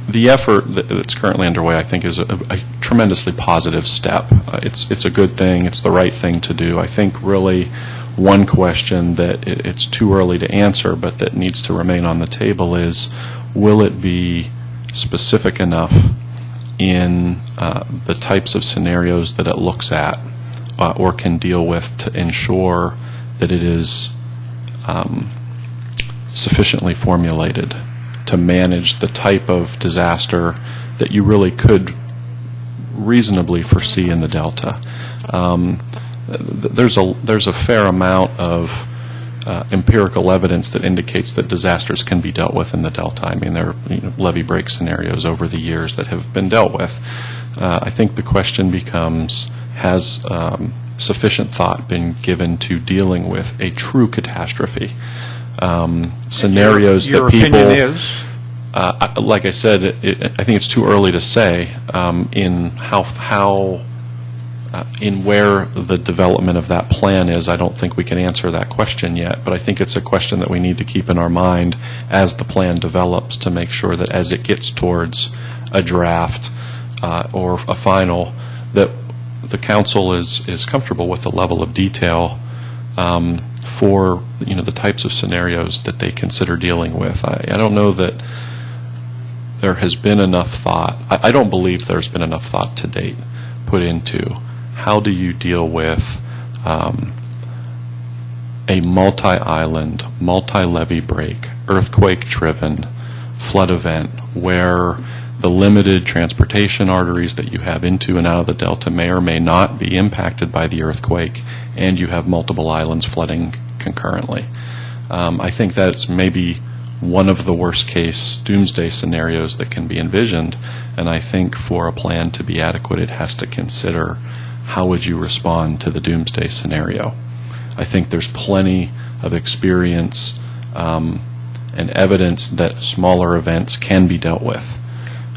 the effort that's currently underway, I think, is a tremendously positive step. It's a good thing. It's the right thing to do. I think really one question that it's too early to answer, but that needs to remain on the table is, will it be specific enough in the types of scenarios that it looks at or can deal with to ensure that it is sufficiently formulated to manage the type of disaster that you really could reasonably foresee in the Delta. There's a fair amount of empirical evidence that indicates that disasters can be dealt with in the Delta. I mean, there are levee break scenarios over the years that have been dealt with. I think the question becomes, has sufficient thought been given to dealing with a true catastrophe? Scenarios your that people... opinion is? Like I said, I think it's too early to say in in where the development of that plan is. I don't think we can answer that question yet, but I think it's a question that we need to keep in our mind as the plan develops, to make sure that as it gets towards a draft or a final, that the council is comfortable with the level of detail for the types of scenarios that they consider dealing with. I don't know that there has been enough thought. I don't believe there's been enough thought to date put into how do you deal with a multi-island, multi-levee break, earthquake-driven flood event where the limited transportation arteries that you have into and out of the Delta may or may not be impacted by the earthquake, and you have multiple islands flooding concurrently. I think that's maybe one of the worst-case doomsday scenarios that can be envisioned, and I think for a plan to be adequate, it has to consider how would you respond to the doomsday scenario. I think there's plenty of experience and evidence that smaller events can be dealt with.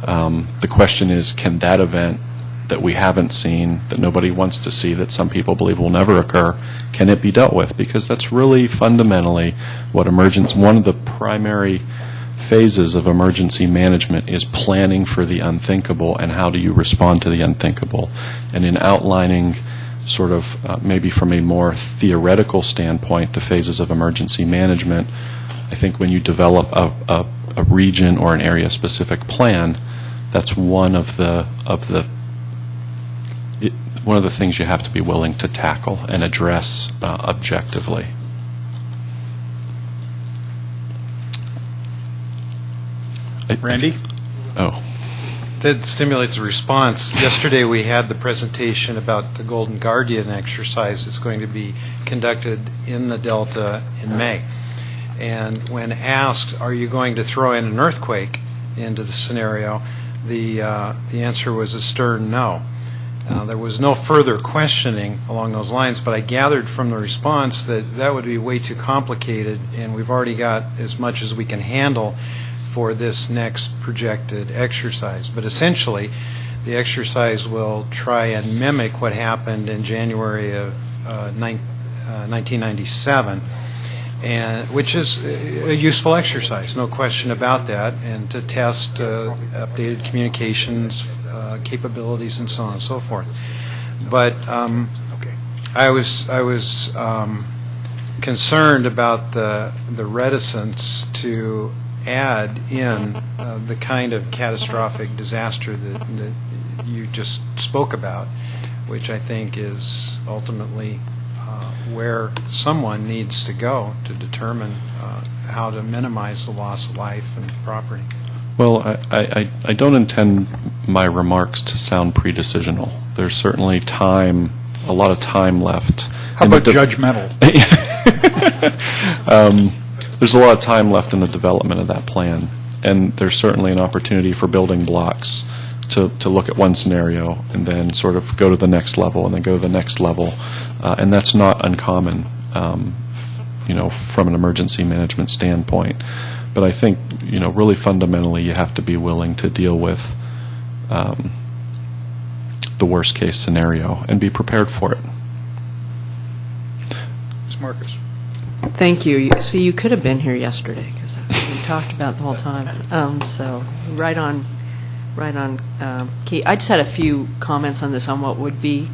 The question is, can that event that we haven't seen, that nobody wants to see, that some people believe will never occur, can it be dealt with? Because that's really fundamentally what one of the primary phases of emergency management is planning for the unthinkable, and how do you respond to the unthinkable. And in outlining sort of maybe from a more theoretical standpoint the phases of emergency management, I think when you develop a region or an area specific plan, that's one of the things you have to be willing to tackle and address objectively. Randy? Oh. That stimulates a response. Yesterday we had the presentation about the Golden Guardian exercise that's going to be conducted in the Delta in May. And when asked, are you going to throw in an earthquake into the scenario, the answer was a stern no. There was no further questioning along those lines, but I gathered from the response that that would be way too complicated, and we've already got as much as we can handle for this next projected exercise. But essentially, the exercise will try and mimic what happened in January of 1997, and which is a useful exercise, no question about that, and to test updated communications capabilities and so on and so forth. But I was concerned about the reticence to add in the kind of catastrophic disaster that you just spoke about, which I think is ultimately where someone needs to go to determine how to minimize the loss of life and property. Well, I don't intend my remarks to sound pre-decisional. There's certainly a lot of time left. How about judgmental? There's a lot of time left in the development of that plan, and there's certainly an opportunity for building blocks to look at one scenario and then sort of go to the next level and then go to the next level, and that's not uncommon, from an emergency management standpoint. But I think, really fundamentally, you have to be willing to deal with the worst case scenario and be prepared for it. Ms. Marcus. Thank you. See, you could have been here yesterday, because that's what we talked about the whole time. So right on key. I just had a few comments on this, on what would be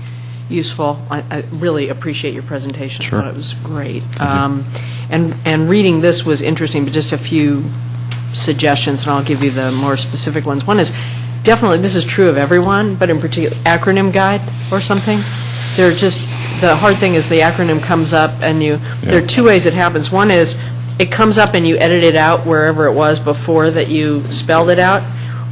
useful. I really appreciate your presentation. Sure. I thought it was great. And reading this was interesting, but just a few suggestions, and I'll give you the more specific ones. One is, definitely, this is true of everyone, but in particular, acronym guide or something. There are just the hard thing is the acronym comes up and there are two ways it happens. One is it comes up and you edit it out wherever it was before that you spelled it out,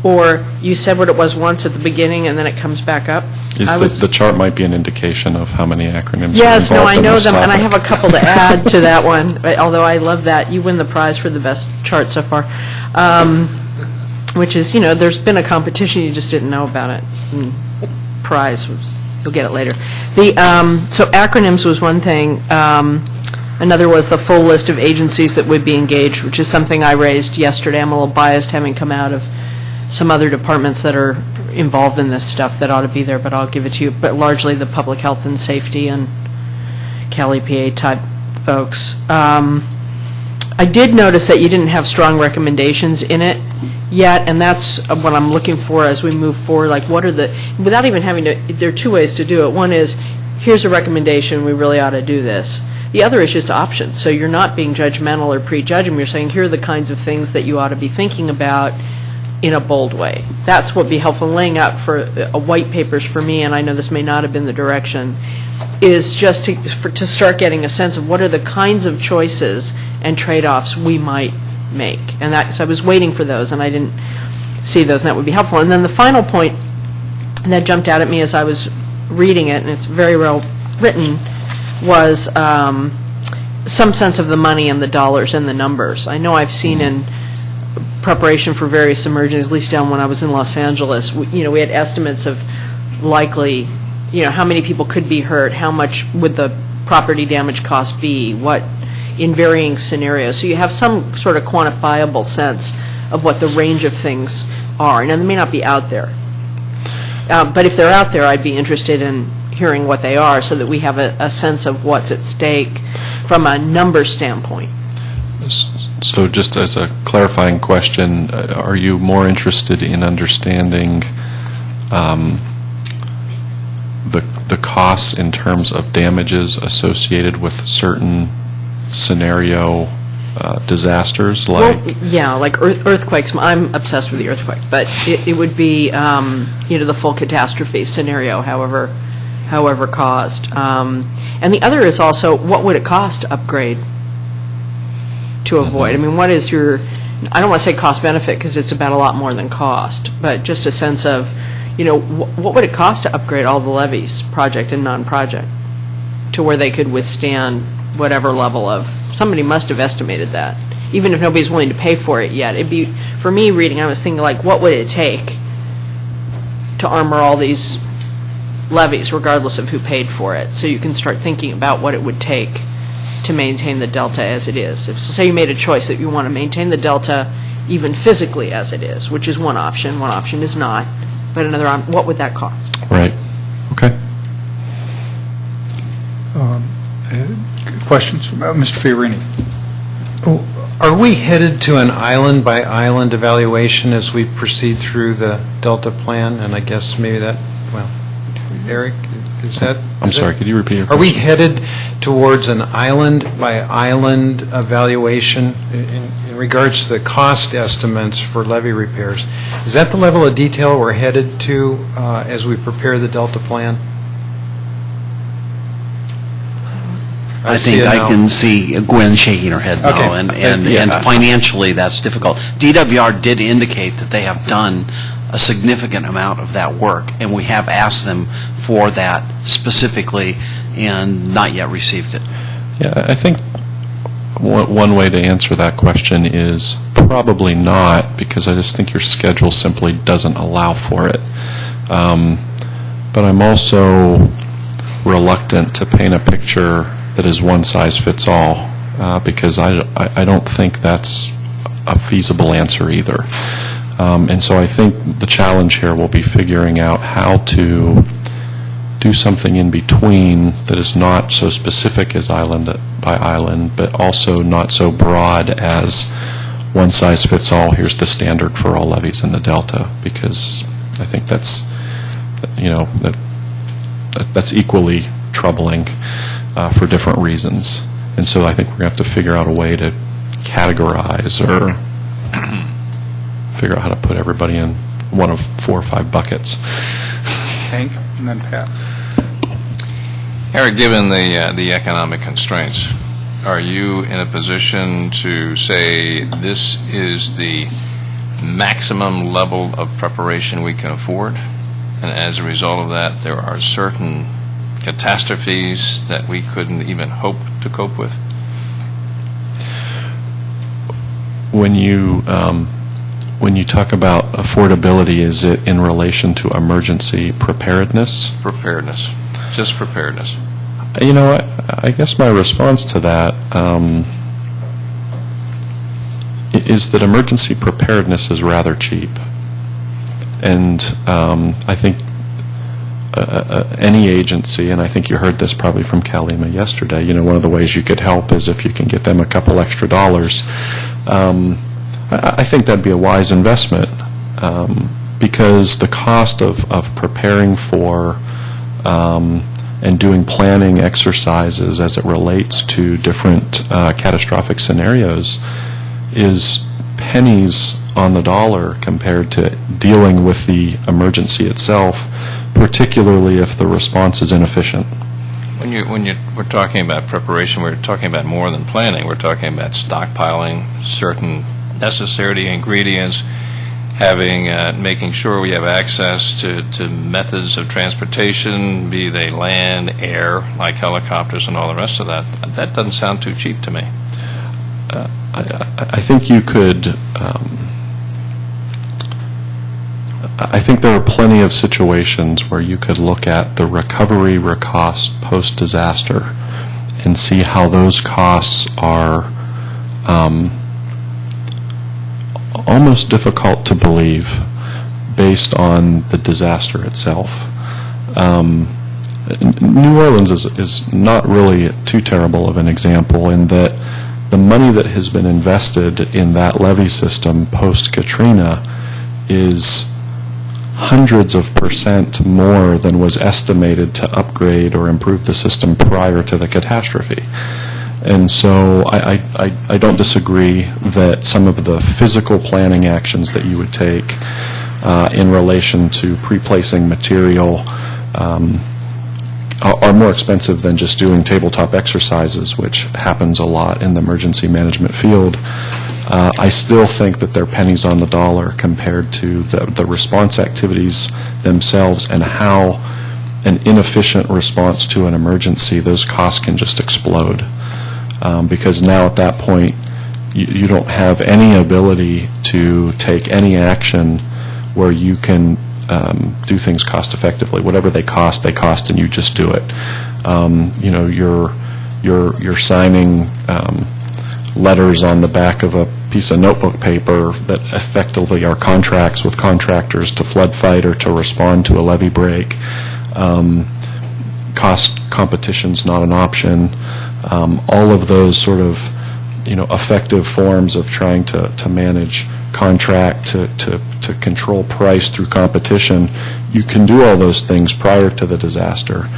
or you said what it was once at the beginning and then it comes back up. The chart might be an indication of how many acronyms Yes, are no, involved I in know this them, and I topic. have a couple to add to that one, although I love that. You win the prize for the best chart so far, which is, there's been a competition, you just didn't know about it. Prize, you'll get it later. So acronyms was one thing. Another was the full list of agencies that would be engaged, which is something I raised yesterday. I'm a little biased having come out of some other departments that are involved in this stuff that ought to be there, but I'll give it to you. But largely the public health and safety and Cal EPA type folks. I did notice that you didn't have strong recommendations in it yet, and that's what I'm looking for as we move forward. Like, what are without even having to, there are two ways to do it. One is, here's a recommendation, we really ought to do this. The other is just options. So you're not being judgmental or prejudging. You're saying, here are the kinds of things that you ought to be thinking about in a bold way. That's what would be helpful. Laying out for white papers for me, and I know this may not have been the direction, is just to start getting a sense of what are the kinds of choices and trade-offs we might make. And so I was waiting for those, and I didn't see those, and that would be helpful. And then the final point that jumped out at me as I was reading it, and it's very well written, was some sense of the money and the dollars and the numbers. I know I've seen in preparation for various emergencies, at least down when I was in Los Angeles, we had estimates of likely, how many people could be hurt, how much would the property damage cost be, what in varying scenarios. So you have some sort of quantifiable sense of what the range of things are. Now, they may not be out there, but if they're out there, I'd be interested in hearing what they are so that we have a sense of what's at stake from a number standpoint. So just as a clarifying question, are you more interested in understanding the costs in terms of damages associated with certain scenario disasters? Like like earthquakes. I'm obsessed with the earthquake, but it would be the full catastrophe scenario, however caused. And the other is also, what would it cost to upgrade to avoid? I mean, what is I don't want to say cost benefit because it's about a lot more than cost, but just a sense of, what would it cost to upgrade all the levees, project and non-project, to where they could withstand whatever level of, somebody must have estimated that, even if nobody's willing to pay for it yet. It'd be, for me reading, I was thinking like, what would it take to armor all these levees, regardless of who paid for it, so you can start thinking about what it would take to maintain the delta as it is. If, say you made a choice that you want to maintain the delta even physically as it is, which is one option is not, but another, what would that cost? Right. Okay. Questions? Mr. Fiorini. Are we headed to an island-by-island evaluation as we proceed through the Delta plan? And I guess maybe Eric, is that? I'm sorry, could you repeat your question? Are we headed towards an island-by-island evaluation in regards to the cost estimates for levee repairs? Is that the level of detail we're headed to as we prepare the Delta plan? I think I can see Gwen shaking her head no, and financially that's difficult. DWR did indicate that they have done a significant amount of that work, and we have asked them for that specifically and not yet received it. Yeah, I think one way to answer that question is probably not, because I just think your schedule simply doesn't allow for it. But I'm also reluctant to paint a picture that is one size fits all, because I don't think that's a feasible answer either. And so I think the challenge here will be figuring out how to do something in between that is not so specific as island by island, but also not so broad as one size fits all, here's the standard for all levees in the Delta, because I think that's, that's equally troubling for different reasons. And so I think we're going to have to figure out a way to categorize or figure out how to put everybody in one of 4 or 5 buckets. Hank, and then Pat. Eric, given the economic constraints, are you in a position to say this is the maximum level of preparation we can afford? And as a result of that, there are certain catastrophes that we couldn't even hope to cope with? When you talk about affordability, is it in relation to emergency preparedness? Preparedness. Just preparedness. You know, I guess my response to that is that emergency preparedness is rather cheap. And I think any agency, and I think you heard this probably from Kalima yesterday, you know, one of the ways you could help is if you can get them a couple extra dollars. I think that'd be a wise investment because the cost of preparing for and doing planning exercises as it relates to different catastrophic scenarios is pennies on the dollar compared to dealing with the emergency itself, particularly if the response is inefficient. We're talking about preparation, we're talking about more than planning. We're talking about stockpiling certain necessary ingredients, making sure we have access to methods of transportation, be they land, air, like helicopters and all the rest of that. That doesn't sound too cheap to me. I think you could. I think there are plenty of situations where you could look at the recovery cost post-disaster and see how those costs are almost difficult to believe based on the disaster itself. New Orleans is not really too terrible of an example in that the money that has been invested in that levee system post-Katrina is hundreds of % more than was estimated to upgrade or improve the system prior to the catastrophe. And so I don't disagree that some of the physical planning actions that you would take in relation to pre-placing material are more expensive than just doing tabletop exercises, which happens a lot in the emergency management field. I still think that they're pennies on the dollar compared to the response activities themselves and how an inefficient response to an emergency, those costs can just explode. Because now at that point, you don't have any ability to take any action where you can do things cost effectively. Whatever they cost, and you just do it. You know, you're signing letters on the back of a piece of notebook paper that effectively are contracts with contractors to flood fight or to respond to a levee break. Cost competition's not an option. All of those sort of, you know, effective forms of trying to manage contract, to control price through competition, you can do all those things prior to the disaster.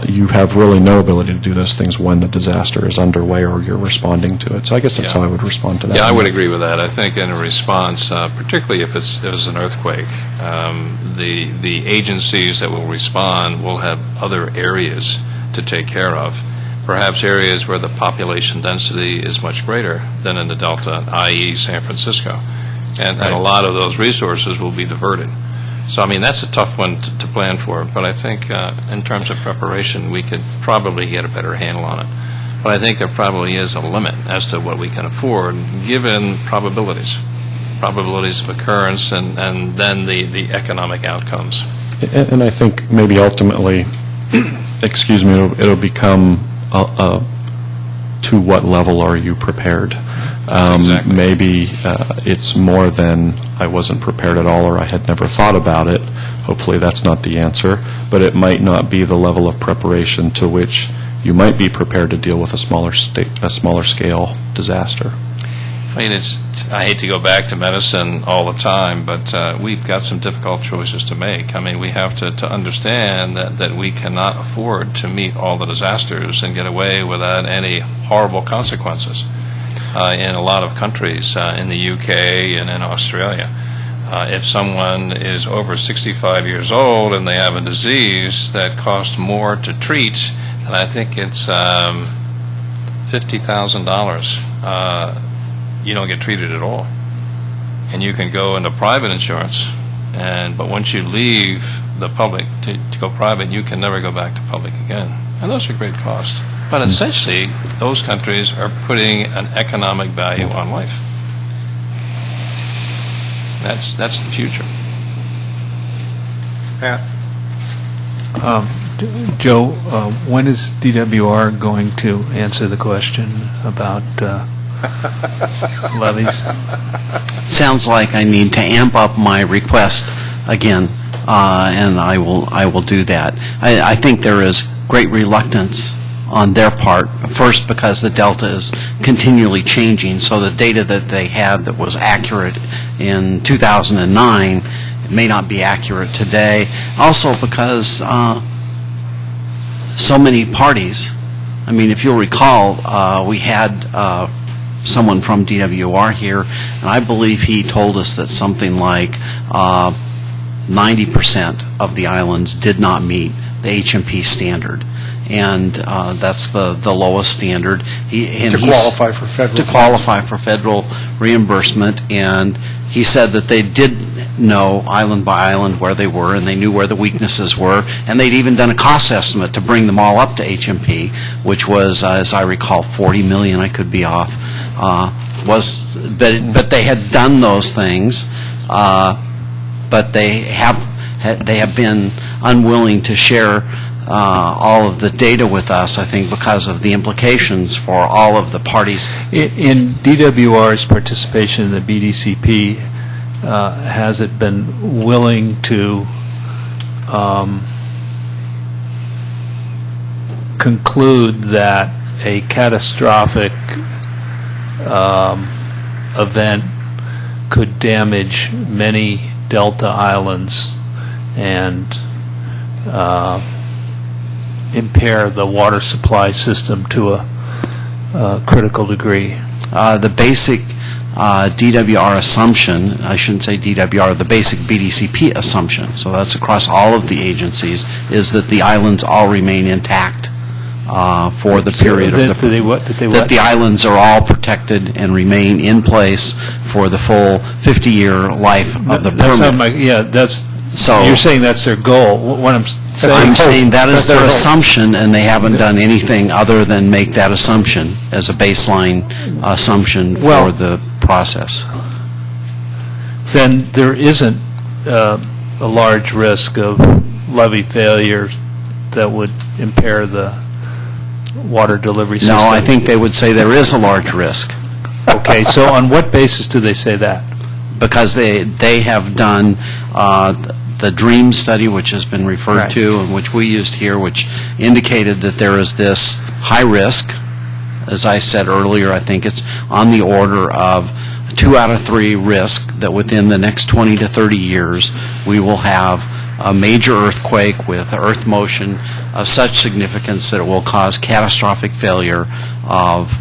You have really no ability to do those things when the disaster is underway or you're responding to it. So I guess that's how I would respond to that. Yeah, I would agree with that. I think in a response, particularly if it's an earthquake, the agencies that will respond will have other areas to take care of. Perhaps areas where the population density is much greater than in the Delta, i.e. San Francisco. And a lot of those resources will be diverted. So, I mean, that's a tough one to plan for, but I think in terms of preparation, we could probably get a better handle on it. But I think there probably is a limit as to what we can afford, given probabilities of occurrence and then the economic outcomes. And I think maybe ultimately, excuse me, it'll become to what level are you prepared? Exactly. Maybe it's more than I wasn't prepared at all or I had never thought about it. Hopefully that's not the answer, but it might not be the level of preparation to which you might be prepared to deal with a smaller scale disaster. I mean, I hate to go back to medicine all the time, but we've got some difficult choices to make. I mean, we have to understand that we cannot afford to meet all the disasters and get away without any horrible consequences. In a lot of countries, in the UK and in Australia, if someone is over 65 years old and they have a disease that costs more to treat and I think it's $50,000. You don't get treated at all. And you can go into private insurance, but once you leave the public to go private, you can never go back to public again. And those are great costs. But essentially, those countries are putting an economic value on life. That's the future. Pat? Joe, when is DWR going to answer the question about levies? Sounds like I need to amp up my request again, and I will do that. I think there is great reluctance on their part, first because the delta is continually changing, so the data that they had that was accurate in 2009 may not be accurate today. Also because so many parties, I mean, if you'll recall, we had someone from DWR here, and I believe he told us that something like 90% of the islands did not meet the H&P standard. And that's the lowest standard. To qualify for federal. To qualify for federal reimbursement, and he said that they did know island by island where they were, and they knew where the weaknesses were, and they'd even done a cost estimate to bring them all up to H&P, which was, as I recall, $40 million. I could be off. But they had done those things, but they have been unwilling to share all of the data with us, I think, because of the implications for all of the parties. In DWR's participation in the BDCP, has it been willing to conclude that a catastrophic event could damage many Delta islands and impair the water supply system to a critical degree? The basic DWR assumption, I shouldn't say DWR, the basic BDCP assumption, so that's across all of the agencies, is that the islands all remain intact for the period of that the islands are all protected and remain in place for the full 50-year life of the permit. So you're saying that's their goal. What I'm saying that is their assumption, and they haven't done anything other than make that assumption as a baseline assumption for the process. Then there isn't a large risk of levee failure that would impair the water delivery system? No, I think they would say there is a large risk. Okay, so on what basis do they say that? Because they have done the DREAM study, which has been referred to, and which we used here, which indicated that there is this high risk. As I said earlier, I think it's on the order of 2 out of 3 risk that within the next 20 to 30 years we will have a major earthquake with earth motion of such significance that it will cause catastrophic failure of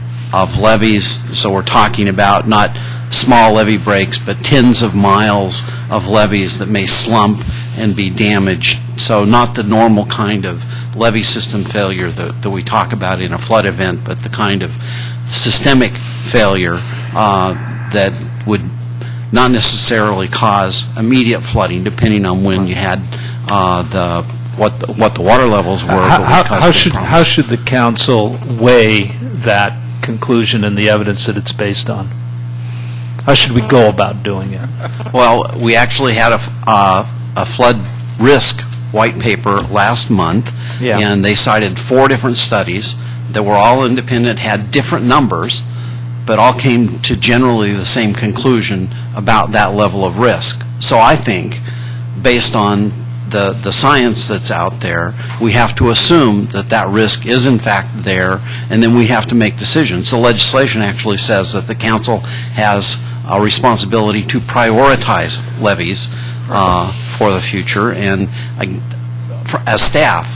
levees. So we're talking about not small levee breaks, but tens of miles of levees that may slump and be damaged. So not the normal kind of levee system failure that we talk about in a flood event, but the kind of systemic failure that would not necessarily cause immediate flooding, depending on when you had what the water levels were. How should the council weigh that conclusion and the evidence that it's based on? How should we go about doing it? Well, we actually had a flood risk white paper last month, and they cited 4 different studies that were all independent, had different numbers, but all came to generally the same conclusion about that level of risk. So I think, based on the science that's out there, we have to assume that that risk is in fact there, and then we have to make decisions. The legislation actually says that the council has a responsibility to prioritize levies for the future, and as staff,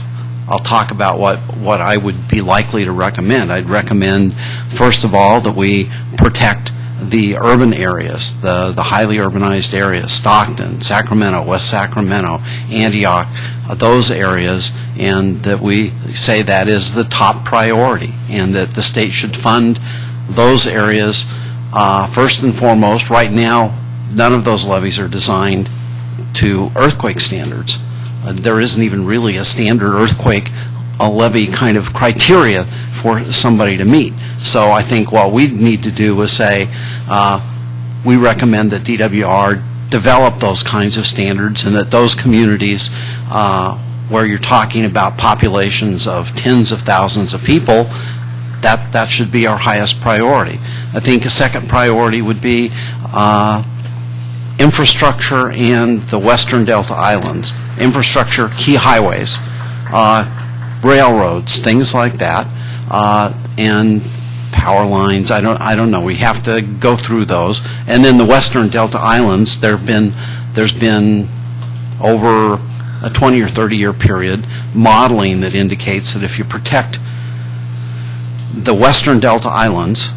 I'll talk about what I would be likely to recommend. I'd recommend, first of all, that we protect the urban areas, the highly urbanized areas, Stockton, Sacramento, West Sacramento, Antioch, those areas, and that we say that is the top priority, and that the state should fund those areas first and foremost. Right now, none of those levees are designed to earthquake standards. There isn't even really a standard earthquake levee kind of criteria for somebody to meet. So I think what we need to do is say, we recommend that DWR develop those kinds of standards, and that those communities where you're talking about populations of tens of thousands of people, that should be our highest priority. I think a second priority would be infrastructure in the Western Delta Islands. Infrastructure, key highways, railroads, things like that, and power lines. I don't know. We have to go through those. And then the Western Delta Islands, there's been over a 20 or 30 year period modeling that indicates that if you protect the Western Delta Islands,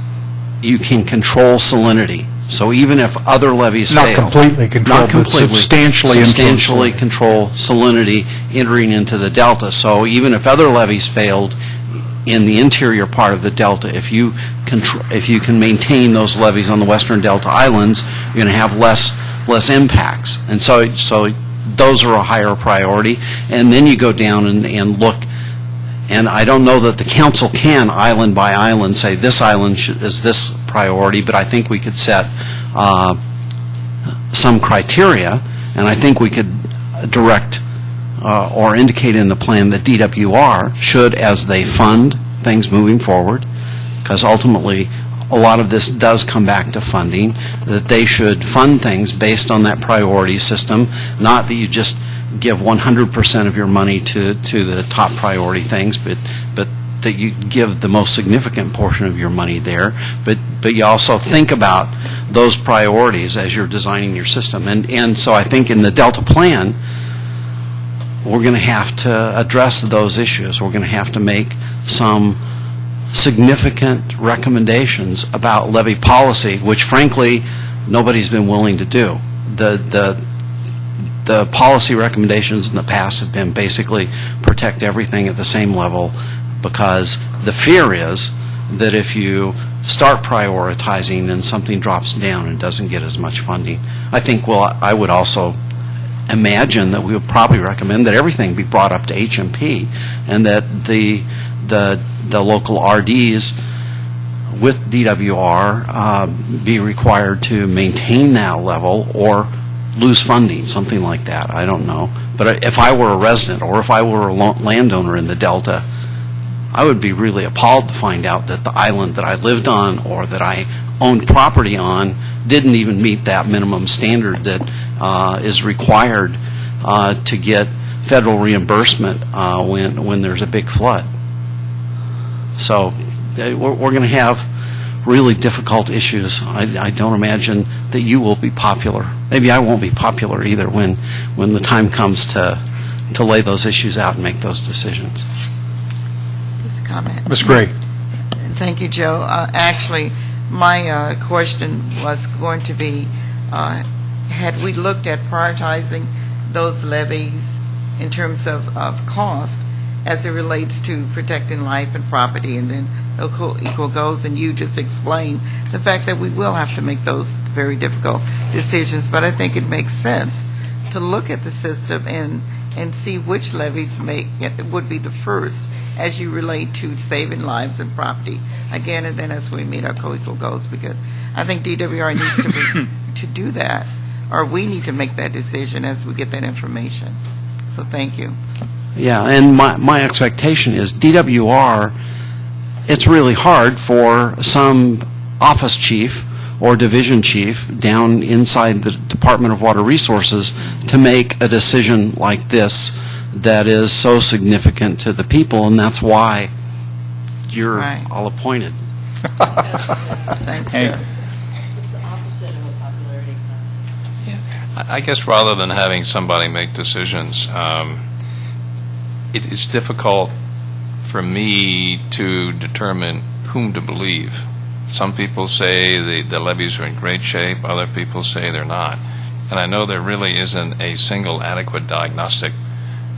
you can control salinity. So even if other levees fail, Not completely controlled, but substantially control salinity entering into the delta. So even if other levees failed in the interior part of the delta, if you can maintain those levees on the Western Delta Islands, you're going to have less impacts. And so those are a higher priority. And then you go down and look. And I don't know that the council can, island by island, say this island is this priority, but I think we could set some criteria, and I think we could direct or indicate in the plan that DWR should, as they fund things moving forward, because ultimately a lot of this does come back to funding, that they should fund things based on that priority system, not that you just give 100% of your money to the top priority things, but that you give the most significant portion of your money there. But you also think about those priorities as you're designing your system. And so I think in the Delta Plan, we're going to have to address those issues. We're going to have to make some significant recommendations about levy policy, which frankly nobody's been willing to do. The policy recommendations in the past have been basically protect everything at the same level, because the fear is that if you start prioritizing, then something drops down and doesn't get as much funding. I would also imagine that we would probably recommend that everything be brought up to HMP, and that the local RDs with DWR be required to maintain that level or lose funding, something like that. I don't know. But if I were a resident or if I were a landowner in the Delta, I would be really appalled to find out that the island that I lived on or that I owned property on didn't even meet that minimum standard that is required to get federal reimbursement when there's a big flood. So we're going to have really difficult issues. I don't imagine that you will be popular. Maybe I won't be popular either when the time comes to lay those issues out and make those decisions. Just a comment. Ms. Gray. Thank you, Joe. Actually, my question was going to be, had we looked at prioritizing those levies in terms of cost as it relates to protecting life and property, and then equal goals, and you just explained the fact that we will have to make those very difficult decisions, but I think it makes sense to look at the system and see which levies would be the first as you relate to saving lives and property. Again, and then as we meet our co-equal goals, because I think DWR needs to do that, or we need to make that decision as we get that information. So thank you. Yeah, and my expectation is DWR, it's really hard for some office chief or division chief down inside the Department of Water Resources to make a decision like this that is so significant to the people, and that's why you're all appointed. Thanks, Joe. It's the opposite of a popularity contest. I guess rather than having somebody make decisions, it's difficult for me to determine whom to believe. Some people say the levees are in great shape, other people say they're not. And I know there really isn't a single adequate diagnostic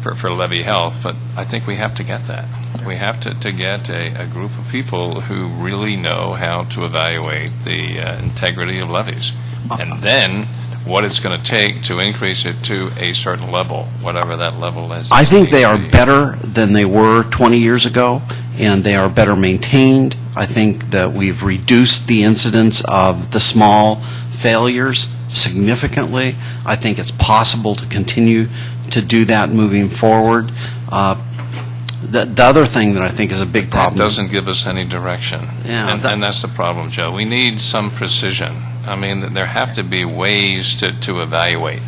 for levee health, but I think we have to get that. We have to get a group of people who really know how to evaluate the integrity of levees. And then what it's going to take to increase it to a certain level, whatever that level is. I think they are better than they were 20 years ago, and they are better maintained. I think that we've reduced the incidence of the small failures significantly. I think it's possible to continue to do that moving forward. The other thing that I think is a big problem... That doesn't give us any direction. Yeah, and that's the problem, Joe. We need some precision. I mean, there have to be ways to evaluate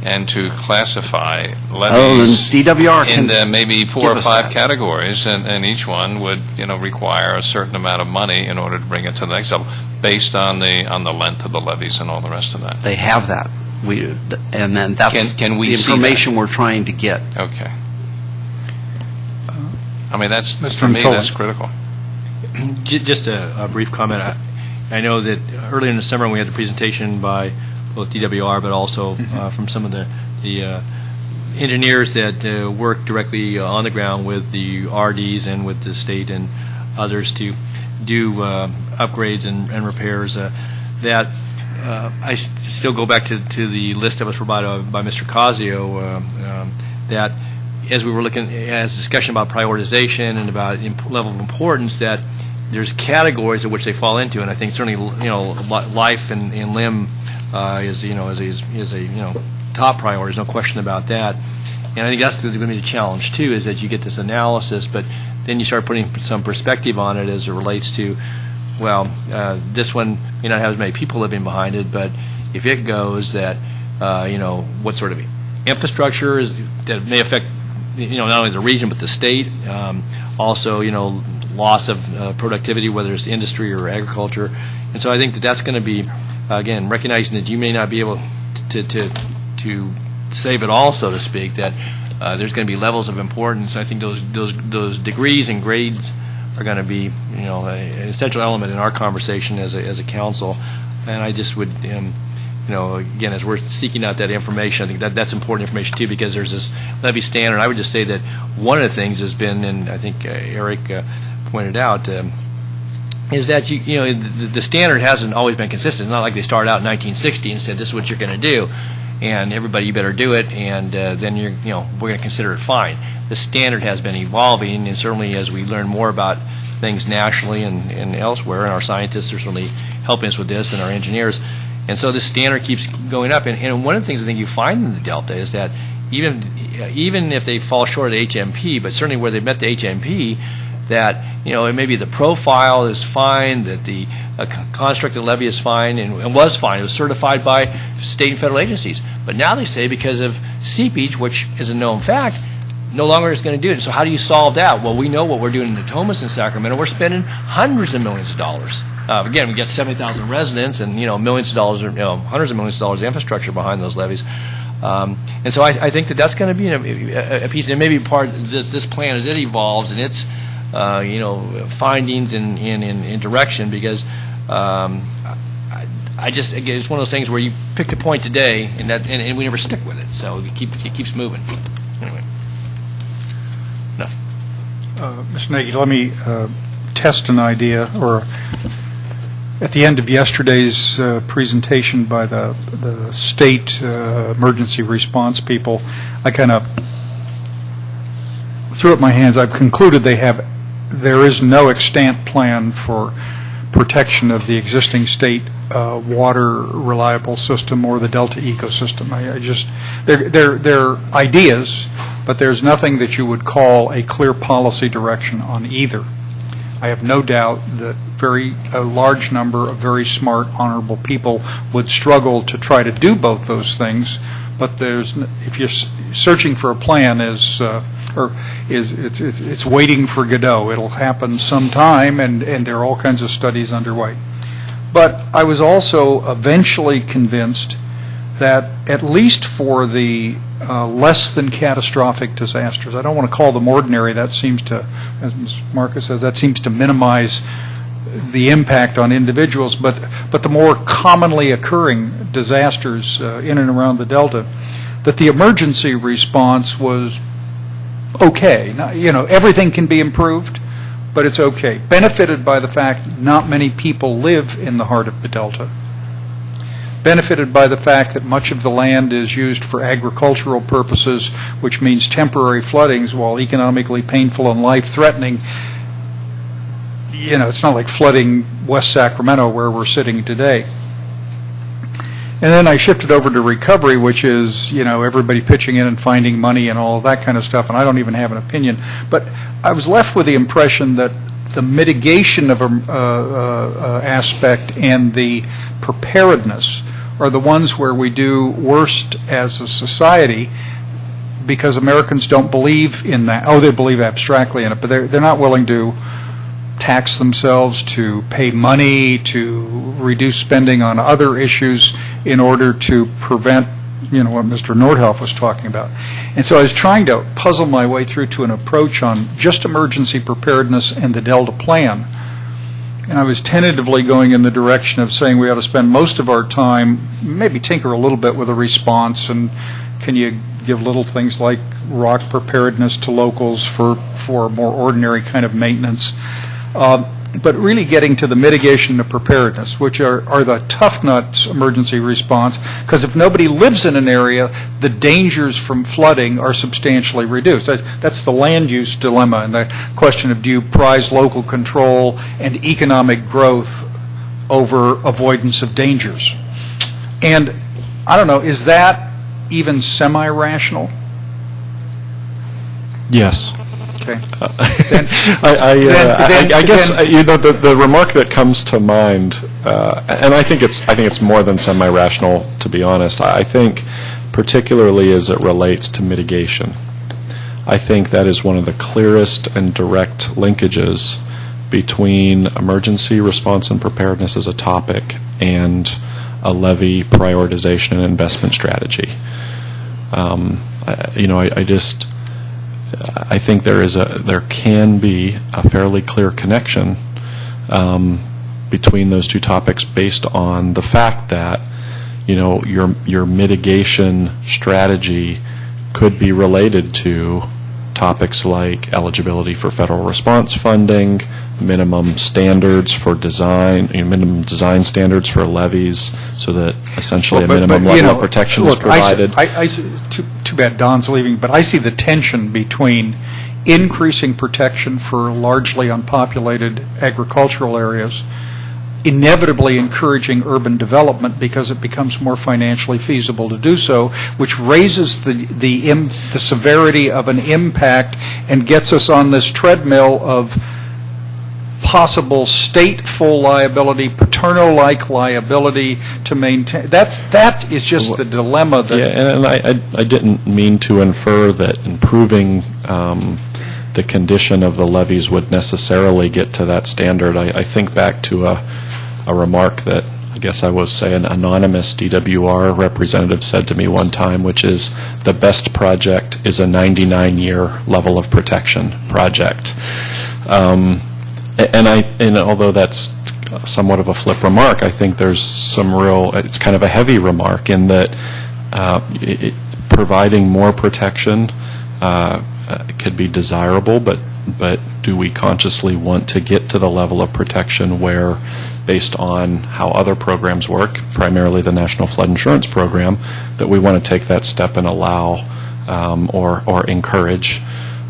and to classify levees DWR in maybe 4 or 5 categories, and each one would require a certain amount of money in order to bring it to the next level, based on the length of the levees and all the rest of that. They have that. And then that's can we the see information that? we're trying to get. Okay. I mean, that's Mr. for me, Cullen. that's critical. Just a brief comment. I know that earlier in the summer we had the presentation by both DWR, but also from some of the engineers that work directly on the ground with the RDs and with the state and others to do upgrades and repairs. That I still go back to the list that was provided by Mr. Casio, that as we were looking at discussion about prioritization and about level of importance, that there's categories of which they fall into, and I think certainly life and limb is a top priority. There's no question about that. And I think that's going to be the challenge too, is that you get this analysis, but then you start putting some perspective on it as it relates to, well, this one may not have as many people living behind it, but if it goes, that what sort of infrastructure is that may affect not only the region but the state. Also, loss of productivity, whether it's industry or agriculture. And so I think that's going to be, again, recognizing that you may not be able to save it all, so to speak, that there's going to be levels of importance. I think those degrees and grades are going to be, an essential element in our conversation as a council. And I just would, again, as we're seeking out that information, I think that's important information too, because there's this levy standard. I would just say that one of the things has been, and I think Eric pointed out, is that the standard hasn't always been consistent. It's not like they started out in 1960 and said this is what you're going to do, and everybody, you better do it, and then we're going to consider it fine. The standard has been evolving, and certainly as we learn more about things nationally and elsewhere, and our scientists are certainly helping us with this, and our engineers. And so this standard keeps going up. And one of the things I think you find in the Delta is that even if they fall short of the HMP, but certainly where they've met the HMP, that it may be the profile is fine, that the construct of the levee is fine and was fine. It was certified by state and federal agencies. But now they say because of seepage, which is a known fact, no longer is going to do it. So how do you solve that? Well, we know what we're doing in Natomas and Sacramento. We're spending hundreds of millions of dollars. Again, we got 70,000 residents and millions of dollars, hundreds of millions of dollars of infrastructure behind those levees. And so I think that's going to be a piece, and maybe part of this plan as it evolves and its findings and direction, because again, it's one of those things where you picked a point today and we never stick with it, so it keeps moving. Anyway, no. Mr. Nagy, let me test an idea, or at the end of yesterday's presentation by the state emergency response people, I kind of threw up my hands. I've concluded there is no extant plan for protection of the existing state water reliable system or the Delta ecosystem. They're ideas, but there's nothing that you would call a clear policy direction on either. I have no doubt that a large number of very smart, honorable people would struggle to try to do both those things. But if you're searching for a plan, it's waiting for Godot. It'll happen sometime, and there are all kinds of studies underway. But I was also eventually convinced that at least for the less than catastrophic disasters, I don't want to call them ordinary, that seems to, as Ms. Marcus says, that seems to minimize the impact on individuals, but the more commonly occurring disasters in and around the Delta, that the emergency response was okay. Now, everything can be improved, but it's okay. Benefited by the fact not many people live in the heart of the Delta. Benefited by the fact that much of the land is used for agricultural purposes, which means temporary floodings, while economically painful and life-threatening. It's not like flooding West Sacramento where we're sitting today. And then I shifted over to recovery, which is, everybody pitching in and finding money and all of that kind of stuff, and I don't even have an opinion. But I was left with the impression that the mitigation of aspect and the preparedness are the ones where we do worst as a society, because Americans don't believe in that. Oh, they believe abstractly in it, but they're not willing to tax themselves, to pay money, to reduce spending on other issues in order to prevent, what Mr. Nordhoff was talking about. And so I was trying to puzzle my way through to an approach on just emergency preparedness and the Delta Plan. And I was tentatively going in the direction of saying we ought to spend most of our time, maybe tinker a little bit with a response, and can you give little things like rock preparedness to locals for more ordinary kind of maintenance. But really getting to the mitigation and preparedness, which are the tough nuts emergency response, because if nobody lives in an area, the dangers from flooding are substantially reduced. That's the land use dilemma, and the question of do you prize local control and economic growth over avoidance of dangers. And I don't know, is that even semi-rational? Yes. Okay. I guess the remark that comes to mind, and I think it's more than semi-rational, to be honest. I think, particularly as it relates to mitigation, I think that is one of the clearest and direct linkages between emergency response and preparedness as a topic and a levy prioritization and investment strategy. I think there can be a fairly clear connection between those two topics based on the fact that your mitigation strategy could be related to topics like eligibility for federal response funding, minimum standards for design, minimum design standards for levies, so that essentially a minimum level of protection is provided. Too bad Don's leaving, but I see the tension between increasing protection for largely unpopulated agricultural areas, inevitably encouraging urban development because it becomes more financially feasible to do so, which raises the severity of an impact and gets us on this treadmill of possible state full liability, paternal-like liability to maintain. That is just the dilemma. And I didn't mean to infer that improving the condition of the levees would necessarily get to that standard. I think back to a remark that I guess I will say an anonymous DWR representative said to me one time, which is the best project is a 99-year level of protection project. And although that's somewhat of a flip remark, I think there's it's kind of a heavy remark in that providing more protection could be desirable, but do we consciously want to get to the level of protection where, based on how other programs work, primarily the National Flood Insurance Program, that we want to take that step and allow or encourage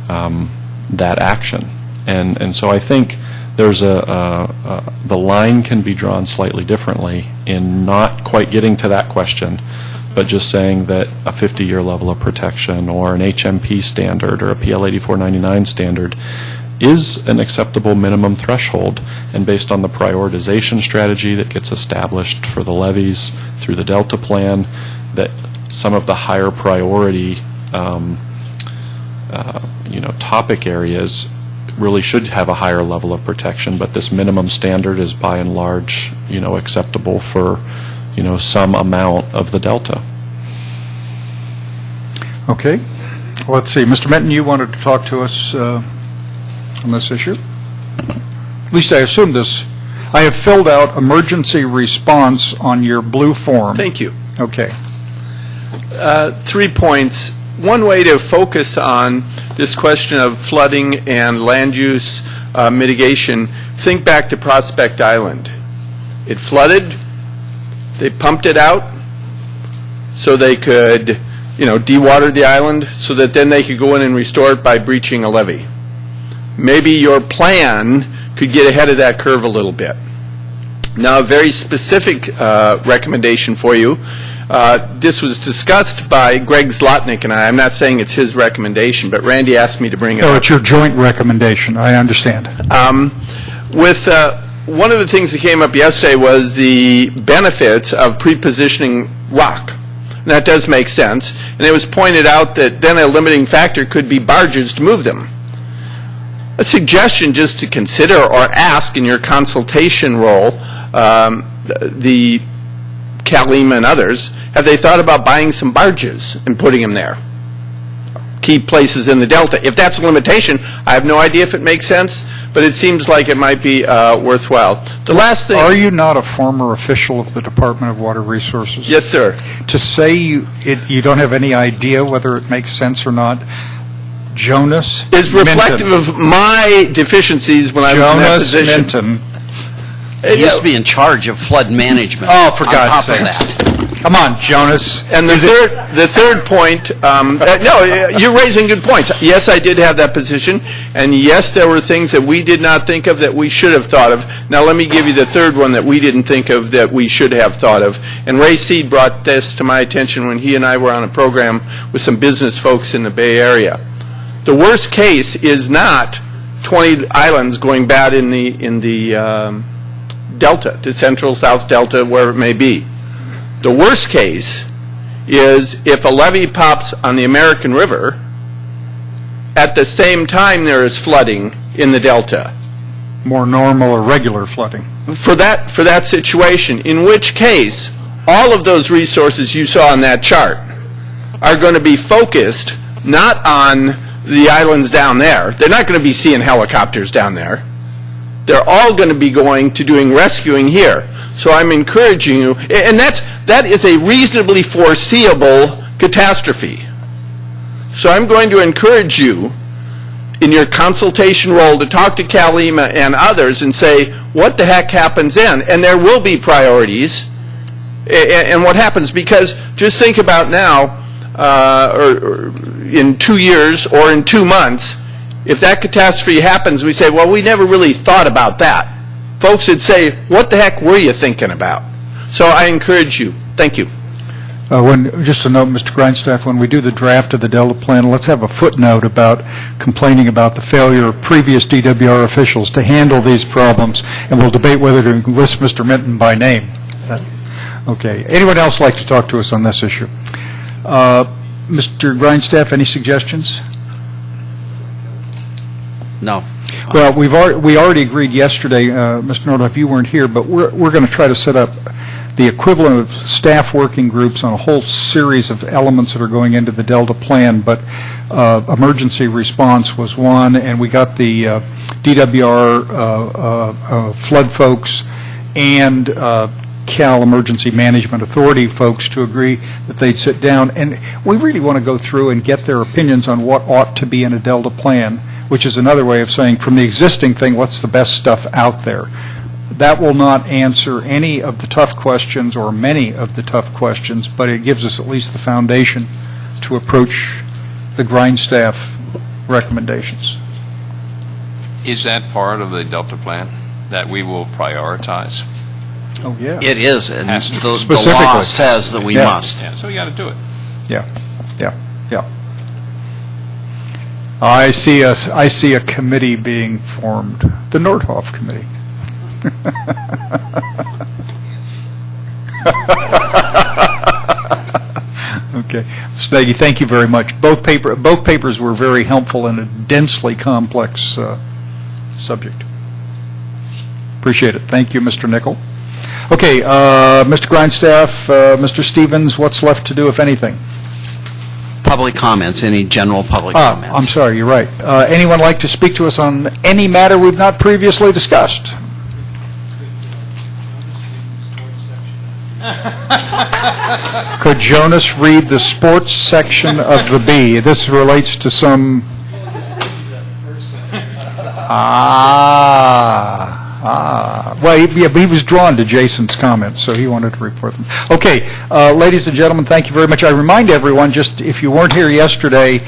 that action? And so I think there's the line can be drawn slightly differently in not quite getting to that question, but just saying that a 50-year level of protection or an HMP standard or a PL 8499 standard is an acceptable minimum threshold, and based on the prioritization strategy that gets established for the levies through the Delta Plan, that some of the higher priority topic areas really should have a higher level of protection, but this minimum standard is by and large, acceptable for, some amount of the delta. Okay. Let's see. Mr. Minton, you wanted to talk to us on this issue? At least I assume this I have filled out emergency response on your blue form. Thank you. Okay. 3 points. One way to focus on this question of flooding and land use mitigation, think back to Prospect Island. It flooded, they pumped it out so they could, dewater the island so that then they could go in and restore it by breaching a levee. Maybe your plan could get ahead of that curve a little bit. Now, a very specific recommendation for you. This was discussed by Greg Zlotnick and I. I'm not saying it's his recommendation, but Randy asked me to bring it up. Oh, it's your joint recommendation. I understand. One of the things that came up yesterday was the benefits of pre-positioning rock. And that does make sense. And it was pointed out that then a limiting factor could be barges to move them. A suggestion just to consider or ask in your consultation role, the Kalima and others, have they thought about buying some barges and putting them there? Key places in the Delta. If that's a limitation, I have no idea if it makes sense, but it seems like it might be worthwhile. The last thing... Are you not a former official of the Department of Water Resources? Yes, sir. To say you don't have any idea whether it makes sense or not, Jonas is reflective Minton. of my deficiencies when I was in that position. Jonas Minton. He used to be in charge of flood management. Oh, for God's sake. sakes. Come on, Jonas. And the third point, no, you're raising good points. Yes, I did have that position, and yes, there were things that we did not think of that we should have thought of. Now, let me give you the third one that we didn't think of that we should have thought of. And Ray Seed brought this to my attention when he and I were on a program with some business folks in the Bay Area. The worst case is not 20 islands going bad in the Delta, the Central, South Delta, where it may be. The worst case is if a levee pops on the American River, at the same time there is flooding in the Delta. More normal or regular flooding. For that situation, in which case, all of those resources you saw on that chart are going to be focused not on the islands down there. They're not going to be seeing helicopters down there. They're all going to be going to doing rescuing here. So I'm encouraging you, and that is a reasonably foreseeable catastrophe. So I'm going to encourage you in your consultation role to talk to Kalima and others and say, what the heck happens then? And there will be priorities and what happens, because just think about now, or in 2 years or in 2 months, if that catastrophe happens, we say, well, we never really thought about that. Folks would say, what the heck were you thinking about? So I encourage you. Thank you. Just a note, Mr. Grindstaff, when we do the draft of the Delta Plan, let's have a footnote about complaining about the failure of previous DWR officials to handle these problems, and we'll debate whether to list Mr. Minton by name. Okay. Anyone else like to talk to us on this issue? Mr. Grindstaff, any suggestions? No. Well, we already agreed yesterday, Mr. Nordhoff, you weren't here, but we're going to try to set up the equivalent of staff working groups on a whole series of elements that are going into the Delta Plan, but emergency response was one, and we got the DWR flood folks and Cal Emergency Management Authority folks to agree that they'd sit down, and we really want to go through and get their opinions on what ought to be in a Delta Plan, which is another way of saying, from the existing thing, what's the best stuff out there? That will not answer any of the tough questions or many of the tough questions, but it gives us at least the foundation to approach the Grindstaff recommendations. Is that part of the Delta Plan that we will prioritize? Oh, yeah. It is, and the Specifically. law says that we must. Yeah, so we got to do it. Yeah. I see a committee being formed, the Nordhoff Committee. Okay, Snaggy, thank you very much. Both papers were very helpful in a densely complex subject. Appreciate it. Thank you, Mr. Nickel. Okay, Mr. Grindstaff, Mr. Stevens, what's left to do, if anything? Public comments, any general public comments? I'm sorry, you're right. Anyone like to speak to us on any matter we've not previously discussed? Could Jonas read the sports section of the B? This relates to some... Well, he was drawn to Jason's comments, so he wanted to report them. Okay, ladies and gentlemen, thank you very much. I remind everyone, just if you weren't here yesterday,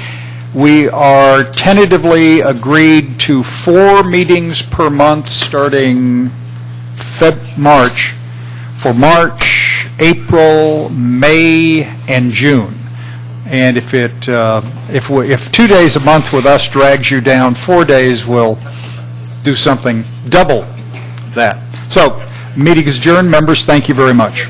we are tentatively agreed to 4 meetings per month starting March, for March, April, May, and June. And if 2 days a month with us drags you down, 4 days will do something double that. So, meeting is adjourned. Members, thank you very much.